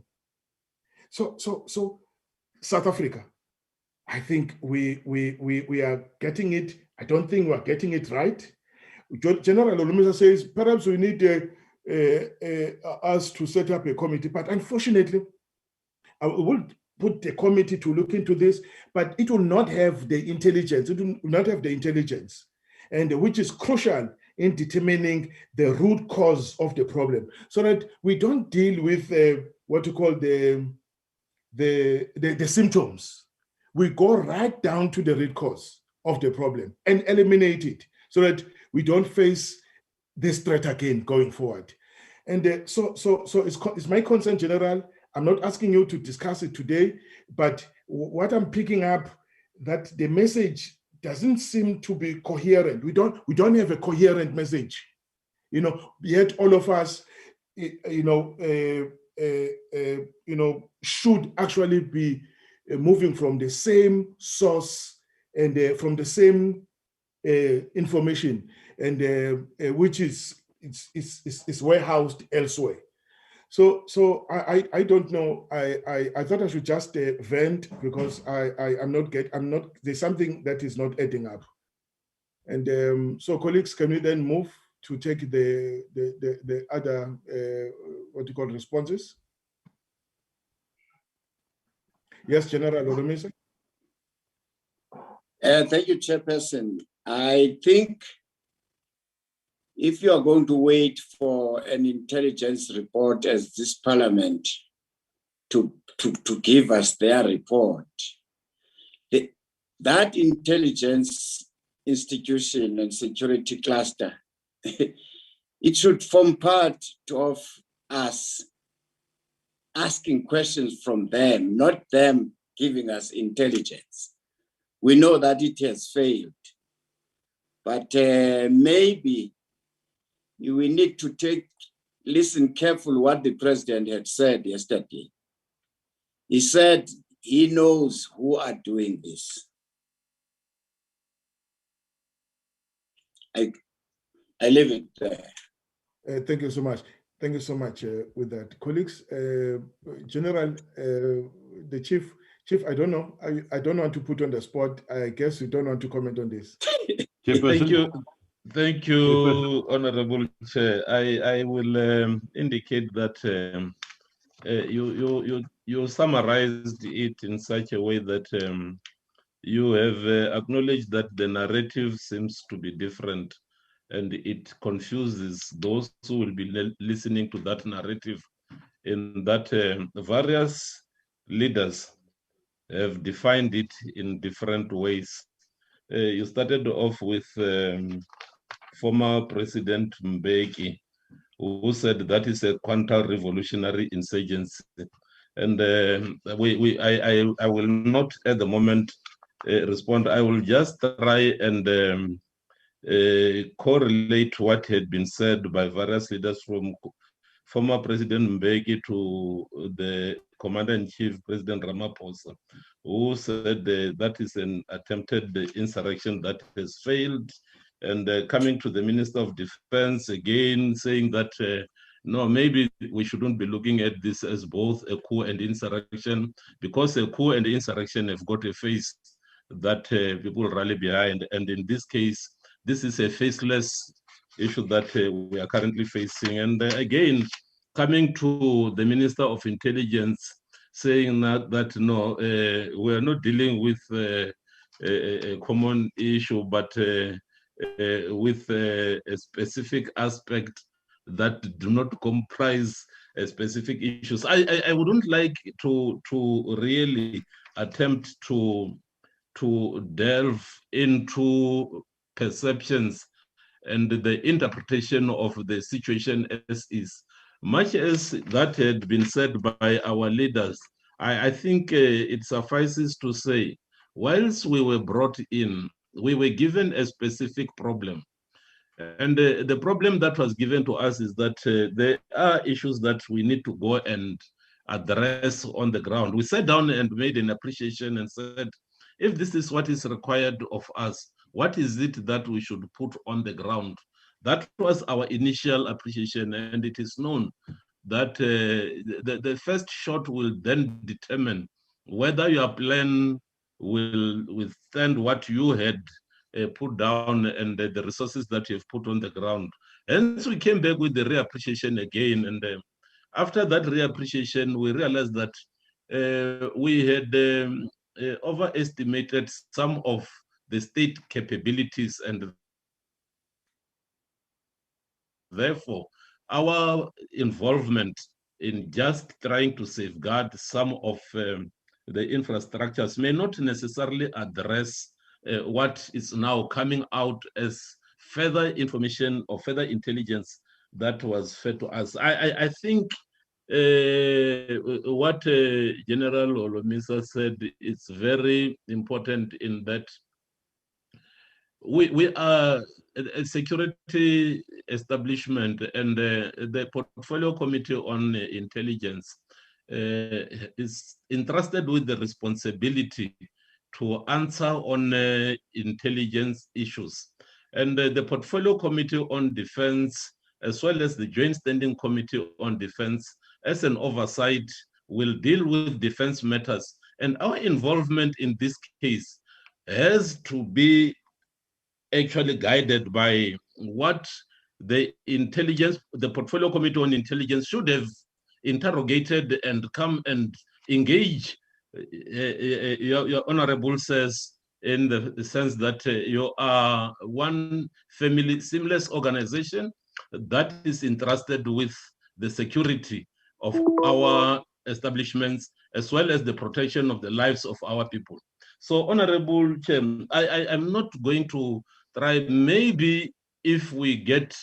So South Africa, I think we are getting it. I don't think we're getting it right. General Olumisa says perhaps we need us to set up a committee, but unfortunately, I will put the committee to look into this, but it will not have the intelligence. It will not have the intelligence, and which is crucial in determining the root cause of the problem, so that we don't deal with what you call the symptoms. We go right down to the root cause of the problem and eliminate it, so that we don't face this threat again going forward. And so it's my concern, General. I'm not asking you to discuss it today, but what I'm picking up, that the message doesn't seem to be coherent. We don't have a coherent message, you know. Yet all of us, should actually be moving from the same source and from the same information, and which is warehoused elsewhere. So I don't know. I thought I should just vent, because I'm not. There's something that is not adding up. And so, colleagues, can we then move to take the other what you call responses? Yes, General Olumisa. Thank you, Chairperson. I think if you are going to wait for an intelligence report as this Parliament to give us their report, that intelligence institution and security cluster, it should form part of us asking questions from them, not them giving us intelligence. We know that it has failed, but maybe we need to listen carefully what the president had said yesterday. He said he knows who are doing this. I leave it there. Thank you so much. Thank you so much with that. Colleagues, General, the Chief, I don't know. I don't want to put on the spot. I guess you don't want to comment on this. Thank you, Honorable Chair. I will indicate that you summarized it in such a way that you have acknowledged that the narrative seems to be different, and it confuses those who will be listening to that narrative, in that various leaders have defined it in different ways. You started off with former President Mbeki, who said that is a counter-revolutionary insurgency. And I will not at the moment respond. I will just try and correlate what had been said by various leaders, from former President Mbeki to the Commander-in-Chief, President Ramaphosa, who said that is an attempted insurrection that has failed, and coming to the Minister of Defense again, saying that no, maybe we shouldn't be looking at this as both a coup and insurrection, because a coup and insurrection have got a face that people rally behind, and in this case, this is a faceless issue that we are currently facing. And again, coming to the Minister of Intelligence, saying that no, we are not dealing with a common issue, but with a specific aspect that do not comprise specific issues. I wouldn't like to really attempt to delve into perceptions and the interpretation of the situation as is. Much as that had been said by our leaders, I think it suffices to say, whilst we were brought in, we were given a specific problem. And the problem that was given to us is that there are issues that we need to go and address on the ground. We sat down and made an appreciation and said, if this is what is required of us, what is it that we should put on the ground? That was our initial appreciation, and it is known that the first shot will then determine whether your plan will withstand what you had put down and the resources that you've put on the ground. Hence, we came back with the reappreciation again. And after that reappreciation, we realized that we had overestimated some of the state capabilities, and therefore, our involvement in just trying to safeguard some of the infrastructures may not necessarily address what is now coming out as further information or further intelligence that was fed to us. I think what General Olomisa said is very important, in that we are a security establishment, and the Portfolio Committee on Intelligence is entrusted with the responsibility to answer on intelligence issues. And the Portfolio Committee on Defense, as well as the Joint Standing Committee on Defense, as an oversight, will deal with defense matters. And our involvement in this case has to be actually guided by what the Portfolio Committee on Intelligence should have interrogated and come and engage. Your Honorable says, in the sense that you are one family seamless organization that is entrusted with the security of our establishments, as well as the protection of the lives of our people. So, Honorable Chair, I'm not going to try, maybe if we get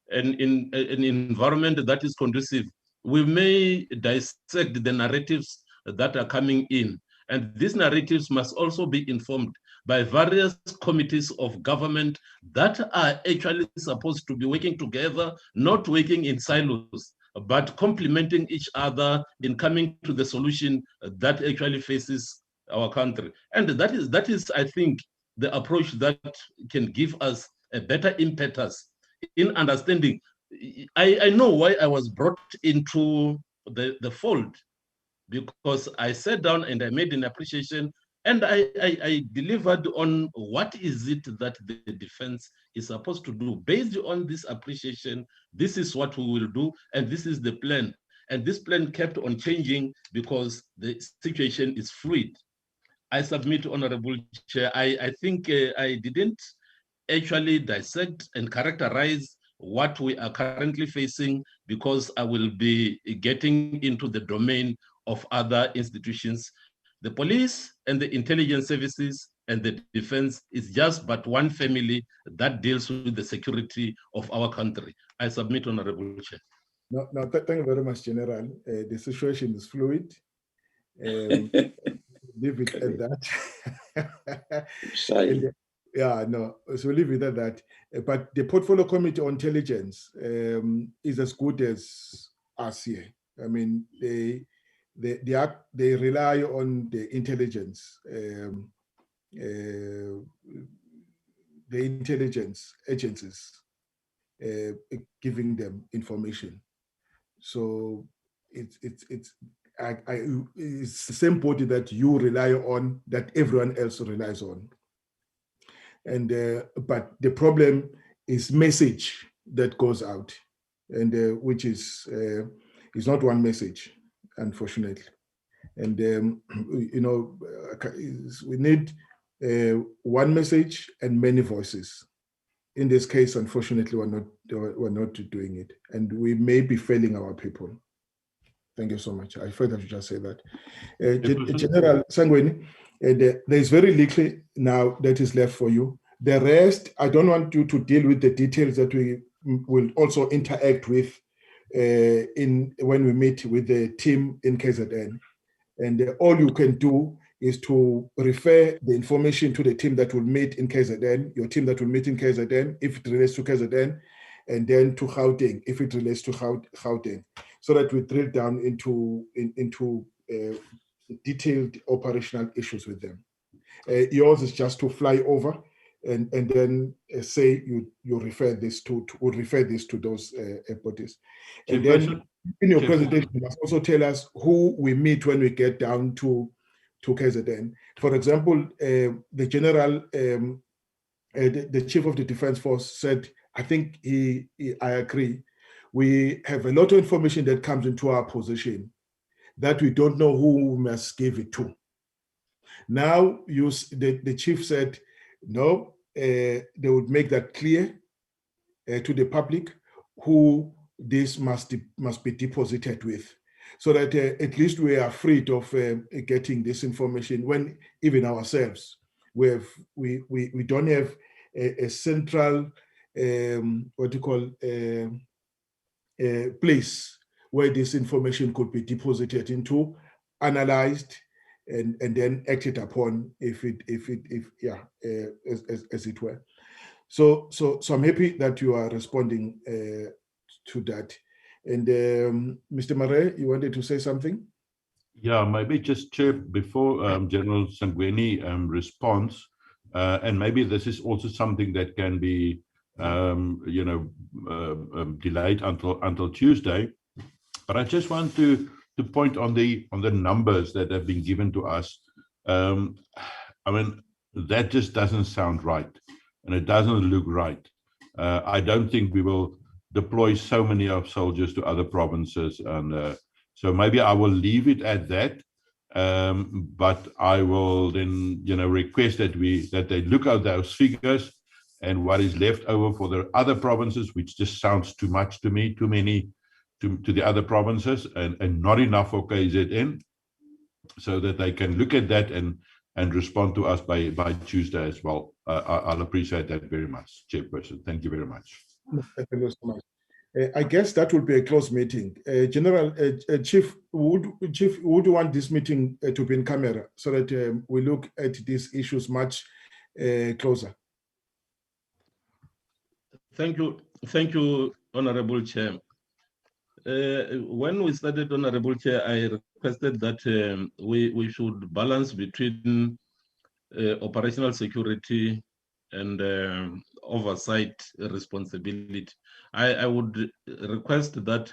an environment that is conducive, we may dissect the narratives that are coming in. And these narratives must also be informed by various committees of government that are actually supposed to be working together, not working in silos, but complementing each other in coming to the solution that actually faces our country. And that is, I think, the approach that can give us a better impetus in understanding. I know why I was brought into the fold, because I sat down and I made an appreciation, and I delivered on what is it that the defense is supposed to do. Based on this appreciation, this is what we will do, and this is the plan. And this plan kept on changing because the situation is fluid. I submit, Honorable Chair, I think I didn't actually dissect and characterize what we are currently facing, because I will be getting into the domain of other institutions. The police and the intelligence services and the defense is just but one family that deals with the security of our country. I submit, Honorable Chair. No, thank you very much, General. The situation is fluid. Leave it at that. Yeah, no, so leave it at that. But the Portfolio Committee on Intelligence is as good as us here. I mean, they rely on the intelligence, the intelligence agencies giving them information. So it's the same body that you rely on, that everyone else relies on. And but the problem is message that goes out, and which is not one message, unfortunately. And you know, we need one message and many voices. In this case, unfortunately, we're not doing it, and we may be failing our people. Thank you so much. I thought I should just say that. General Sangweni, there is very little now that is left for you. The rest, I don't want you to deal with the details that we will also interact with when we meet with the team in KZN. And all you can do is to refer the information to the team that will meet in KZN, your team that will meet in KZN, if it relates to KZN, and then to Gauteng, if it relates to Gauteng, so that we drill down into detailed operational issues with them. Yours is just to fly over and then say you refer this to those bodies. And then in your presentation, you must also tell us who we meet when we get down to KZN. For example, the general, the chief of the defense force said, I think I agree. We have a lot of information that comes into our position that we don't know who we must give it to. Now, the chief said, no, they would make that clear to the public who this must be deposited with, so that at least we are afraid of getting this information when even ourselves, we don't have a central, what you call, place where this information could be deposited into, analyzed, and then acted upon as it were. So I'm happy that you are responding to that. And Mr. Mare, you wanted to say something? Yeah, maybe just Chair, before General Sangweni responds, and maybe this is also something that can be delayed until Tuesday. But I just want to point on the numbers that have been given to us. I mean, that just doesn't sound right, and it doesn't look right. I don't think we will deploy so many of soldiers to other provinces, and so maybe I will leave it at that. But I will then, request that they look at those figures and what is left over for the other provinces, which just sounds too much to me, too many to the other provinces, and not enough for KZN, so that they can look at that and respond to us by Tuesday as well. I'll appreciate that very much, Chairperson. Thank you very much. Thank you so much. I guess that will be a close meeting. General, Chief, would you want this meeting to be in camera so that we look at these issues much closer? Thank you, Honorable Chair. When we started, Honorable Chair, I requested that we should balance between operational security and oversight responsibility. I would request that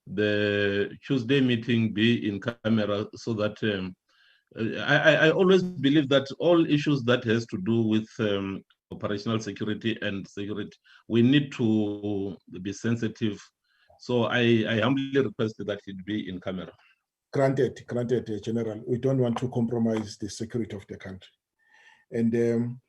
the Tuesday meeting be in camera, so that I always believe that all issues that has to do with operational security and security, we need to be sensitive. So I humbly request that it be in camera. Granted, General. We don't want to compromise the security of the country. And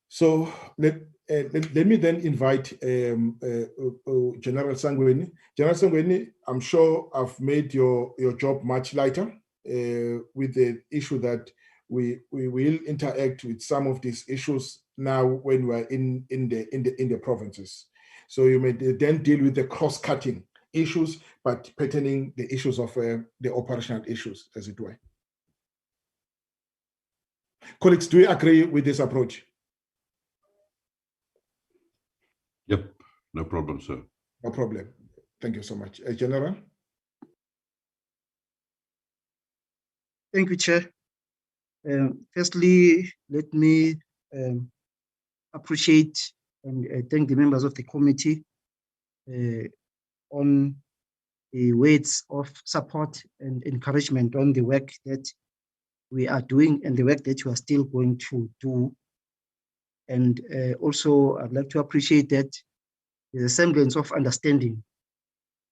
so let me then invite General Sangweni. General Sangweni, I'm sure I've made your job much lighter with the issue that we will interact with some of these issues now when we're in the provinces. So you may then deal with the cross-cutting issues, but pertaining the issues of the operational issues, as it were. Colleagues, do you agree with this approach? Yep, no problem, sir. No problem. Thank you so much. General? Thank you, Chair. Firstly, let me appreciate and thank the members of the committee on the words of support and encouragement on the work that we are doing and the work that you are still going to do. And also, I'd like to appreciate that there's a semblance of understanding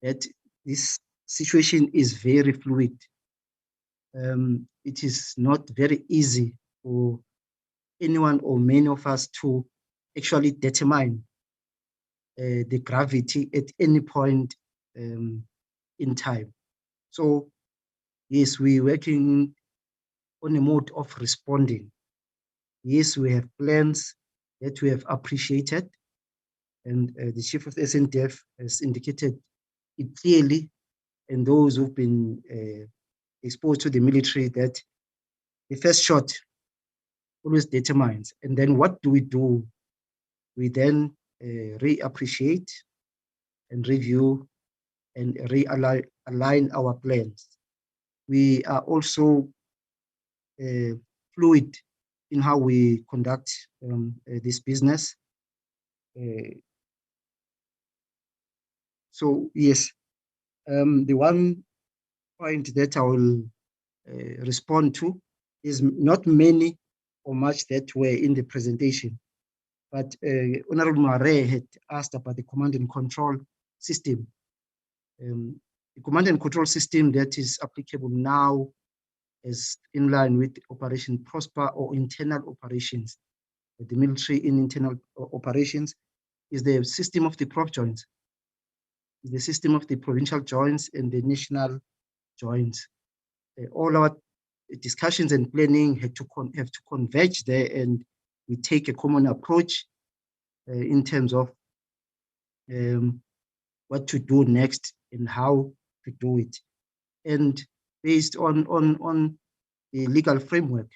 that this situation is very fluid. It is not very easy for anyone or many of us to actually determine the gravity at any point in time. So yes, we're working on a mode of responding. Yes, we have plans that we have appreciated, and the Chief of the SANDF has indicated it clearly, and those who've been exposed to the military that the first shot always determines. And then what do? We then reappreciate and review and realign our plans. We are also fluid in how we conduct this business. So yes, the one point that I will respond to is not many or much that were in the presentation, but Honorable Mare had asked about the command and control system. The command and control system that is applicable now is in line with Operation Prosper or internal operations. The military in internal operations is the system of the prop joints, the system of the provincial joints and the national joints. All our discussions and planning have to converge there, and we take a common approach in terms of what to do next and how to do it. And based on the legal framework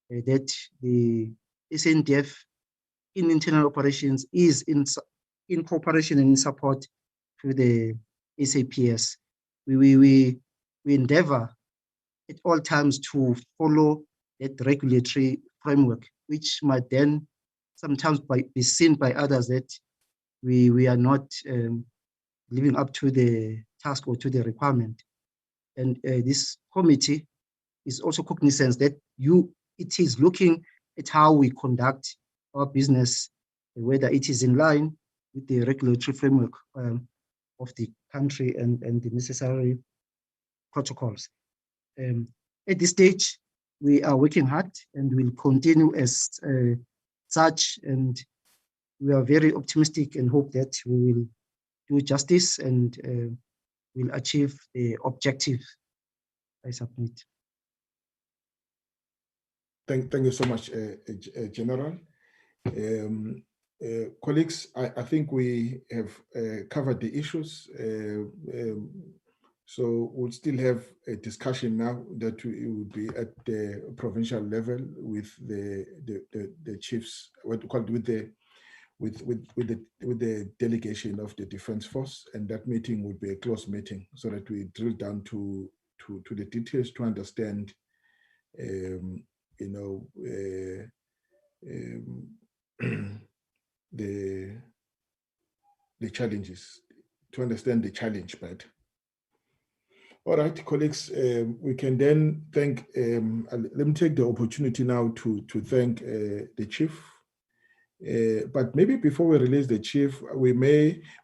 that the SANDF in internal operations is in cooperation and in support to the SAPS. We endeavor at all times to follow that regulatory framework, which might then sometimes be seen by others that we are not living up to the task or to the requirement. And this committee is also cognizant that it is looking at how we conduct our business, whether it is in line with the regulatory framework of the country and the necessary protocols. At this stage, we are working hard and will continue as such, and we are very optimistic and hope that we will do justice and will achieve the objective I submit. Thank you so much, General. Colleagues, I think we have covered the issues. So we'll still have a discussion now that will be at the provincial level with the chiefs, what we call it, with the delegation of the Defence Force, and that meeting would be a close meeting so that we drill down to the details to understand, the challenges, to understand the challenge better. All right, colleagues, we can then thank, let me take the opportunity now to thank the chief. But maybe before we release the chief, we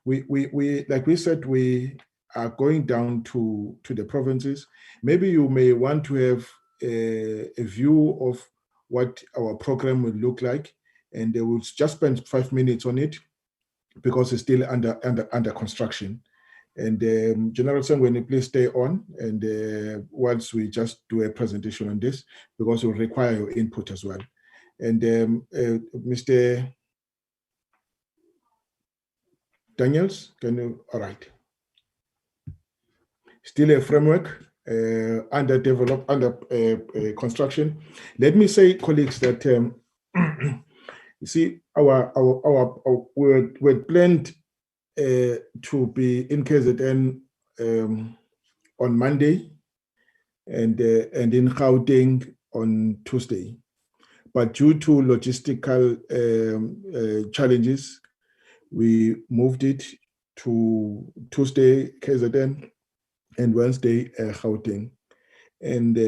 like we said, we are going down to the provinces. Maybe you may want to have a view of what our program will look like, and they will just spend 5 minutes on it because it's still under construction. And General Sangweni, please stay on, and once we just do a presentation on this, because it will require your input as well. And Mr. Daniels, can you, all right. Still a framework under construction. Let me say, colleagues, that you see, we're planned to be in KZN on Monday and in Gauteng on Tuesday. But due to logistical challenges, we moved it to Tuesday KZN and Wednesday Gauteng. And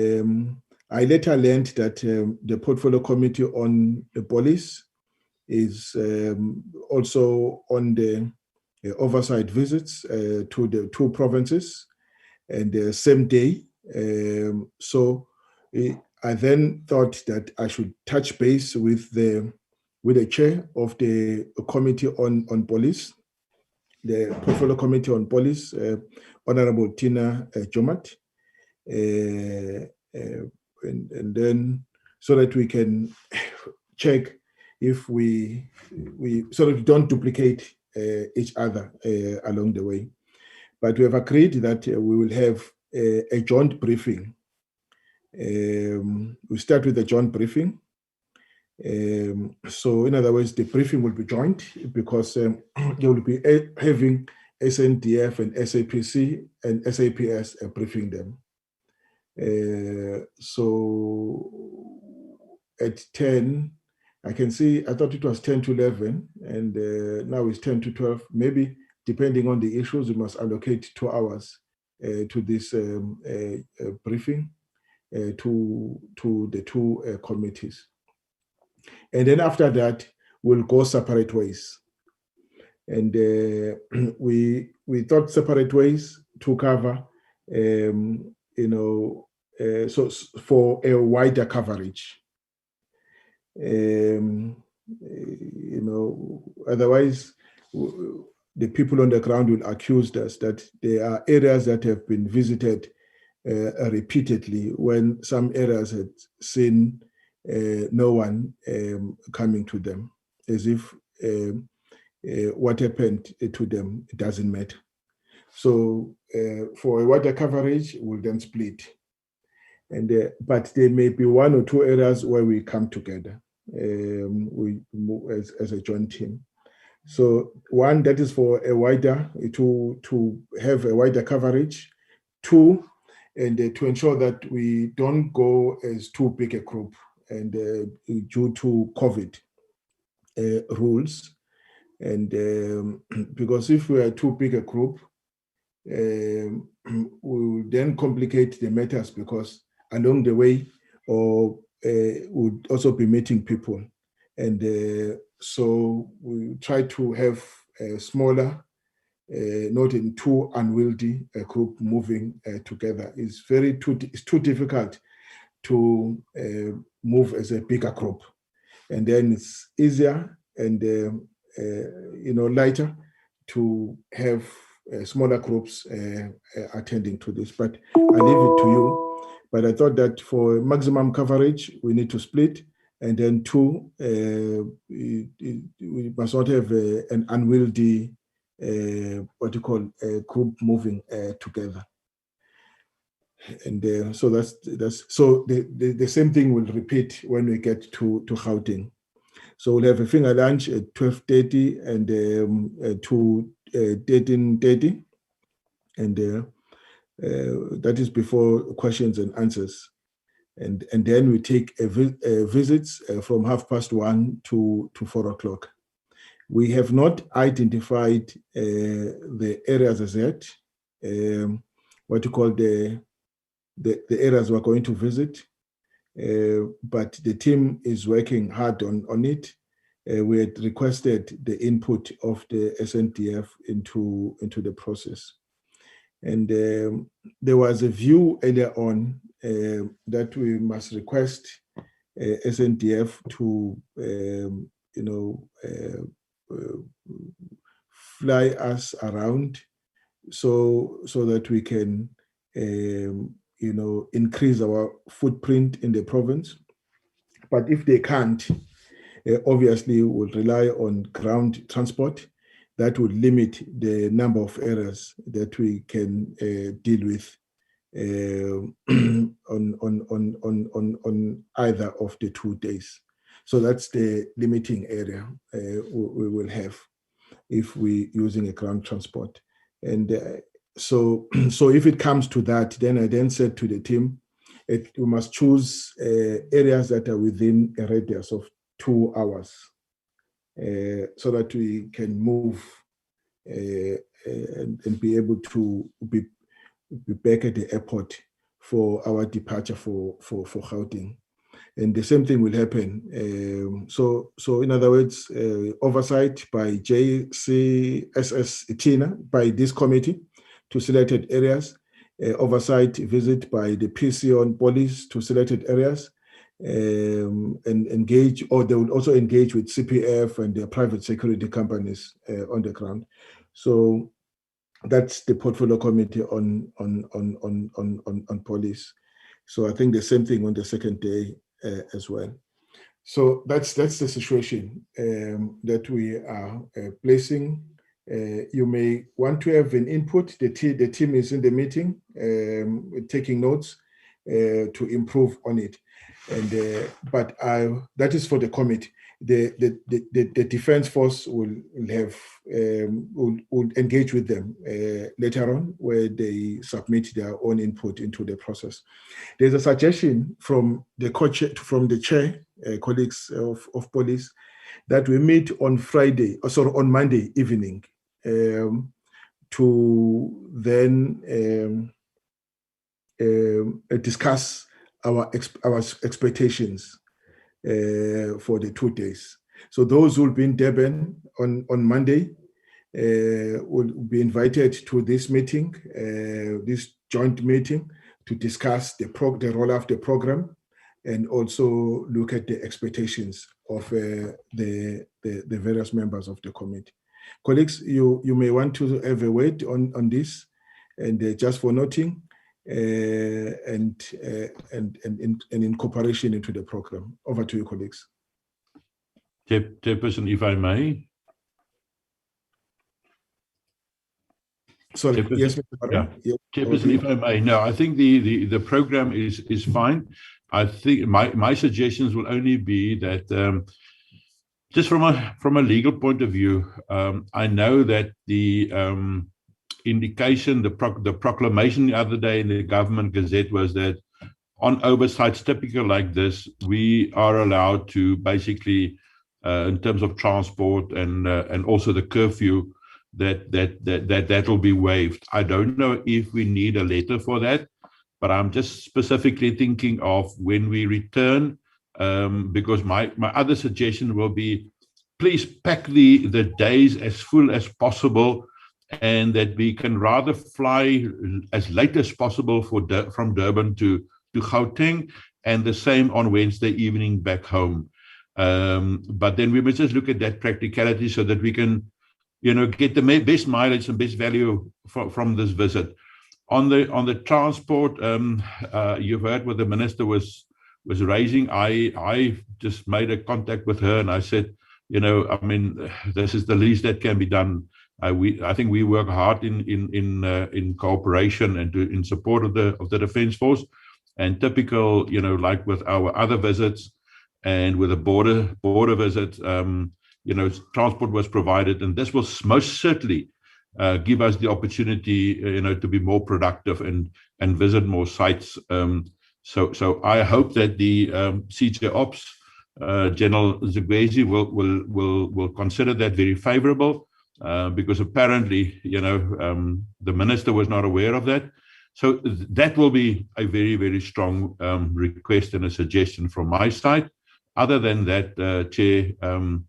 I later learned that the Portfolio Committee on the Police is also on the oversight visits to the 2 provinces and the same day. So I then thought that I should touch base with the chair of the Committee on Police, the Portfolio Committee on Police, Honorable Tina Jomat, and then so that we can check if we so that we don't duplicate each other along the way. But we have agreed that we will have a joint briefing. We start with a joint briefing. So in other words, the briefing will be joint because they will be having SANDF and SAPC and SAPS briefing them. So at 10, I can see, I thought it was 10 to 11, and now it's 10 to 12. Maybe depending on the issues, we must allocate 2 hours to this briefing to the 2 committees. And then after that, we'll go separate ways. And we thought separate ways to cover, so for a wider coverage. Otherwise, the people on the ground will accuse us that there are areas that have been visited repeatedly when some areas had seen no one coming to them, as if what happened to them, it doesn't matter. So for a wider coverage, we'll then split. But there may be 1 or 2 areas where we come together, we move as a joint team. So 1, that is for a wider, to have a wider coverage. 2, and to ensure that we don't go as too big a group, and due to COVID rules. And because if we are too big a group, we will then complicate the matters, because along the way, would also be meeting people. And so we try to have a smaller, not in too unwieldy group moving together. It's too difficult to move as a bigger group. And then it's easier and lighter to have smaller groups attending to this. But I leave it to you. But I thought that for maximum coverage, we need to split. And then 2, we must not have an unwieldy, group moving together. And so that's so the same thing will repeat when we get to Gauteng. So we'll have a finger lunch at 12:30 and to 13:30, and that is before questions and answers. And then we take visits from 1:30 to 4 o'clock. We have not identified the areas as yet, the areas we're going to visit, but the team is working hard on it. We had requested the input of the SANDF into the process. And there was a view earlier on that we must request SANDF to, fly us around so that we can, increase our footprint in the province. But if they can't, obviously we'll rely on ground transport. That would limit the number of areas that we can deal with on either of the 2 days. So that's the limiting area we will have if we're using a ground transport. And so if it comes to that, then I then said to the team, we must choose areas that are within a radius of 2 hours so that we can move and be able to be back at the airport for our departure for Gauteng. And the same thing will happen. So in other words, oversight by JCSS Tina, by this committee to selected areas, oversight visit by the PC on police to selected areas, and engage, or they will also engage with CPF and their private security companies on the ground. So that's the portfolio committee on police. So I think the same thing on the second day as well. So that's the situation that we are placing You may want to have an input. The team is in the meeting, taking notes to improve on it. And but that is for the committee. The defense force will engage with them later on, where they submit their own input into the process. There's a suggestion from the chair, colleagues of police, that we meet on on Monday evening to then discuss our expectations for the 2 days. So those who will be in Durban on Monday will be invited to this meeting, this joint meeting, to discuss the roll of the program and also look at the expectations of the various members of the committee. Colleagues, you may want to have a word on this, and just for noting, and incorporation into the program. Over to you, colleagues. Chairperson, if I may. Sorry, yes, Mr. Yeah. Yes. Chairperson, if I may. No, I think the program is fine. I think my suggestions will only be that just from a legal point of view, I know that the indication, the proclamation the other day in the government gazette was that on oversights typical like this, we are allowed to basically, in terms of transport and also the curfew, that will be waived. I don't know if we need a letter for that, but I'm just specifically thinking of when we return, because my other suggestion will be, please pack the days as full as possible, and that we can rather fly as late as possible from Durban to Gauteng, and the same on Wednesday evening back home. But then we must just look at that practicality so that we can, get the best mileage and best value from this visit. On the transport, you've heard what the minister was raising. I just made a contact with her and I said, this is the least that can be done. I think we work hard in cooperation and in support of the Defence Force, and typical, like with our other visits and with the border visits, transport was provided, and this will most certainly give us the opportunity, to be more productive and visit more sites. So I hope that the CJ Ops General Zagwezi will consider that very favorable, because apparently, the minister was not aware of that. So that will be a very, very strong request and a suggestion from my side. Other than that, Chair, I'm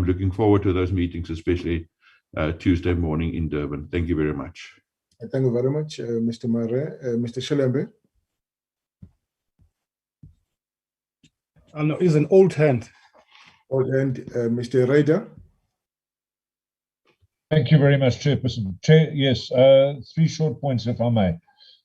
looking forward to those meetings, especially Tuesday morning in Durban. Thank you very much. Thank you very much, Mr. Mare. Mr. Shelembe. No, he's an old hand. Old hand, Mr. Ryder. Thank you very much, Chairperson. Chair, yes, 3 short points, if I may.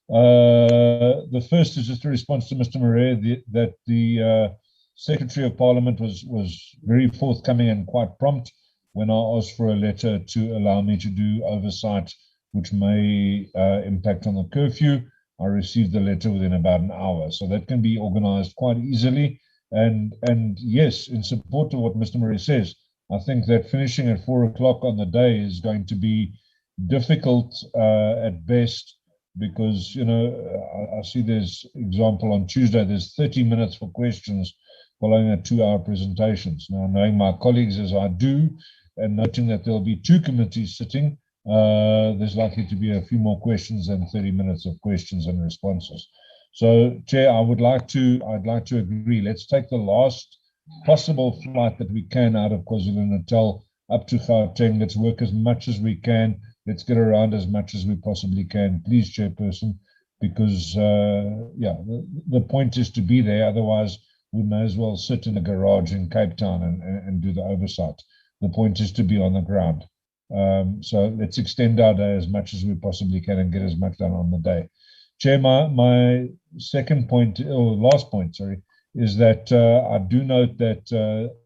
The first is just a response to Mr. Murray, that the Secretary of Parliament was very forthcoming and quite prompt when I asked for a letter to allow me to do oversight, which may impact on the curfew. I received the letter within about an hour, so that can be organized quite easily. And yes, in support of what Mr. Murray says, I think that finishing at 4 o'clock on the day is going to be difficult at best, because, I see there's example on Tuesday, there's 30 minutes for questions following a 2-hour presentations. Now, knowing my colleagues as I do, and noting that there'll be 2 committees sitting, there's likely to be a few more questions than 30 minutes of questions and responses. So, Chair, I'd like to agree. Let's take the last possible flight that we can out of KwaZulu-Natal up to Gauteng. Let's work as much as we can. Let's get around as much as we possibly can, please, Chairperson, because the point is to be there. Otherwise, we may as well sit in a garage in Cape Town and do the oversight. The point is to be on the ground. So let's extend our day as much as we possibly can and get as much done on the day. Chair, my second point, or last point, sorry, is that I do note that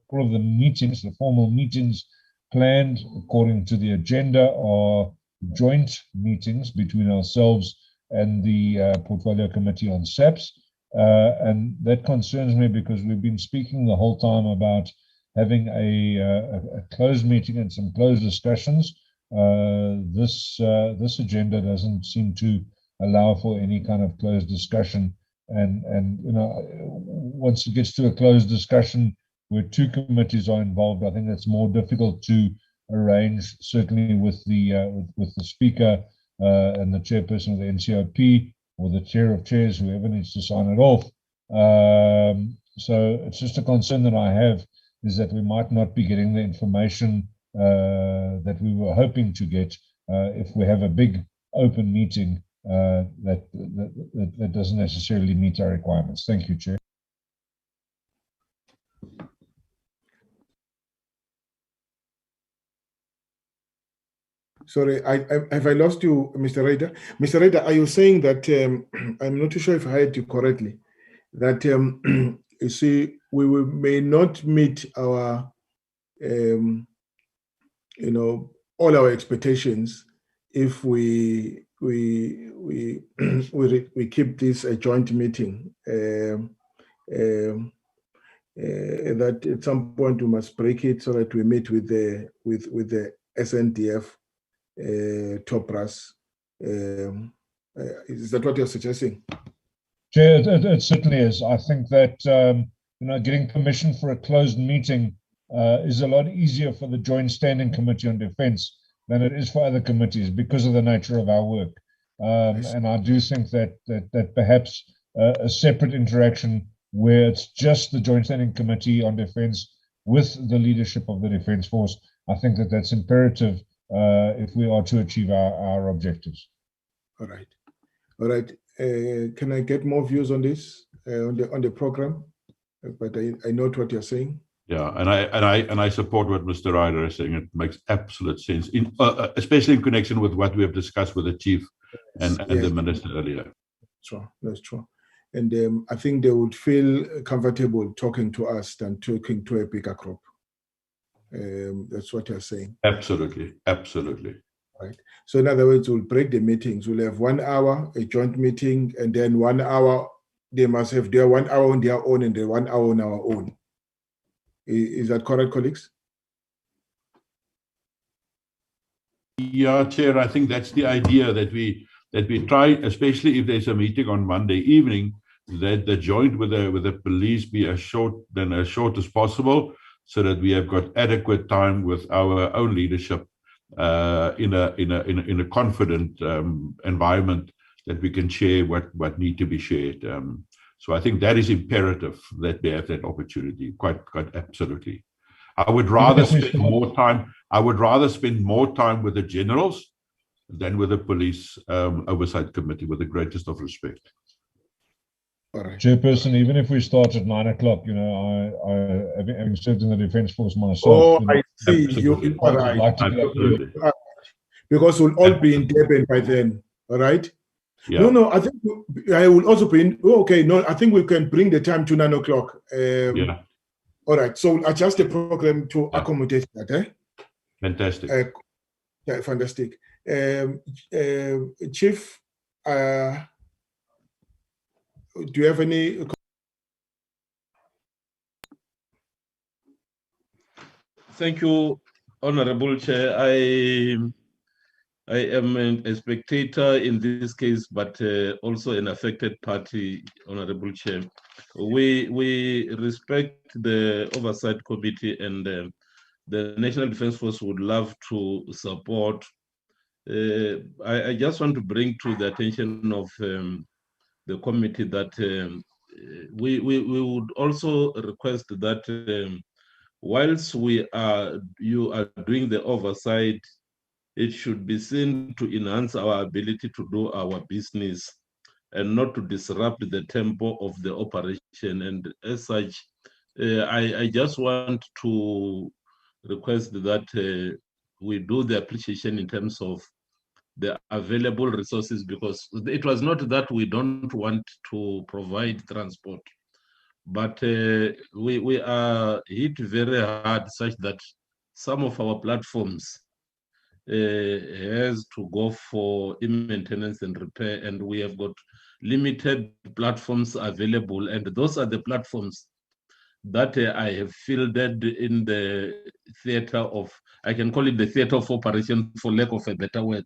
all of the meetings, the formal meetings planned according to the agenda are joint meetings between ourselves and the Portfolio Committee on SAPS. And that concerns me because we've been speaking the whole time about having a closed meeting and some closed discussions. This agenda doesn't seem to allow for any kind of closed discussion. And you know, once it gets to a closed discussion where two committees are involved, I think that's more difficult to arrange, certainly with the speaker and the chairperson of the NCOP or the chair of chairs, whoever needs to sign it off. So it's just a concern that I have, is that we might not be getting the information that we were hoping to get if we have a big open meeting that doesn't necessarily meet our requirements. Thank you, Chair. Sorry, have I lost you, Mr. Rader? Mr. Rader, are you saying that, I'm not too sure if I heard you correctly, that you see, may not meet our, you know, all our expectations if we keep this a joint meeting, that at some point we must break it so that we meet with the SANDF top brass. Is that what you're suggesting? Chair, it certainly is. I think that you know, getting permission for a closed meeting is a lot easier for the Joint Standing Committee on Defence than it is for other committees because of the nature of our work. And I do think that perhaps a separate interaction where it's just the Joint Standing Committee on Defence with the leadership of the Defence Force, I think that that's imperative if we are to achieve our objectives. All right. All right. Can I get more views on this, on the program? But I note what you're saying. Yeah, and I support what Mr. Ryder is saying. It makes absolute sense, especially in connection with what we have discussed with the chief and the minister earlier. True, that's true. And I think they would feel comfortable talking to us than talking to a bigger group. That's what you're saying. Absolutely, absolutely. Right. So in other words, we'll break the meetings. We'll have 1 hour, a joint meeting, and then 1 hour, they must have their 1 hour on their own and the 1 hour on our own. Is that correct, colleagues? Yeah, Chair, I think that's the idea, that we try, especially if there's a meeting on Monday evening, that the joint with the police be as short as possible, so that we have got adequate time with our own leadership in a confident environment that we can share what need to be shared. So I think that is imperative, that we have that opportunity. Quite absolutely. I would rather spend more time. I would rather spend more time with the generals than with the police oversight committee, with the greatest of respect. All right. Chairperson, even if we start at 9 o'clock, you know, I having served in the Defence Force myself. Oh, I see. You are right. Like to get up because we'll all be in Durban by then. All right. Yeah. No, I think I will also bring. Oh, okay, no, I think we can bring the time to 9 o'clock. Yeah. All right. So we'll adjust the program to accommodate that. Fantastic. Yeah, fantastic. Chief, do you have any? Thank you, Honorable Chair. I am a spectator in this case, but also an affected party, Honorable Chair. We respect the Oversight Committee, and the National Defence Force would love to support. I just want to bring to the attention of the committee that we would also request that whilst you are doing the oversight, it should be seen to enhance our ability to do our business and not to disrupt the tempo of the operation. And as such, I just want to request that we do the appreciation in terms of the available resources, because it was not that we don't want to provide transport, but we are hit very hard such that some of our platforms has to go for maintenance and repair, and we have got limited platforms available, and those are the platforms that I have fielded in the theater of, I can call it the theater of operation for lack of a better word.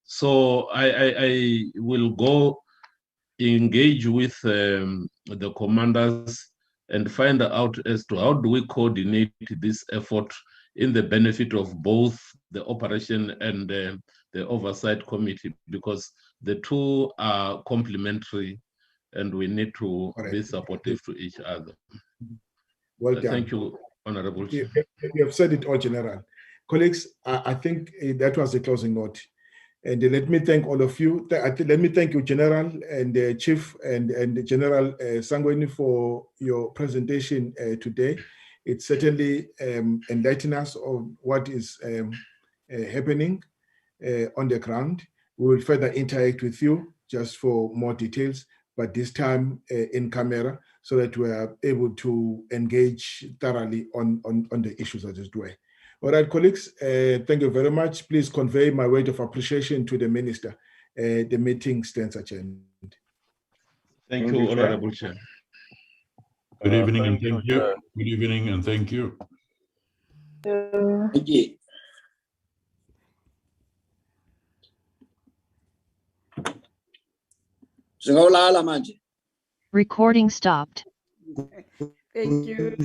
So I will go engage with the commanders and find out as to how do we coordinate this effort in the benefit of both the operation and the oversight committee, because the two are complementary and we need to be supportive to each other. Well done. Thank you, Honorable Chair. You have said it all, General. Colleagues, I think that was the closing note. And let me thank all of you. Let me thank you, General and Chief and General Sangweni, for your presentation today. It certainly enlightened us on what is happening on the ground. We will further interact with you just for more details, but this time in camera, so that we are able to engage thoroughly on the issues of this way. All right, colleagues, thank you very much. Please convey my word of appreciation to the Minister. The meeting stands adjourned. Thank you, Honorable Chair. Good evening and thank you. Good evening and thank you. Thank you. Recording stopped. Thank you.